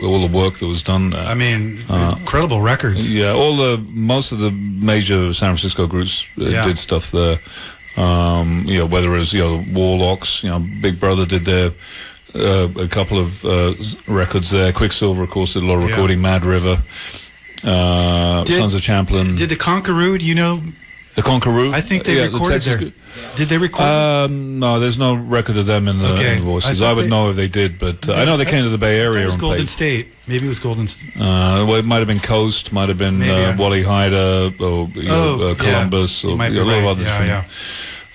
all the work that was done there. I mean, incredible records. Yeah, most of the major San Francisco groups did stuff there. Whether it was Warlocks, Big Brother did their a couple of records there. Quicksilver, of course, did a lot of recording. Mad River, Sons of Champlain. Did the Conqueror? The Conqueror? I think they recorded there. Did they record? No, there's no record of them in the invoices. I would know if they did, but I know they came to the Bay Area. It was and Golden played. State. Maybe it was Golden State. Well, it might have been Coast, might have been Wally Hyder, or Columbus, or a lot of others.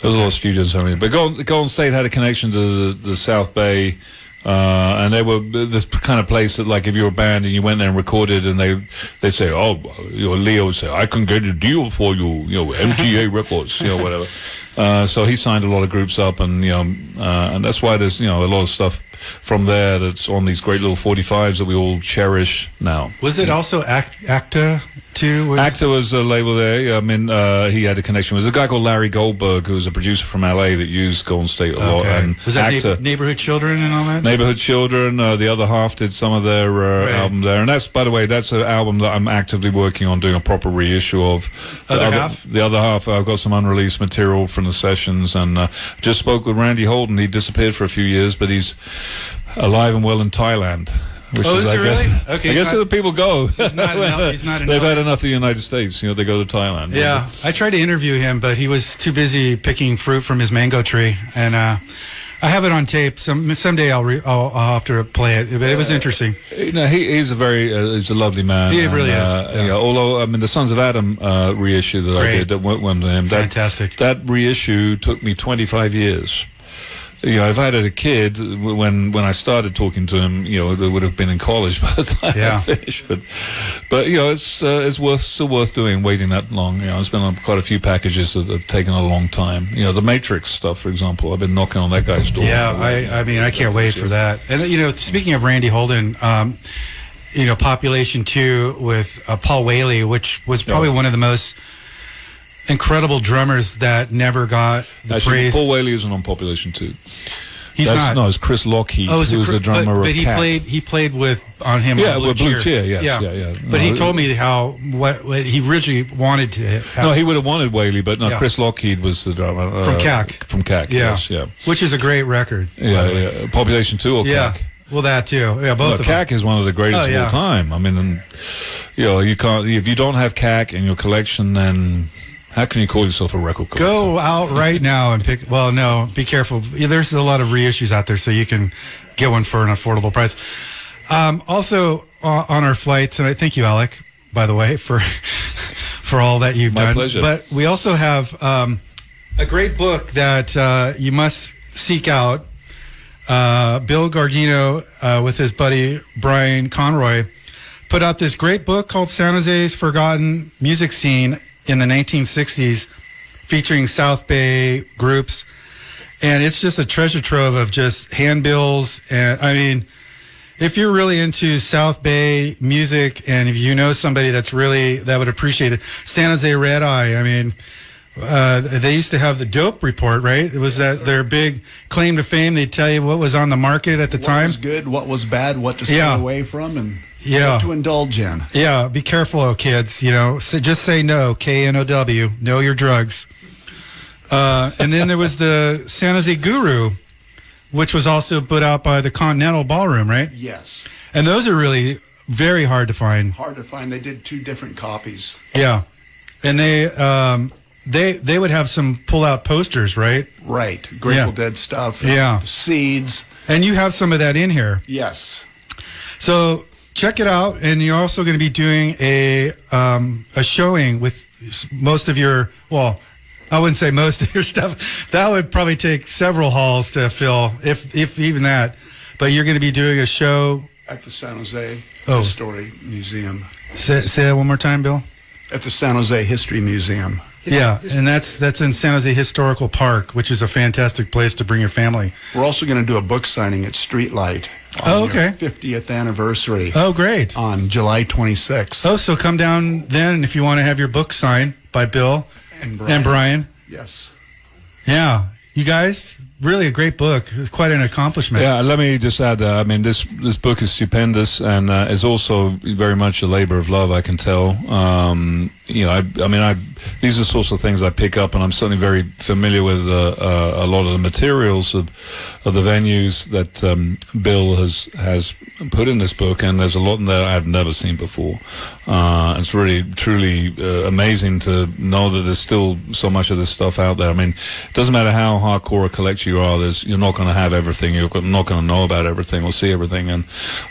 There's a lot of studios. But Golden State had a connection to the South Bay. And they were this kind of place that, like, if you're a band and you went there and recorded, and they say, Leo would say, I can get a deal for you, MTA Records, whatever. So he signed a lot of groups up, and and that's why there's a lot of stuff from there that's on these great little 45s that we all cherish now. Was it also ACTA too? ACTA was a label there. I mean, he had a connection with a guy called Larry Goldberg, who was a producer from LA that used Golden State a lot. And was that ACTA, Neighborhood Children and all that? Neighborhood Children. The other half did some of their album there, and that's, by the way, that's an album that I'm actively working on doing a proper reissue of. The other half, I've got some unreleased material from the sessions, and just spoke with Randy Holden. He disappeared for a few years, but he's alive and well in Thailand. Which is I guess, really? Okay, I guess where people go. He's not They've had enough of the United States. They go to Thailand. Yeah, I tried to interview him, but he was too busy picking fruit from his mango tree, and I have it on tape. Someday I'll have to play it. But it was interesting. He's a lovely man. He really is. Although the Sons of Adam reissue that I did that went to him. Fantastic. That reissue took me 25 years. If I had a kid when I started talking to him, they would have been in college by the time I finished. But it's still worth doing. Waiting that long, it's been on quite a few packages that have taken a long time. The Matrix stuff, for example, I've been knocking on that guy's door. Yeah, I can't wait for that. And speaking of Randy Holden, Population 2 with Paul Whaley, which was probably one of the most incredible drummers that never got the praise. Paul Whaley isn't on Population 2. He's not. No, it's Chris Lockheed, who was the drummer of But he played with Blue Cheer. Yeah. But he told me what he originally wanted to have. No, he would have wanted Whaley, but no, Chris Lockheed was the drummer. From CAC. From CAC, yes. Which is a great record. Yeah. Population 2 or CAC? Well, that too. Yeah, both Well, of them. CAC is one of the greatest Oh, of yeah. all time. I mean, and, you can't, if you don't have CAC in your collection, then how can you call yourself a record collector? Go out right now and pick. Well, no, be careful. Yeah, there's a lot of reissues out there, so you can get one for an affordable price. Also, on our flights, and I thank you, Alec, by the way, for all that you've done. My pleasure. But we also have a great book that you must seek out. Bill Gardino, with his buddy Brian Conroy, put out this great book called San Jose's Forgotten Music Scene in the 1960s, featuring South Bay groups. And it's just a treasure trove of just handbills. And I mean, if you're really into South Bay music, and if you know somebody that would appreciate it, San Jose Red Eye, I mean, they used to have the Dope Report, right? It was their big claim to fame. They'd tell you what was on the market at the time. What was good, what was bad, what to stay away from, and what to indulge in. Yeah, be careful, kids. Just say no, K-N-O-W, know your drugs. And then there was the San Jose Guru, which was also put out by the Continental Ballroom, right? Yes. And those are really very hard to find. Hard to find. They did 2 different copies. Yeah. And they would have some pull-out posters, right? Right. Grateful Dead stuff. Yeah. Seeds. And you have some of that in here. Yes. So check it out. And you're also going to be doing a showing with most of your, well, I wouldn't say most of your stuff. That would probably take several halls to fill, if even that. But you're going to be doing a show at the San Jose History Museum. Say that one more time, Bill. At the San Jose History Museum. Yeah, and that's in San Jose Historical Park, which is a fantastic place to bring your family. We're also going to do a book signing at Streetlight. Oh, okay. 50th anniversary. Oh, great. On July 26th. Oh, so come down then if you want to have your book signed by Bill and Brian. Yes. Yeah, you guys, really a great book. Quite an accomplishment. Yeah, let me just add, I mean, this book is stupendous and is also very much a labor of love, I can tell. These are the sorts of things I pick up, and I'm certainly very familiar with a lot of the materials of the venues that Bill has put in this book, and there's a lot in there I've never seen before. It's really, truly amazing to know that there's still so much of this stuff out there. I mean, it doesn't matter how hardcore a collector you are, you're not going to have everything, you're not going to know about everything or see everything, and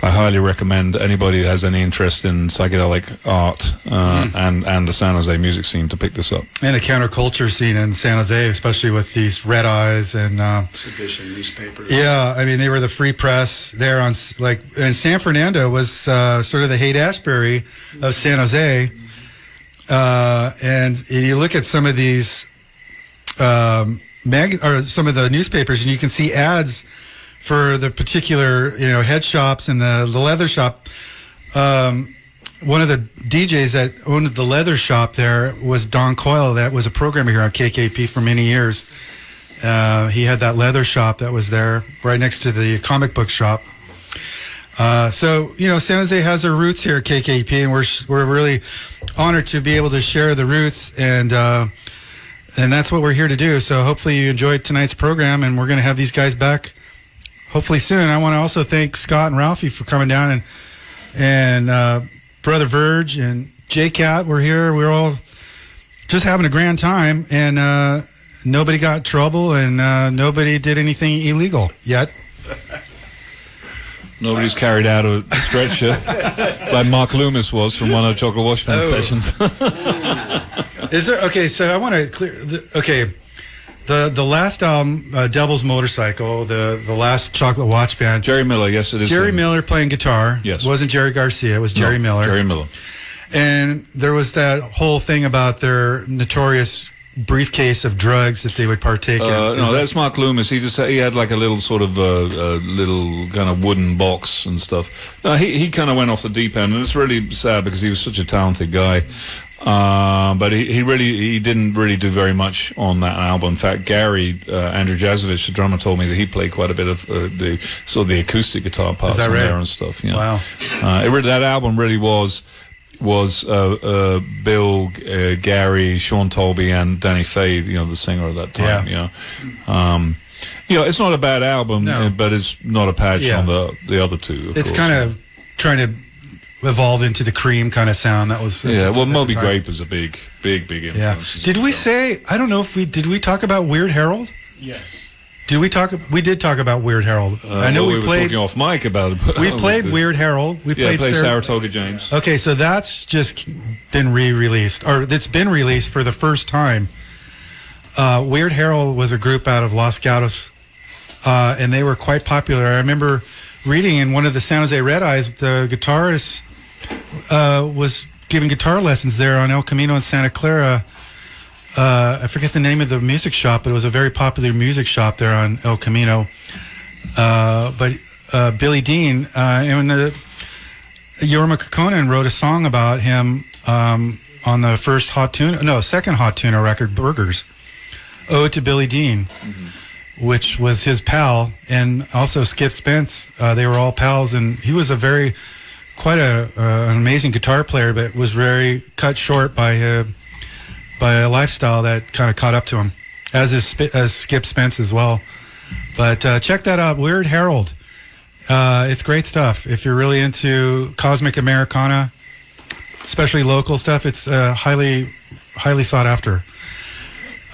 I highly recommend anybody who has any interest in psychedelic art and the San Jose music scene to pick this up. And the counterculture scene in San Jose, especially with these Red Eyes and Sedition newspapers. Yeah, I mean, they were the free press there on, and San Fernando was sort of the Haight-Ashbury of San Jose. And you look at some of these or some of the newspapers, and you can see ads for the particular, head shops and the leather shop. One of the DJs that owned the leather shop there was Don Coyle. That was a programmer here on KKP for many years. He had that leather shop that was there right next to the comic book shop. So San Jose has their roots here at KKP, and we're really honored to be able to share the roots, and that's what we're here to do. So hopefully you enjoyed tonight's program, and we're going to have these guys back hopefully soon. I want to also thank Scott and Ralphie for coming down, and Brother Verge and J-Cat were here. We were all just having a grand time, and nobody got in trouble, and nobody did anything illegal yet. Nobody's carried out a stretcher like Mark Loomis was from one of the Chocolate Washburn sessions. Is there? Okay, so I want to clear. The last album, Devil's Motorcycle, the last Chocolate Watch Band. Jerry Miller, yes, it is. Jerry Miller playing guitar. Yes. It wasn't Jerry Garcia. It was Jerry Miller. Jerry Miller. And there was that whole thing about their notorious briefcase of drugs that they would partake in. No, that's Mark Loomis. He had like a little sort of little kind of wooden box and stuff. He kind of went off the deep end, and it's really sad because he was such a talented guy. But he didn't really do very much on that album. In fact, Gary Andrew Jazovich, the drummer, told me that he played quite a bit of the acoustic guitar parts on there and stuff. Yeah. Wow. That album really was Bill, Gary, Sean Tolby, and Danny Fay, the singer at that time. Yeah. It's not a bad album, No. but it's not a patch Yeah. on the other two. It's kind of trying to evolve into the Cream kind of sound. That was Moby Grape was a big influence. Yeah. Did we say? I don't know if did we talk about Weird Harold? Yes. Did we talk? We did talk about Weird Harold. I know we we were played. talking off mic about it. We played Weird Harold. We played Saratoga James. Okay, so that's just been re-released, or it's been released for the first time. Weird Harold was a group out of Los Gatos, and they were quite popular. I remember reading in one of the San Jose Red Eyes, the guitarist was giving guitar lessons there on El Camino in Santa Clara. I forget the name of the music shop, but it was a very popular music shop there on El Camino. But Billy Dean and Jorma Kekkonen wrote a song about him on the second Hot Tuna record, Burgers, Ode to Billy Dean, which was his pal, and also Skip Spence. They were all pals, and he was quite an amazing guitar player, but was very cut short by a lifestyle that kind of caught up to him, as Skip Spence as well. But check that out, Weird Harold. It's great stuff. If you're really into cosmic Americana, especially local stuff, it's highly sought after.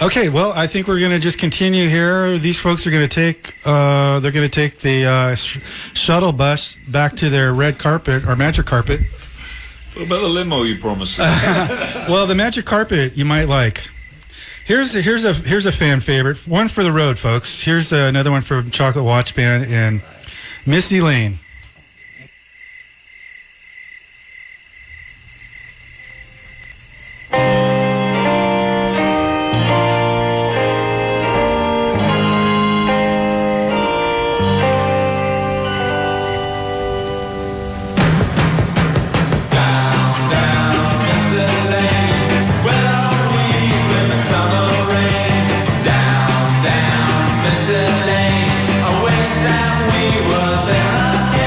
Okay, well, I think we're going to just continue here. These folks are going to take the shuttle bus back to their red carpet or magic carpet. What about the limo you promised? Well, the magic carpet you might like. Here's a fan favorite, one for the road, folks. Here's another one from Chocolate Watch Band and Misty Lane. Down, Mr. Lane, I wish that we were there again.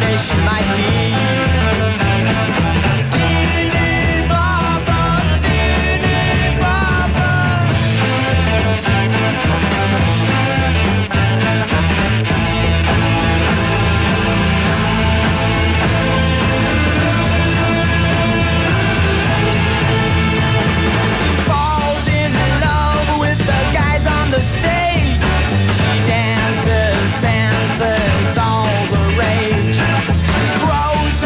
someday she might be. Dee-dee baba, dee-dee baba. She falls in love with the guys on the stage. She dances, dances all the rage. Grows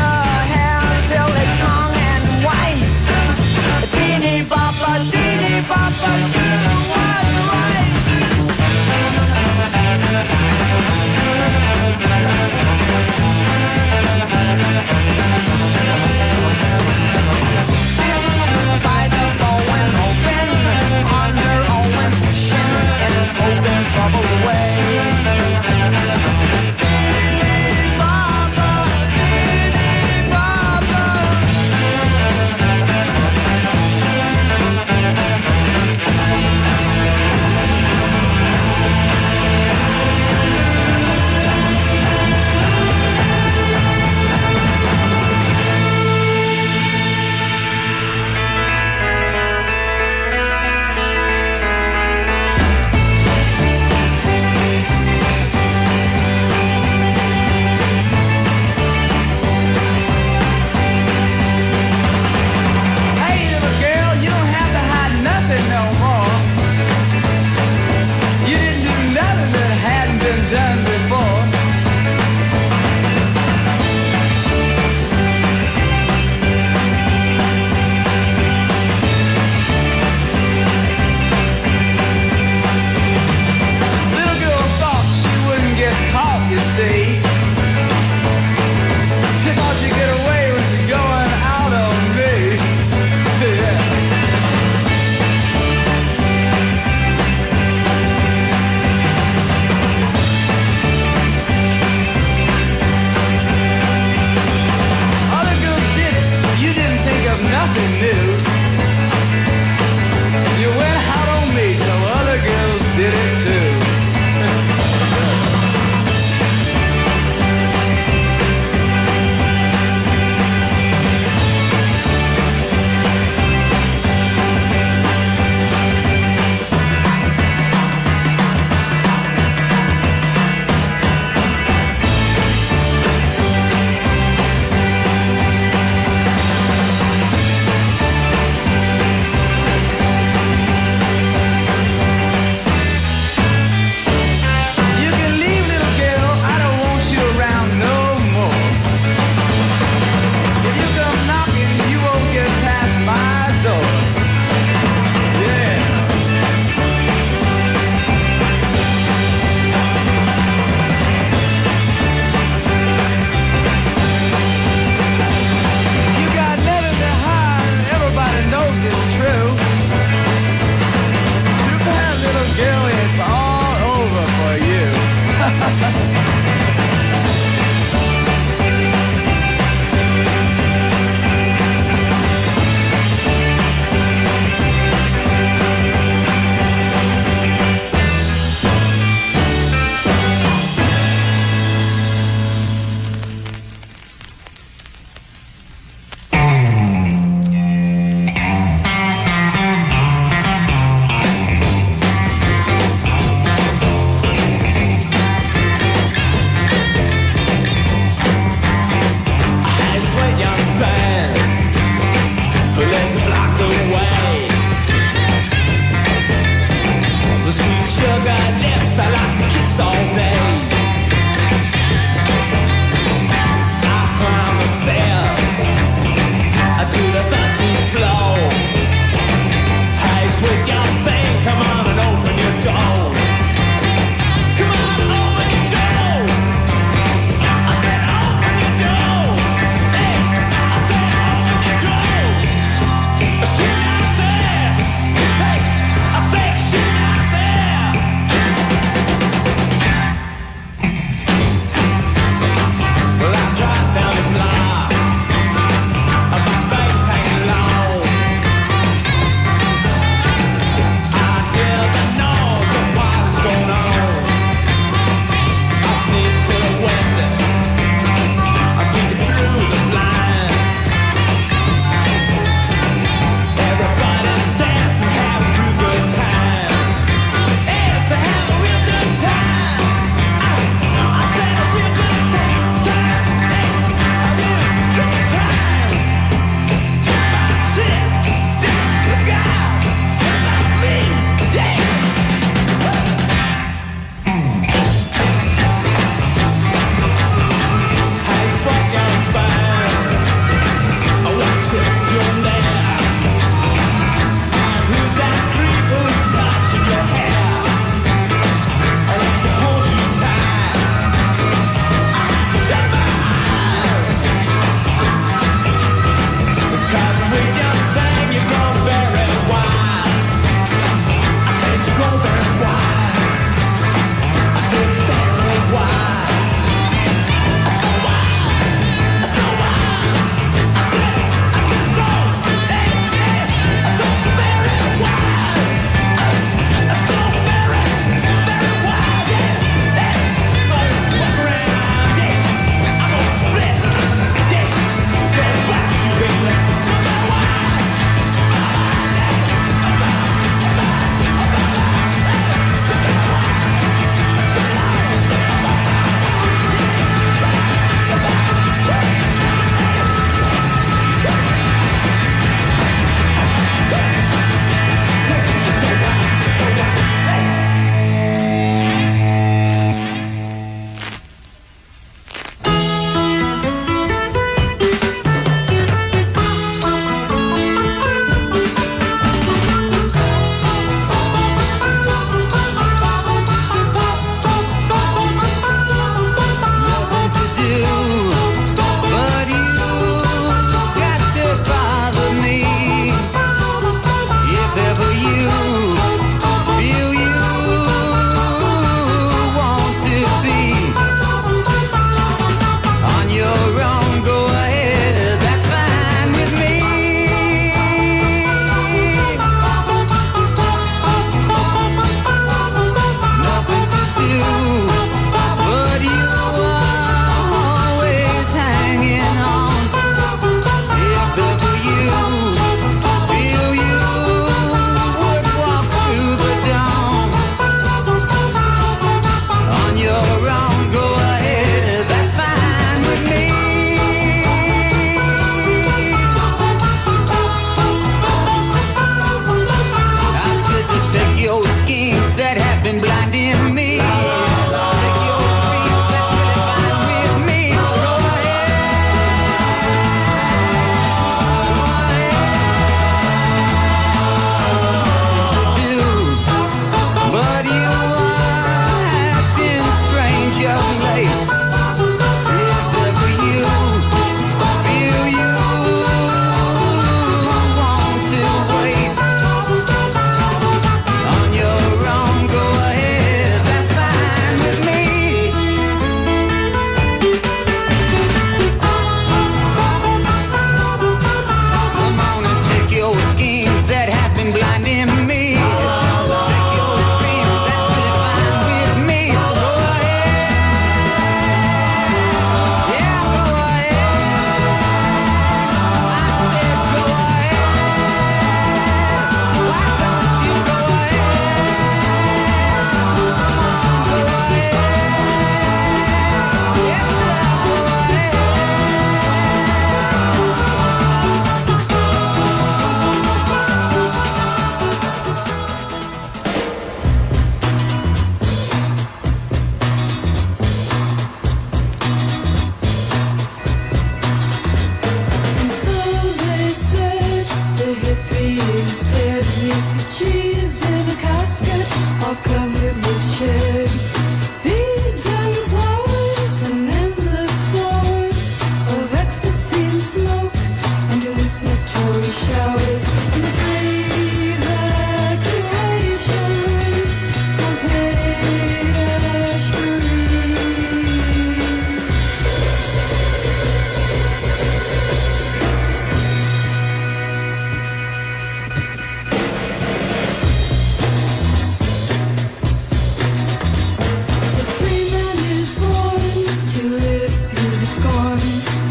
scorn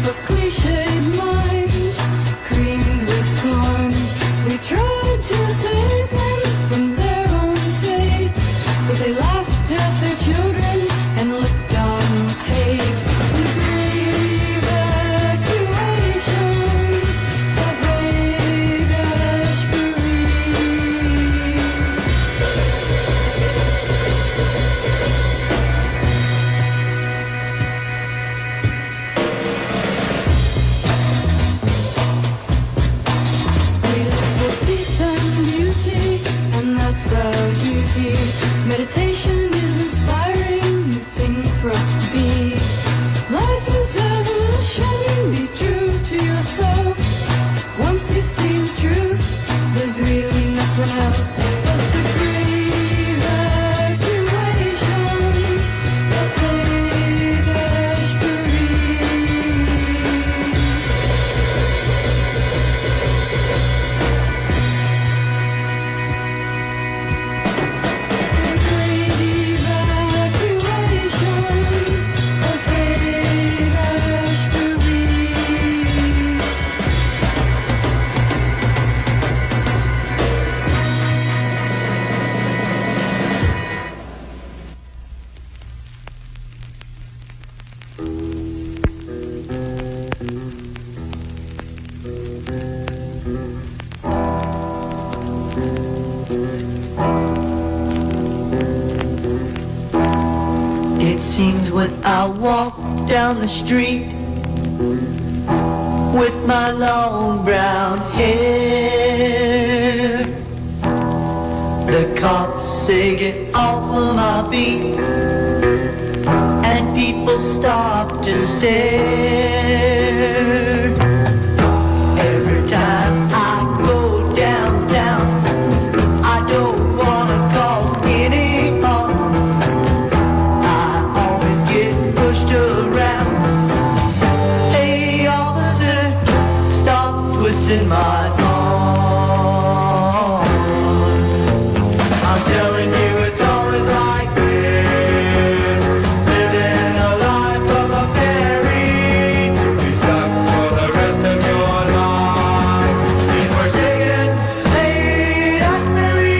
of cliched minds, creamed with corn. We tried to save them from their own fate, but they laughed at their children and looked on with hate. The great evacuation of Haight-Ashbury. We live for peace and beauty, and that's our duty. Meditation is inspiring new things for us to be. Life is evolution, be true to yourself. Once you've seen the truth, there's really nothing else but the great evacuation of Haight-Ashbury. The great evacuation of Haight-Ashbury. It seems when I walk down the street with my long brown hair, the cops say get off of my beat, and people stop to stare. Every time I go downtown, I don't wanna cause any harm. I always get pushed around. Hey officer, stop twisting my arm. I'm telling you it's always like this, living a life of a fairy, to be stuck for the rest of your life in forsaken Haight-Ashbury.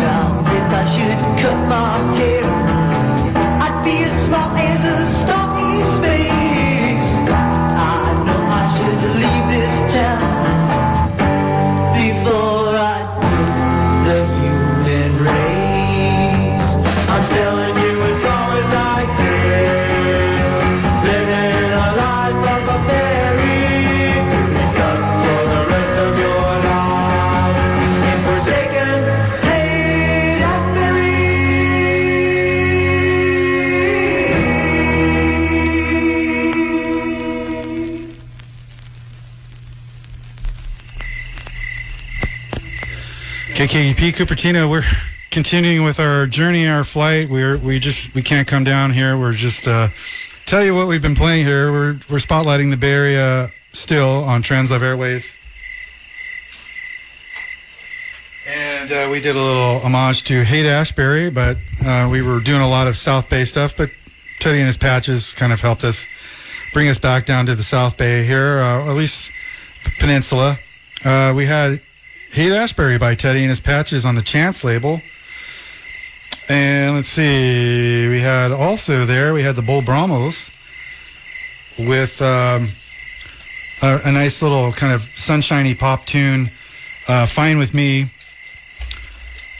Now, if I should cut my hair, I'd be as smart as a star in space. I know I should leave this town before I do the human race. I'm telling you it's always like this, living a life of a fairy, be stuck for the rest of your life in forsaken Haight-Ashbury. KKUP Cupertino, we're continuing with our journey, our flight. We can't come down here. We're just tell you what we've been playing here. We're spotlighting the Bay Area still on Translive Airways. And we did a little homage to Haight-Ashbury, but we were doing a lot of South Bay stuff, but Teddy and his patches kind of helped us bring us back down to the South Bay here, at least Peninsula. We had Haight-Ashbury by Teddy and his patches on the Chance label. And let's see, we had the Bull Brommos with a nice little kind of sunshiny pop tune, Fine With Me,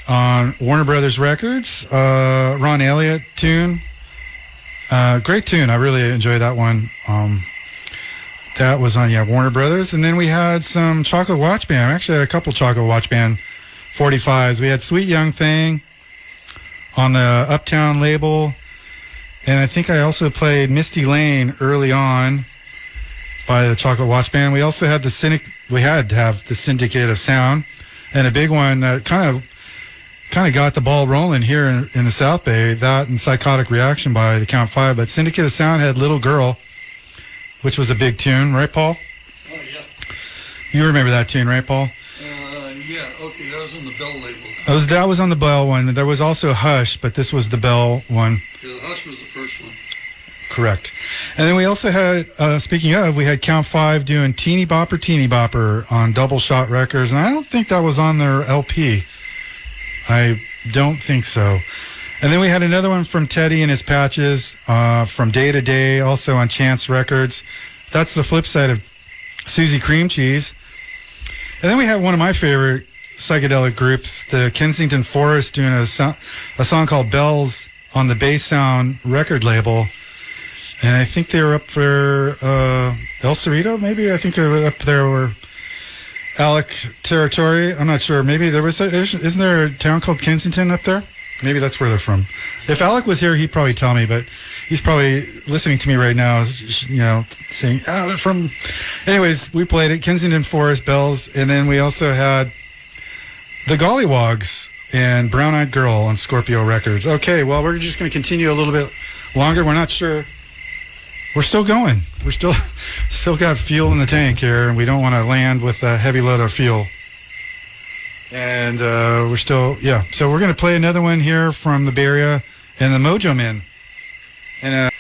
on Warner Brothers Records. Ron Elliott tune. Great tune. I really enjoyed that one. That was on, Warner Brothers. And then we had some Chocolate Watch Band. We actually had a couple Chocolate Watch Band 45s. We had Sweet Young Thing on the Uptown label. And I think I also played Misty Lane early on by the Chocolate Watch Band. We also had we had to have the Syndicate of Sound, and a big one that kind of got the ball rolling here in the South Bay, that and Psychotic Reaction by the Count Five. But Syndicate of Sound had Little Girl, which was a big tune, right, Paul? Oh, yeah. You remember that tune, right, Paul? Yeah, okay, that was on the Bell label. That was on the Bell one. There was also Hush, but this was the Bell one. Yeah, Hush was the first one. Correct. And then we also had, speaking of, we had Count Five doing Teeny Bopper on Double Shot Records, and I don't think that was on their LP. I don't think so. And then we had another one from Teddy and his Patches, from Day to Day, also on Chance Records. That's the flip side of Susie Cream Cheese. And then we had one of my favorite psychedelic groups, the Kensington Forest, doing a song called Bells on the Bass Sound record label. And I think they were up for El Cerrito, maybe? I think they were up there were Alec territory. I'm not sure. Maybe isn't there a town called Kensington up there? Maybe that's where they're from. If Alec was here, he'd probably tell me, but he's probably listening to me right now, saying, they're from... Anyways, we played it, Kensington Forest, Bells, and then we also had the Gollywogs and Brown Eyed Girl on Scorpio Records. Okay, well, we're just going to continue a little bit longer. We're not sure. We're still going. We're still got fuel in the tank here, and we don't want to land with a heavy load of fuel. And we're still, So we're going to play another one here from the Bay Area and the Mojo Men. And